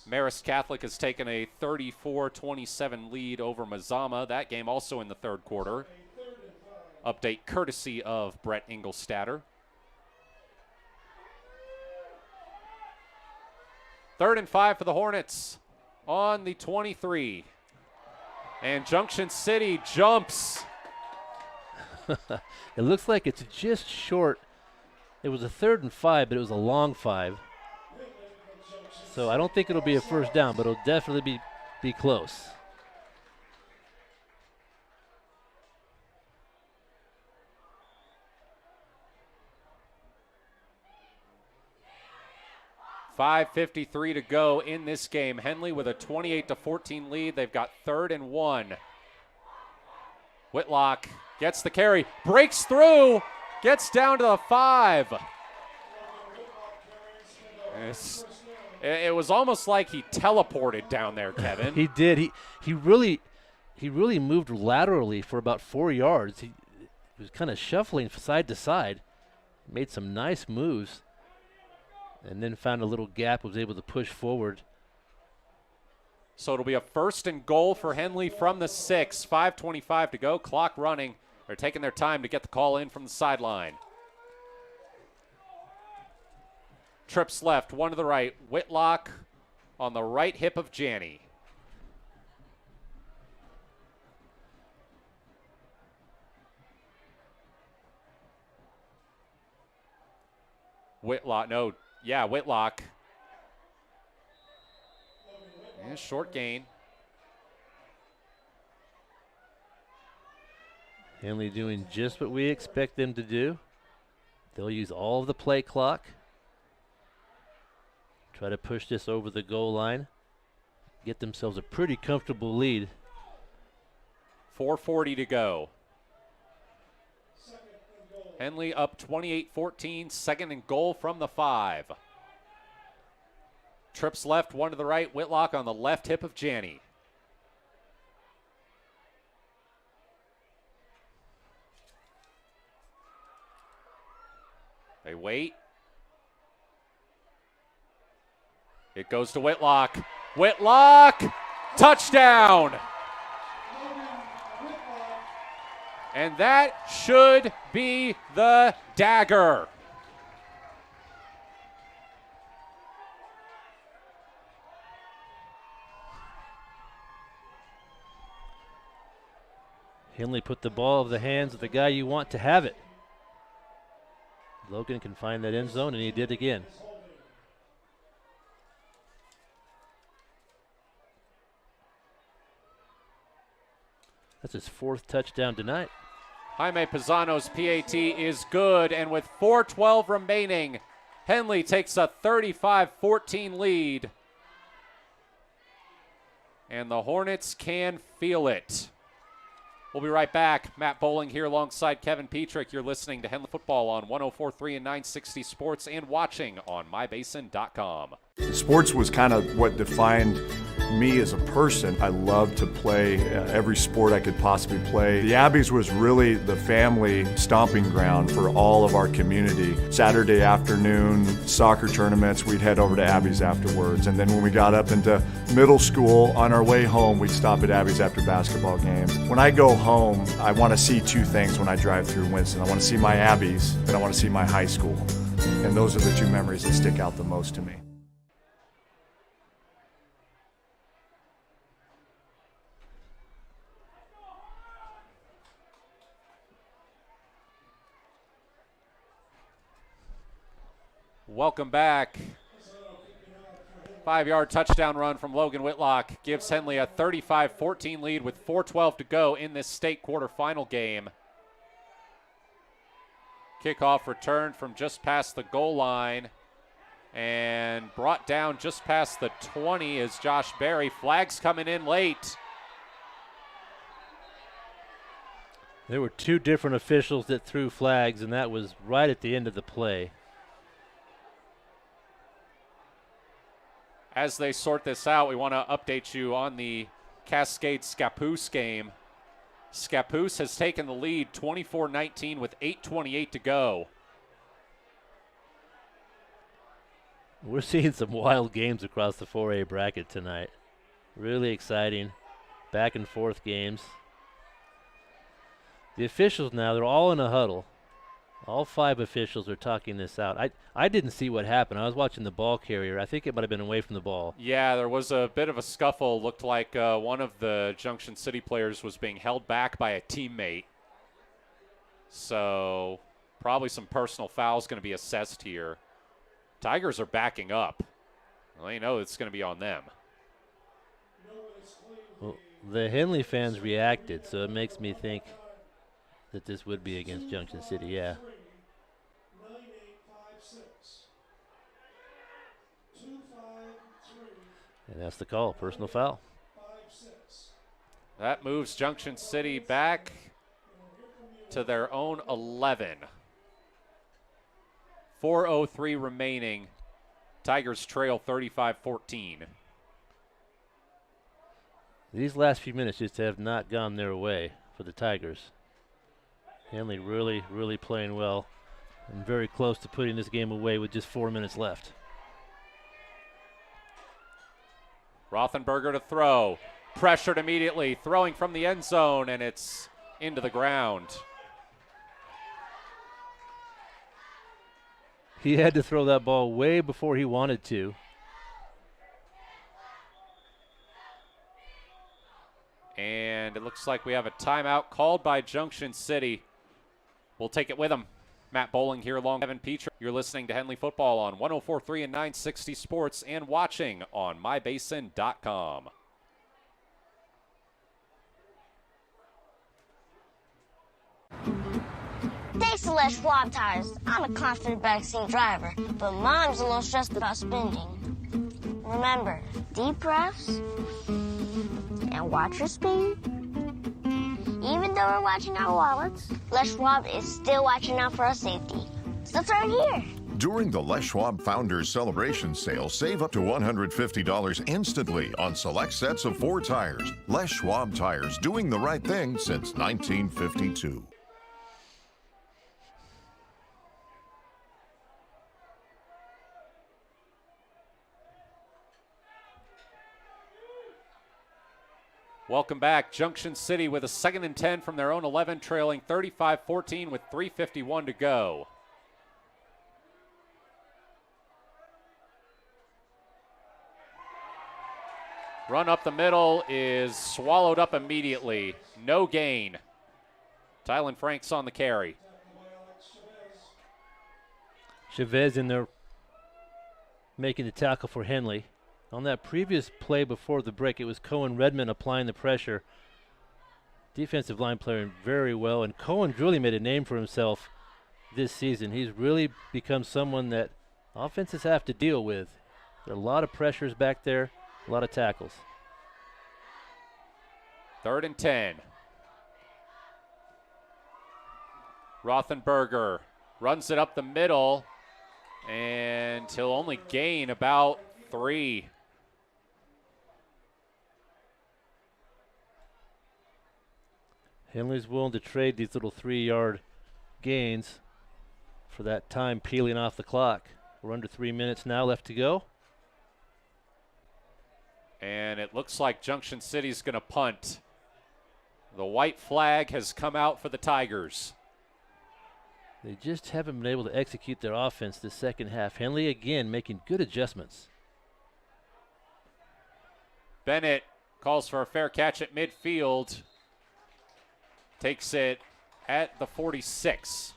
Speaker 1: Marist Catholic has taken a 34-27 lead over Mazama. That game also in the third quarter. Update courtesy of Brett Engelstatter. 3rd and 5 for the Hornets on the 23. And Junction City jumps.
Speaker 11: It looks like it's just short. It was a 3rd and 5, but it was a long 5. So I don't think it'll be a first down, but it'll definitely be close.
Speaker 1: .5:53 to go in this game. Henley with a 28-14 lead. They've got 3rd and 1. Whitlock gets the carry, breaks through, gets down to the 5. It was almost like he teleported down there, Kevin.
Speaker 11: He did. He really moved laterally for about 4 yards. He was kind of shuffling side to side, made some nice moves, and then found a little gap, was able to push forward.
Speaker 1: So it'll be a 1st and goal for Henley from the 6. 5:25 to go, clock running. They're taking their time to get the call in from the sideline. Trips left, one to the right. Whitlock on the right hip of Janney. Whitlock. Yeah, short gain.
Speaker 11: Henley doing just what we expect them to do. They'll use all of the play clock. Try to push this over the goal line. Get themselves a pretty comfortable lead.
Speaker 1: 4:40 to go. Henley up 28-14, second and goal from the 5. Trips left, one to the right. Whitlock on the left hip of Janney. They wait. It goes to Whitlock. Whitlock! Touchdown! And that should be the dagger.
Speaker 11: Henley put the ball in the hands of the guy you want to have it. Logan can find that end zone, and he did again. That's his 4th touchdown tonight.
Speaker 1: Jaime Pisano's PAT is good, and with 4:12 remaining, Henley takes a 35-14 lead. And the Hornets can feel it. We'll be right back. Matt Bowling here alongside Kevin Petrik. You're listening to Henley Football on 104.3 and 960 Sports and watching on mybasin.com.
Speaker 2: Sports was kind of what defined me as a person. I loved to play every sport I could possibly play. The Abbeys was really the family stomping ground for all of our community. Saturday afternoon soccer tournaments, we'd head over to Abbeys afterwards. And then when we got up into middle school, on our way home, we'd stop at Abbeys after basketball games. When I go home, I want to see 2 things when I drive through Winston. I want to see my Abbeys, and I want to see my high school. And those are the 2 memories that stick out the most to me.
Speaker 1: Welcome back. 5-yard touchdown run from Logan Whitlock gives Henley a 35-14 lead with 4:12 to go in this state quarterfinal game. Kickoff returned from just past the goal line and brought down just past the 20 is Josh Berry. Flags coming in late.
Speaker 11: There were 2 different officials that threw flags, and that was right at the end of the play.
Speaker 1: As they sort this out, we want to update you on the Cascade-Scappoose game. Scappoose has taken the lead 24-19 with 8:28 to go.
Speaker 11: We're seeing some wild games across the 4A bracket tonight. Really exciting back and forth games. The officials now, they're all in a huddle. All 5 officials are talking this out. I didn't see what happened. I was watching the ball carrier. I think it might have been away from the ball.
Speaker 1: Yeah, there was a bit of a scuffle. Looked like one of the Junction City players was being held back by a teammate. So probably some personal fouls going to be assessed here. Tigers are backing up. Well, you know it's going to be on them.
Speaker 11: Well, the Henley fans reacted, so it makes me think that this would be against Junction City, yeah. And that's the call, personal foul.
Speaker 1: That moves Junction City back to their own 11. 4:03 remaining. Tigers trail 35-14.
Speaker 11: These last few minutes just have not gone their way for the Tigers. Henley really, really playing well and very close to putting this game away with just 4 minutes left.
Speaker 1: Rothenberger to throw. Pressured immediately. Throwing from the end zone, and it's into the ground.
Speaker 11: He had to throw that ball way before he wanted to.
Speaker 1: And it looks like we have a timeout called by Junction City. We'll take it with them. Matt Bowling here along with Evan Petrik. You're listening to Henley Football on 104.3 and 960 Sports and watching on mybasin.com.
Speaker 3: Thanks to Les Schwab Tires, I'm a confident backseat driver, but Mom's a little stressed about spending. Remember, deep breaths and watch your speed. Even though we're watching our wallets, Les Schwab is still watching out for our safety. So turn here.
Speaker 4: During the Les Schwab Founders Celebration Sale, save up to $150 instantly on select sets of 4 tires. Les Schwab Tires, doing the right thing since 1952.
Speaker 1: Welcome back. Junction City with a 2nd and 10 from their own 11, trailing 35-14 with 3:51 to go. Run up the middle is swallowed up immediately. No gain. Tylen Franks on the carry.
Speaker 11: Chavez in there making the tackle for Henley. On that previous play before the break, it was Cohen Redmond applying the pressure. Defensive line playing very well, and Cohen really made a name for himself this season. He's really become someone that offenses have to deal with. There are a lot of pressures back there, a lot of tackles.
Speaker 1: 3rd and 10. Rothenberger runs it up the middle, and he'll only gain about 3.
Speaker 11: Henley's willing to trade these little 3-yard gains for that time peeling off the clock. We're under 3 minutes now left to go.
Speaker 1: And it looks like Junction City's going to punt. The white flag has come out for the Tigers.
Speaker 11: They just haven't been able to execute their offense this second half. Henley again making good adjustments.
Speaker 1: Bennett calls for a fair catch at midfield. Takes it at the 46.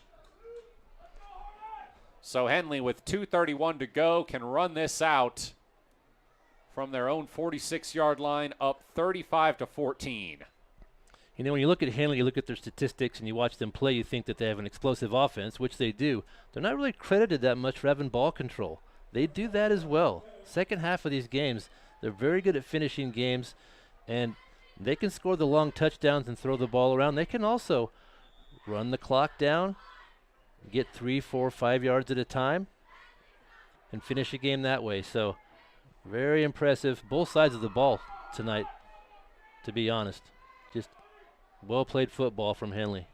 Speaker 1: So Henley, with 2:31 to go, can run this out from their own 46-yard line, up 35-14.
Speaker 11: You know, when you look at Henley, you look at their statistics and you watch them play, you think that they have an explosive offense, which they do. They're not really credited that much for having ball control. They do that as well. Second half of these games, they're very good at finishing games, and they can score the long touchdowns and throw the ball around. They can also run the clock down, get 3, 4, 5 yards at a time, and finish a game that way. So very impressive. Both sides of the ball tonight, to be honest. Just well-played football from Henley.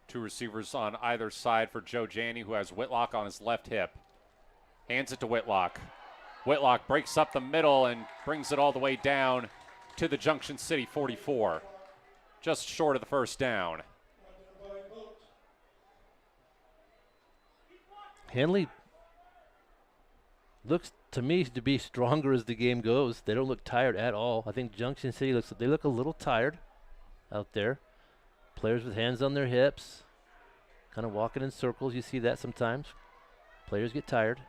Speaker 1: 2 receivers on either side for Joe Janney, who has Whitlock on his left hip. Hands it to Whitlock. Whitlock breaks up the middle and brings it all the way down to the Junction City 44. Just short of the first down.
Speaker 11: Henley looks to me to be stronger as the game goes. They don't look tired at all. I think Junction City they look a little tired out there. Players with hands on their hips, kind of walking in circles. You see that sometimes. Players get tired.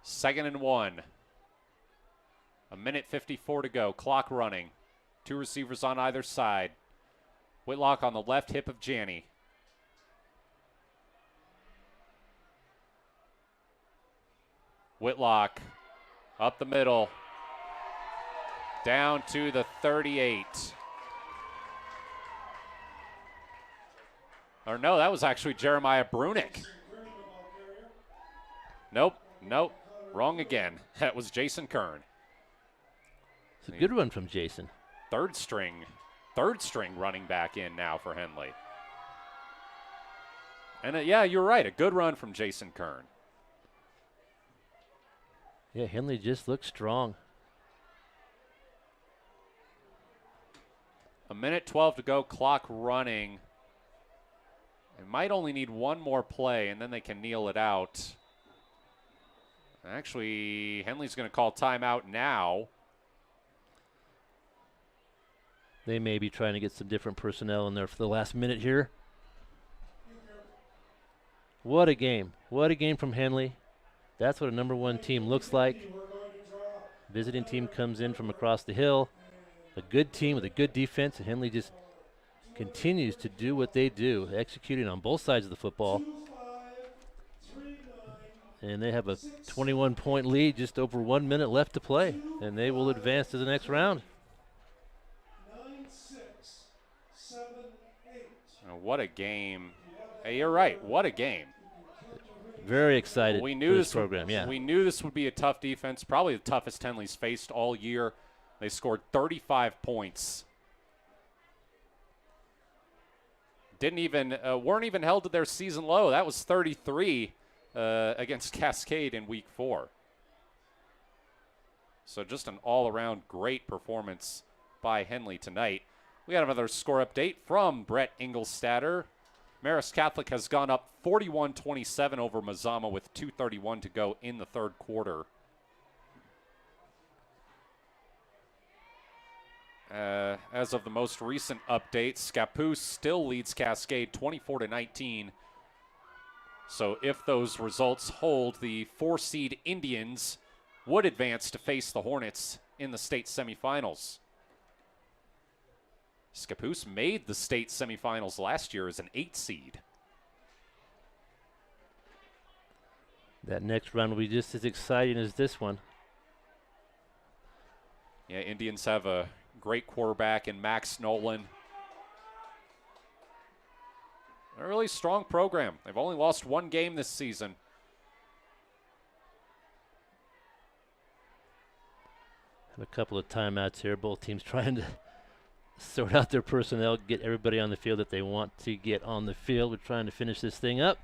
Speaker 1: 2nd and 1. 1:54 to go. Clock running. 2 receivers on either side. Whitlock on the left hip of Janney. Whitlock up the middle. Down to the 38. Or no, that was actually Jeremiah Brunick. Nope. Wrong again. That was Jason Kern.
Speaker 11: It's a good run from Jason.
Speaker 1: Third string running back in now for Henley. And yeah, you're right. A good run from Jason Kern.
Speaker 11: Yeah, Henley just looks strong.
Speaker 1: 1:12 to go. Clock running. They might only need one more play, and then they can kneel it out. Actually, Henley's going to call timeout now.
Speaker 11: They may be trying to get some different personnel in there for the last minute here. What a game. What a game from Henley. That's what a number 1 team looks like. Visiting team comes in from across the hill. A good team with a good defense, and Henley just continues to do what they do, executing on both sides of the football. And they have a 21-point lead, just over 1 minute left to play, and they will advance to the next round.
Speaker 16: 9-6, 7-8.
Speaker 1: Oh, what a game. Hey, you're right. What a game.
Speaker 11: Very excited
Speaker 1: we knew
Speaker 11: for this
Speaker 1: this
Speaker 11: program, yeah.
Speaker 1: We knew this would be a tough defense, probably the toughest Henley's faced all year. They scored 35 points. Weren't even held to their season low. That was 33 against Cascade in week 4. So just an all-around great performance by Henley tonight. We got another score update from Brett Engelstadter. Marist Catholic has gone up 41-27 over Mazama with 2:31 to go in the third quarter. As of the most recent update, Scappoose still leads Cascade 24-19. So if those results hold, the 4-seed Indians would advance to face the Hornets in the state semifinals. Scappoose made the state semifinals last year as an 8-seed.
Speaker 11: That next round will be just as exciting as this one.
Speaker 1: Yeah, Indians have a great quarterback in Max Nolan. A really strong program. They've only lost 1 game this season.
Speaker 11: Have a couple of timeouts here. Both teams trying to sort out their personnel, get everybody on the field that they want to get on the field. We're trying to finish this thing up.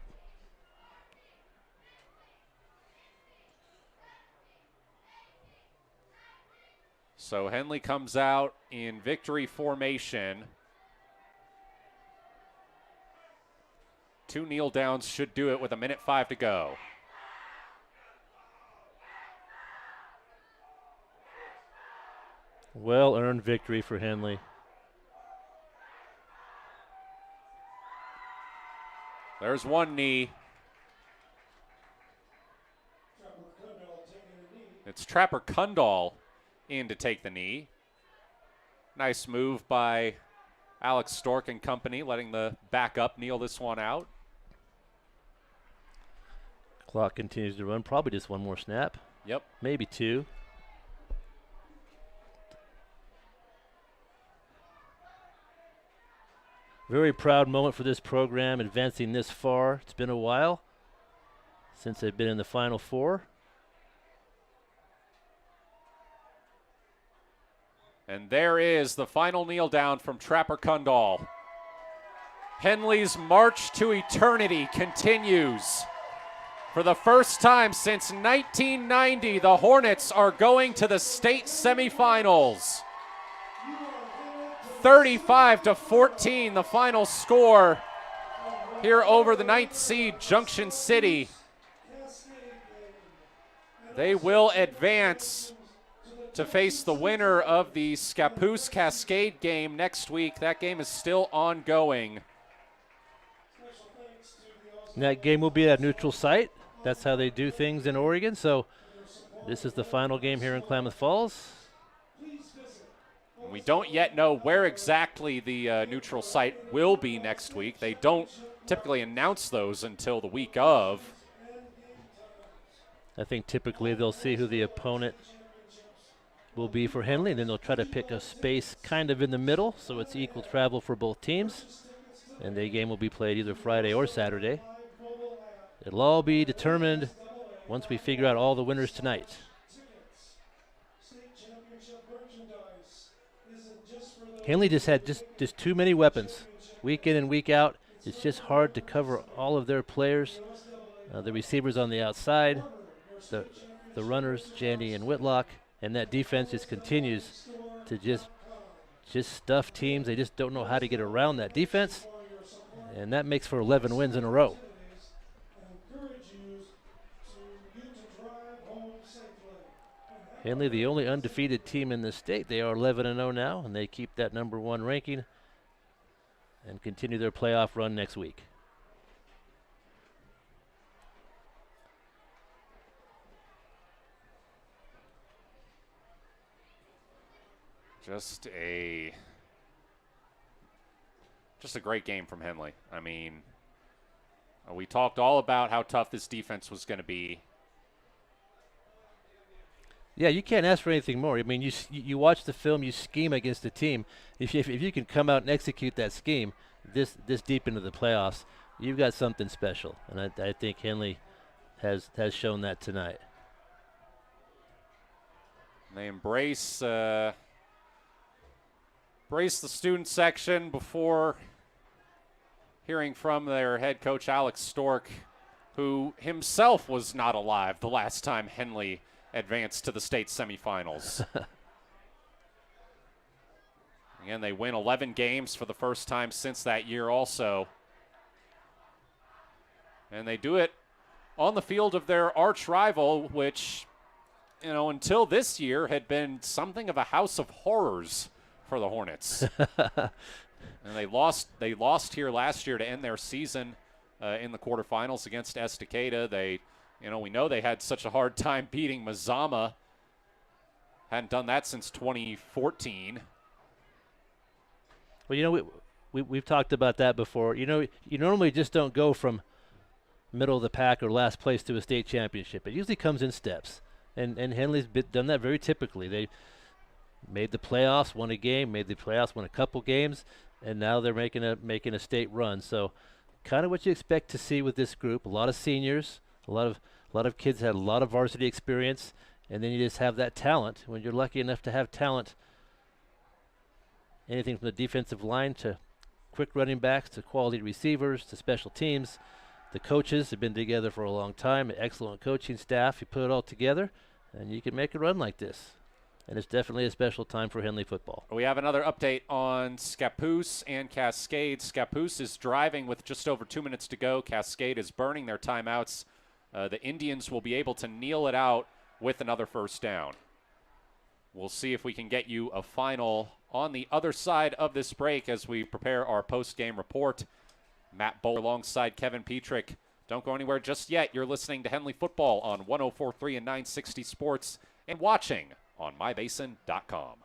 Speaker 1: So Henley comes out in victory formation. 2 kneel downs should do it with 1:05 to go.
Speaker 11: Well-earned victory for Henley.
Speaker 1: There's 1 knee. It's Trapper Kundal in to take the knee. Nice move by Alex Stork and company, letting the backup kneel this one out.
Speaker 11: Clock continues to run. Probably just 1 more snap.
Speaker 1: Yep.
Speaker 11: Maybe 2. Very proud moment for this program, advancing this far. It's been a while since they've been in the Final Four.
Speaker 1: And there is the final kneel down from Trapper Kundal. Henley's march to eternity continues. For the first time since 1990, the Hornets are going to the state semifinals. 35-14, the final score here over the 9th seed Junction City. They will advance to face the winner of the Scappoose Cascade game next week. That game is still ongoing.
Speaker 11: And that game will be at a neutral site. That's how they do things in Oregon. So this is the final game here in Klamath Falls.
Speaker 1: We don't yet know where exactly the neutral site will be next week. They don't typically announce those until the week of.
Speaker 11: I think typically they'll see who the opponent will be for Henley, and then they'll try to pick a space kind of in the middle so it's equal travel for both teams. And the game will be played either Friday or Saturday. It'll all be determined once we figure out all the winners tonight. Henley just had just too many weapons. Week in and week out, it's just hard to cover all of their players. The receivers on the outside, the runners, Jandy and Whitlock, and that defense just continues to just stuff teams. They just don't know how to get around that defense, and that makes for 11 wins in a row. Henley, the only undefeated team in the state. They are 11-0 now, and they keep that #1 ranking and continue their playoff run next week.
Speaker 1: Just a great game from Henley. I mean, we talked all about how tough this defense was going to be.
Speaker 11: Yeah, you can't ask for anything more. I mean, you watch the film, you scheme against the team. If you can come out and execute that scheme this deep into the playoffs, you've got something special. And I think Henley has shown that tonight.
Speaker 1: They embrace the student section before hearing from their head coach, Alex Stork, who himself was not alive the last time Henley advanced to the state semifinals. Again, they win 11 games for the first time since that year also. And they do it on the field of their arch rival, which, you know, until this year had been something of a house of horrors for the Hornets. And they lost here last year to end their season in the quarterfinals against Estacada. We know they had such a hard time beating Mazama. Hadn't done that since 2014.
Speaker 11: Well, you know, we've talked about that before. You know, you normally just don't go from middle of the pack or last place to a state championship. It usually comes in steps. And Henley's done that very typically. They made the playoffs, won a game, made the playoffs, won a couple games, and now they're making a state run. So kind of what you expect to see with this group. A lot of seniors, a lot of kids had a lot of varsity experience, and then you just have that talent. When you're lucky enough to have talent, anything from the defensive line to quick running backs to quality receivers to special teams. The coaches have been together for a long time, an excellent coaching staff. You put it all together, and you can make a run like this. And it's definitely a special time for Henley football.
Speaker 1: We have another update on Scappoose and Cascade. Scappoose is driving with just over 2 minutes to go. Cascade is burning their timeouts. The Indians will be able to kneel it out with another first down. We'll see if we can get you a final on the other side of this break as we prepare our post-game report. Matt Bowler alongside Kevin Petrik. Don't go anywhere just yet. You're listening to Henley Football on 104.3 and 960 Sports and watching on mybasin.com.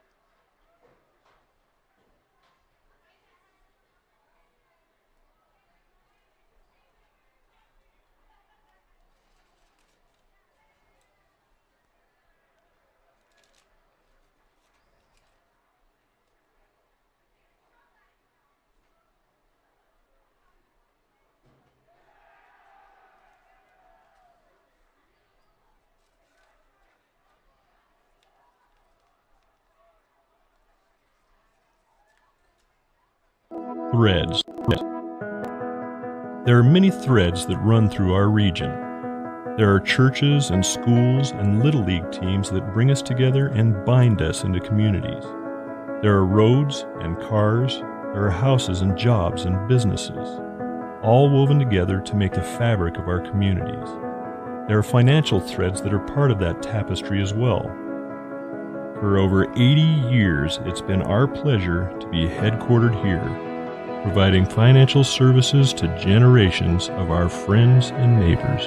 Speaker 17: Threads. There are many threads that run through our region. There are churches and schools and little league teams that bring us together and bind us into communities. There are roads and cars. There are houses and jobs and businesses, all woven together to make the fabric of our communities. There are financial threads that are part of that tapestry as well. For over 80 years, it's been our pleasure to be headquartered here, providing financial services to generations of our friends and neighbors.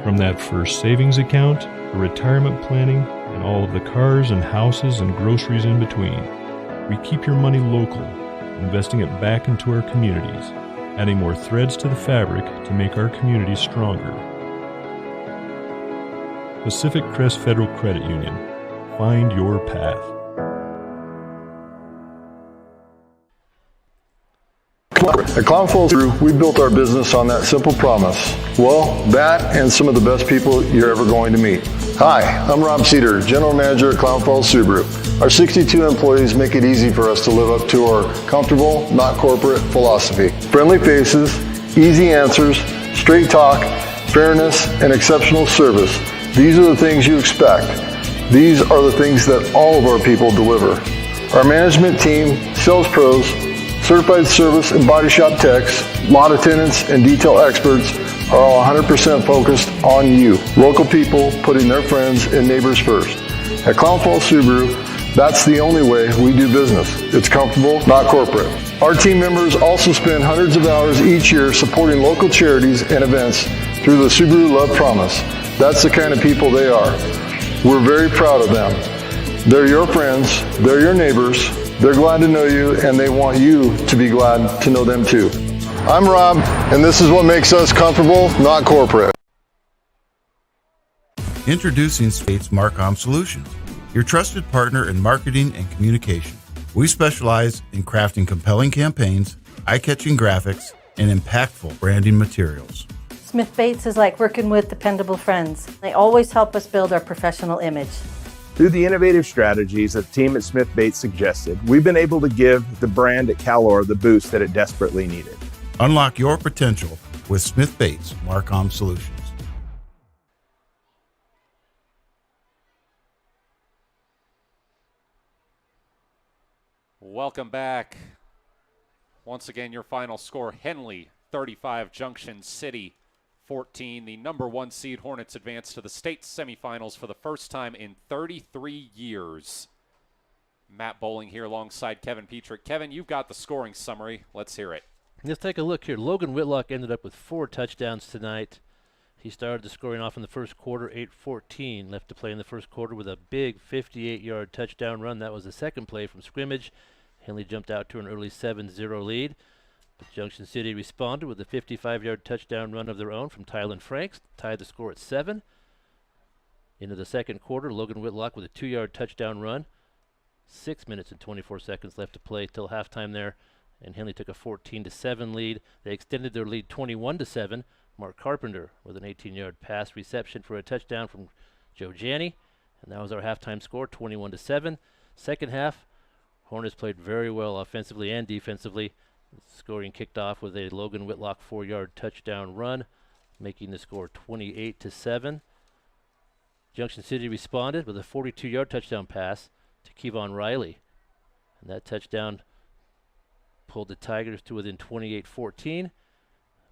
Speaker 17: From that first savings account, to retirement planning, and all of the cars and houses and groceries in between, we keep your money local, investing it back into our communities, adding more threads to the fabric to make our communities stronger. Pacific Crest Federal Credit Union. Find your path.
Speaker 15: At Clown Falls, we built our business on that simple promise. Well, that and some of the best people you're ever going to meet. Hi, I'm Rob Cedar, General Manager at Clown Falls Subaru. Our 62 employees make it easy for us to live up to our comfortable, not corporate philosophy. Friendly faces, easy answers, straight talk, fairness, and exceptional service. These are the things you expect. These are the things that all of our people deliver. Our management team, sales pros, certified service and body shop techs, lot attendants, and detail experts are all 100% focused on you. Local people putting their friends and neighbors first. At Clown Falls Subaru, that's the only way we do business. It's comfortable, not corporate. Our team members also spend hundreds of hours each year supporting local charities and events through the Subaru Love Promise. That's the kind of people they are. We're very proud of them. They're your friends, they're your neighbors, they're glad to know you, and they want you to be glad to know them too. I'm Rob, and this is what makes us comfortable, not corporate.
Speaker 8: Introducing States Marcom Solutions, your trusted partner in marketing and communication. We specialize in crafting compelling campaigns, eye-catching graphics, and impactful branding materials.
Speaker 9: Smith Bates is like working with dependable friends. They always help us build our professional image.
Speaker 10: Through the innovative strategies that the team at Smith Bates suggested, we've been able to give the brand at Calor the boost that it desperately needed.
Speaker 8: Unlock your potential with Smith Bates Marcom Solutions.
Speaker 1: Welcome back. Once again, your final score, Henley 35, Junction City 14. The number 1 seed Hornets advance to the state semifinals for the first time in 33 years. Matt Bowling here alongside Kevin Petrik. Kevin, you've got the scoring summary. Let's hear it.
Speaker 11: Let's take a look here. Logan Whitlock ended up with 4 touchdowns tonight. He started the scoring off in the first quarter, 8:14 left to play in the first quarter with a big 58-yard touchdown run. That was the second play from scrimmage. Henley jumped out to an early 7-0 lead. But Junction City responded with a 55-yard touchdown run of their own from Tylen Franks, tied the score at 7. Into the second quarter, Logan Whitlock with a 2-yard touchdown run. 6 minutes and 24 seconds left to play till halftime there, and Henley took a 14-7 lead. They extended their lead 21-7. Mark Carpenter with an 18-yard pass reception for a touchdown from Joe Janney, and that was our halftime score, 21-7. Second half, Hornets played very well offensively and defensively. Scoring kicked off with a Logan Whitlock 4-yard touchdown run, making the score 28-7. Junction City responded with a 42-yard touchdown pass to Kevon Riley, and that touchdown pulled the Tigers to within 28-14.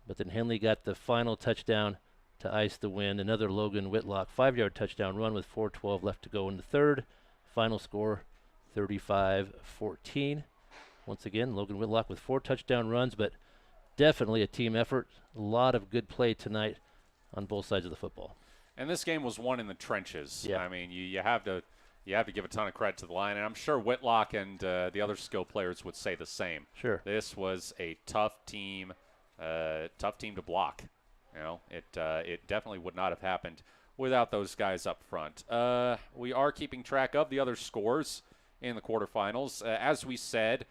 Speaker 11: But then Henley got the final touchdown to ice the win. Another Logan Whitlock 5-yard touchdown run with 4:12 left to go in the third. Final score 35-14. Once again, Logan Whitlock with 4 touchdown runs, but definitely a team effort. A lot of good play tonight on both sides of the football.
Speaker 1: And this game was won in the trenches.
Speaker 11: Yeah.
Speaker 1: I mean, you have to give a ton of credit to the line, and I'm sure Whitlock and the other skill players would say the same.
Speaker 11: Sure.
Speaker 1: This was a tough team to block. You know, it definitely would not have happened without those guys up front. We are keeping track of the other scores in the quarterfinals. As we said,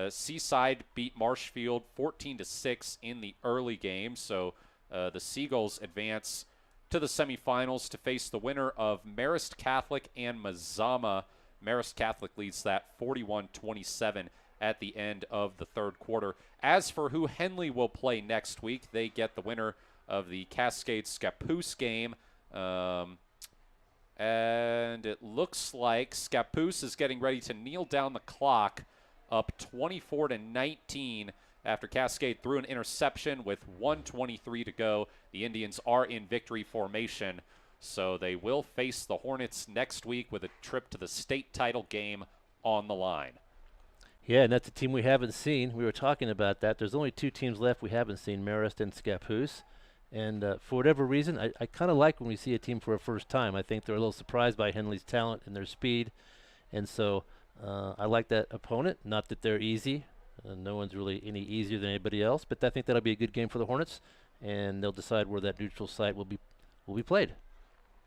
Speaker 1: Seaside beat Marshfield 14-6 in the early game, so the Seagulls advance to the semifinals to face the winner of Marist Catholic and Mazama. Marist Catholic leads that 41-27 at the end of the third quarter. As for who Henley will play next week, they get the winner of the Cascade-Scappoose game. And it looks like Scappoose is getting ready to kneel down the clock, up 24-19 after Cascade threw an interception with 1:23 to go. The Indians are in victory formation, so they will face the Hornets next week with a trip to the state title game on the line.
Speaker 11: Yeah, and that's a team we haven't seen. We were talking about that. There's only 2 teams left we haven't seen, Marist and Scappoose. And for whatever reason, I kind of like when we see a team for a first time. I think they're a little surprised by Henley's talent and their speed. And so I like that opponent. Not that they're easy. No one's really any easier than anybody else. But I think that'll be a good game for the Hornets. And they'll decide where that neutral site will be played.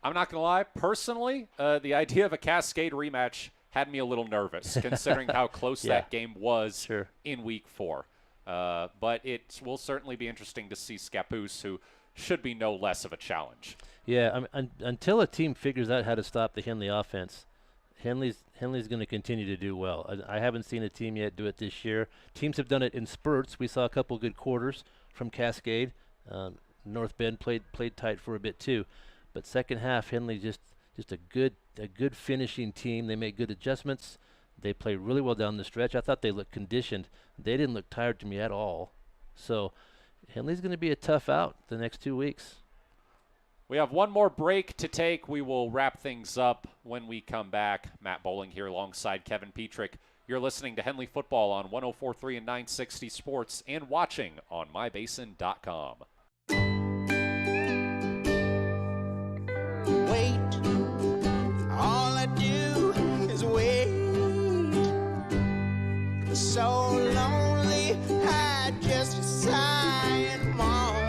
Speaker 1: I'm not going to lie. Personally, the idea of a Cascade rematch had me a little nervous, considering how close that game was in Week 4. But it will certainly be interesting to see Scappoose, who should be no less of a challenge.
Speaker 11: Yeah, until a team figures out how to stop the Henley offense, Henley's going to continue to do well. I haven't seen a team yet do it this year. Teams have done it in spurts. We saw a couple good quarters from Cascade. North Bend played tight for a bit too, but second half Henley just a good finishing team. They made good adjustments. They played really well down the stretch. I thought they looked conditioned. They didn't look tired to me at all. So Henley's going to be a tough out the next 2 weeks.
Speaker 1: We have one more break to take. We will wrap things up when we come back. Matt Bowling here alongside Kevin Petrik. You're listening to Henley Football on 104.3 and 960 Sports and watching on mybasin.com.
Speaker 12: Wait, all I do is wait. So lonely, I just sigh and moan.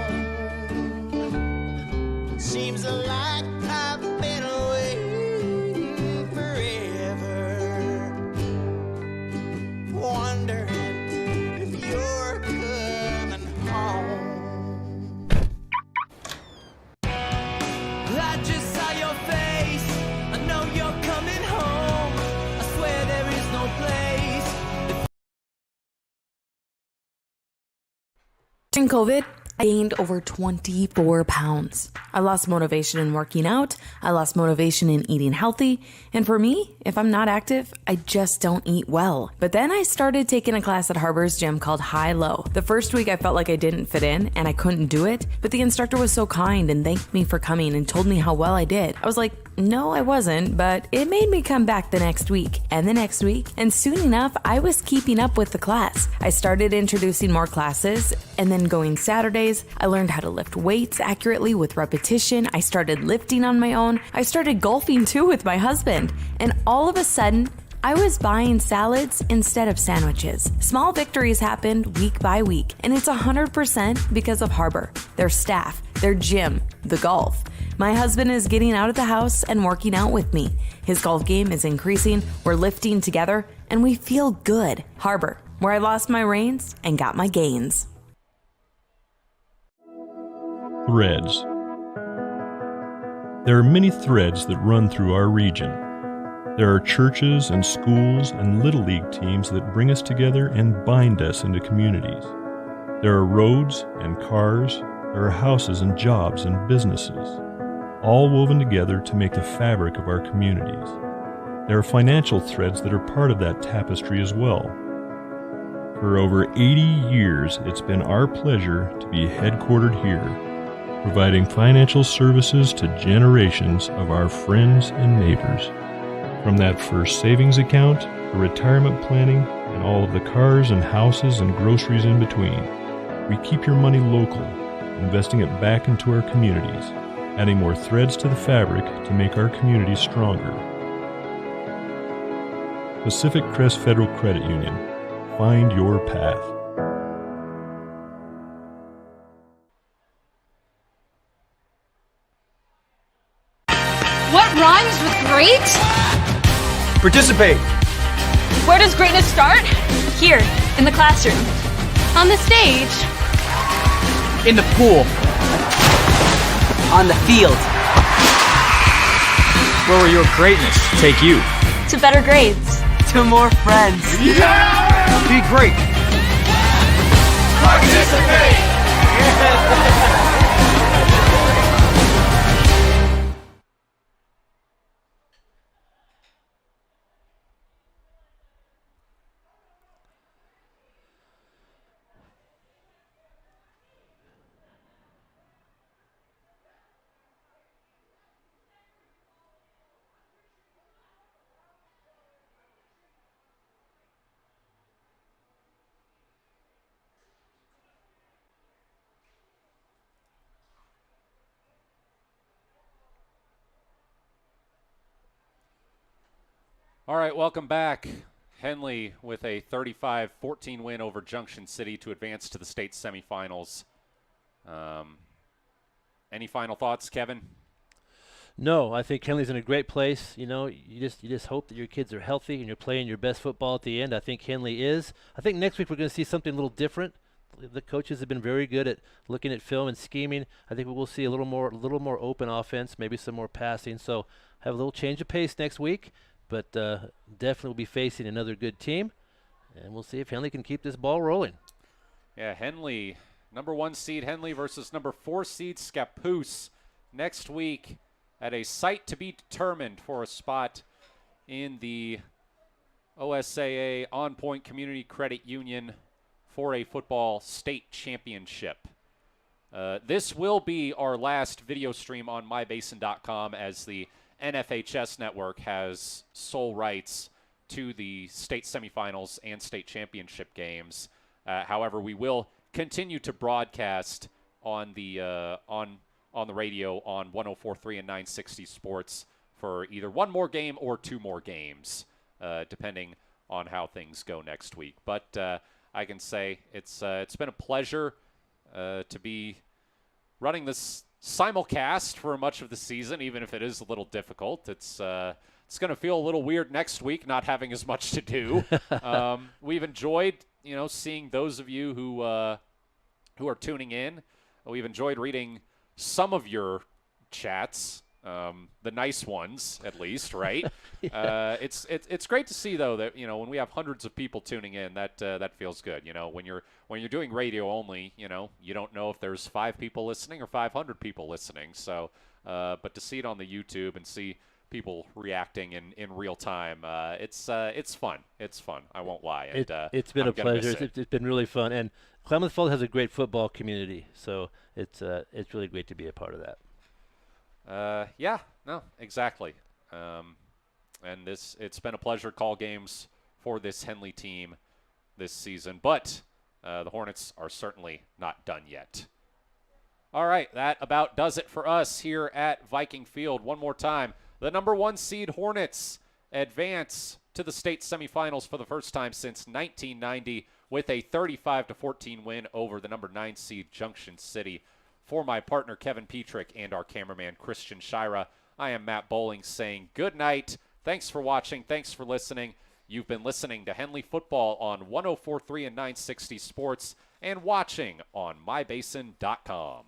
Speaker 12: Seems like I've been waiting forever, wondering if you're coming home. I just saw your face, I know you're coming home. I swear there is no place.
Speaker 7: During COVID, I gained over 24 pounds. I lost motivation in working out. I lost motivation in eating healthy. And for me, if I'm not active, I just don't eat well. But then I started taking a class at Harbor's gym called High Low. The first week I felt like I didn't fit in and I couldn't do it, but the instructor was so kind and thanked me for coming and told me how well I did. I was like, no, I wasn't, but it made me come back the next week and the next week. And soon enough, I was keeping up with the class. I started introducing more classes and then going Saturdays. I learned how to lift weights accurately with repetition. I started lifting on my own. I started golfing too with my husband. And all of a sudden, I was buying salads instead of sandwiches. Small victories happened week by week, and it's 100% because of Harbor, their staff, their gym, the golf. My husband is getting out of the house and working out with me. His golf game is increasing, we're lifting together, and we feel good. Harbor, where I lost my reins and got my gains.
Speaker 17: Threads. There are many threads that run through our region. There are churches and schools and little league teams that bring us together and bind us into communities. There are roads and cars, there are houses and jobs and businesses, all woven together to make the fabric of our communities. There are financial threads that are part of that tapestry as well. For over 80 years, it's been our pleasure to be headquartered here, providing financial services to generations of our friends and neighbors. From that first savings account, to retirement planning, and all of the cars and houses and groceries in between, we keep your money local, investing it back into our communities, adding more threads to the fabric to make our communities stronger. Pacific Crest Federal Credit Union. Find your path.
Speaker 5: What rhymes with great?
Speaker 6: Participate.
Speaker 5: Where does greatness start? Here, in the classroom. On the stage.
Speaker 6: In the pool. On the field. Where will your greatness take you?
Speaker 5: To better grades.
Speaker 6: To more friends.
Speaker 12: Yeah!
Speaker 6: Be great.
Speaker 12: Participate!
Speaker 1: All right, welcome back. Henley with a 35-14 win over Junction City to advance to the state semifinals. Any final thoughts, Kevin?
Speaker 11: No, I think Henley's in a great place. You know, you just hope that your kids are healthy and you're playing your best football at the end. I think Henley is. I think next week we're going to see something a little different. The coaches have been very good at looking at film and scheming. I think we will see a little more open offense, maybe some more passing. So have a little change of pace next week, but definitely will be facing another good team, and we'll see if Henley can keep this ball rolling.
Speaker 1: Yeah, Henley, number 1 seed Henley versus number 4 seed Scappoose next week at a site to be determined for a spot in the OSAA OnPoint Community Credit Union 4A football state championship. This will be our last video stream on mybasin.com, as the NFHS network has sole rights to the state semifinals and state championship games. However, we will continue to broadcast on the radio on 104.3 and 960 Sports for either one more game or two more games, depending on how things go next week. But I can say it's been a pleasure to be running this simulcast for much of the season, even if it is a little difficult. It's going to feel a little weird next week, not having as much to do. We've enjoyed, seeing those of you who are tuning in. We've enjoyed reading some of your chats, the nice ones at least, right? It's great to see, though, that when we have hundreds of people tuning in, that feels good. When you're doing radio only, you don't know if there's 5 people listening or 500 people listening. So, but to see it on the YouTube and see people reacting in real time, it's fun. It's fun. I won't lie. And,
Speaker 11: it's been
Speaker 1: I'm
Speaker 11: a pleasure. It's been really fun, and Klamath Falls has a great football community, so it's really great to be a part of that.
Speaker 1: Yeah, no, exactly. And it's been a pleasure to call games for this Henley team this season, but the Hornets are certainly not done yet. All right, that about does it for us here at Viking Field. One more time, the number 1 seed Hornets advance to the state semifinals for the first time since 1990 with a 35-14 win over the number 9 seed Junction City. For my partner, Kevin Petrik, and our cameraman, Christian Shira, I am Matt Bowling saying good night. Thanks for watching. Thanks for listening. You've been listening to Henley Football on 104.3 and 960 Sports and watching on mybasin.com.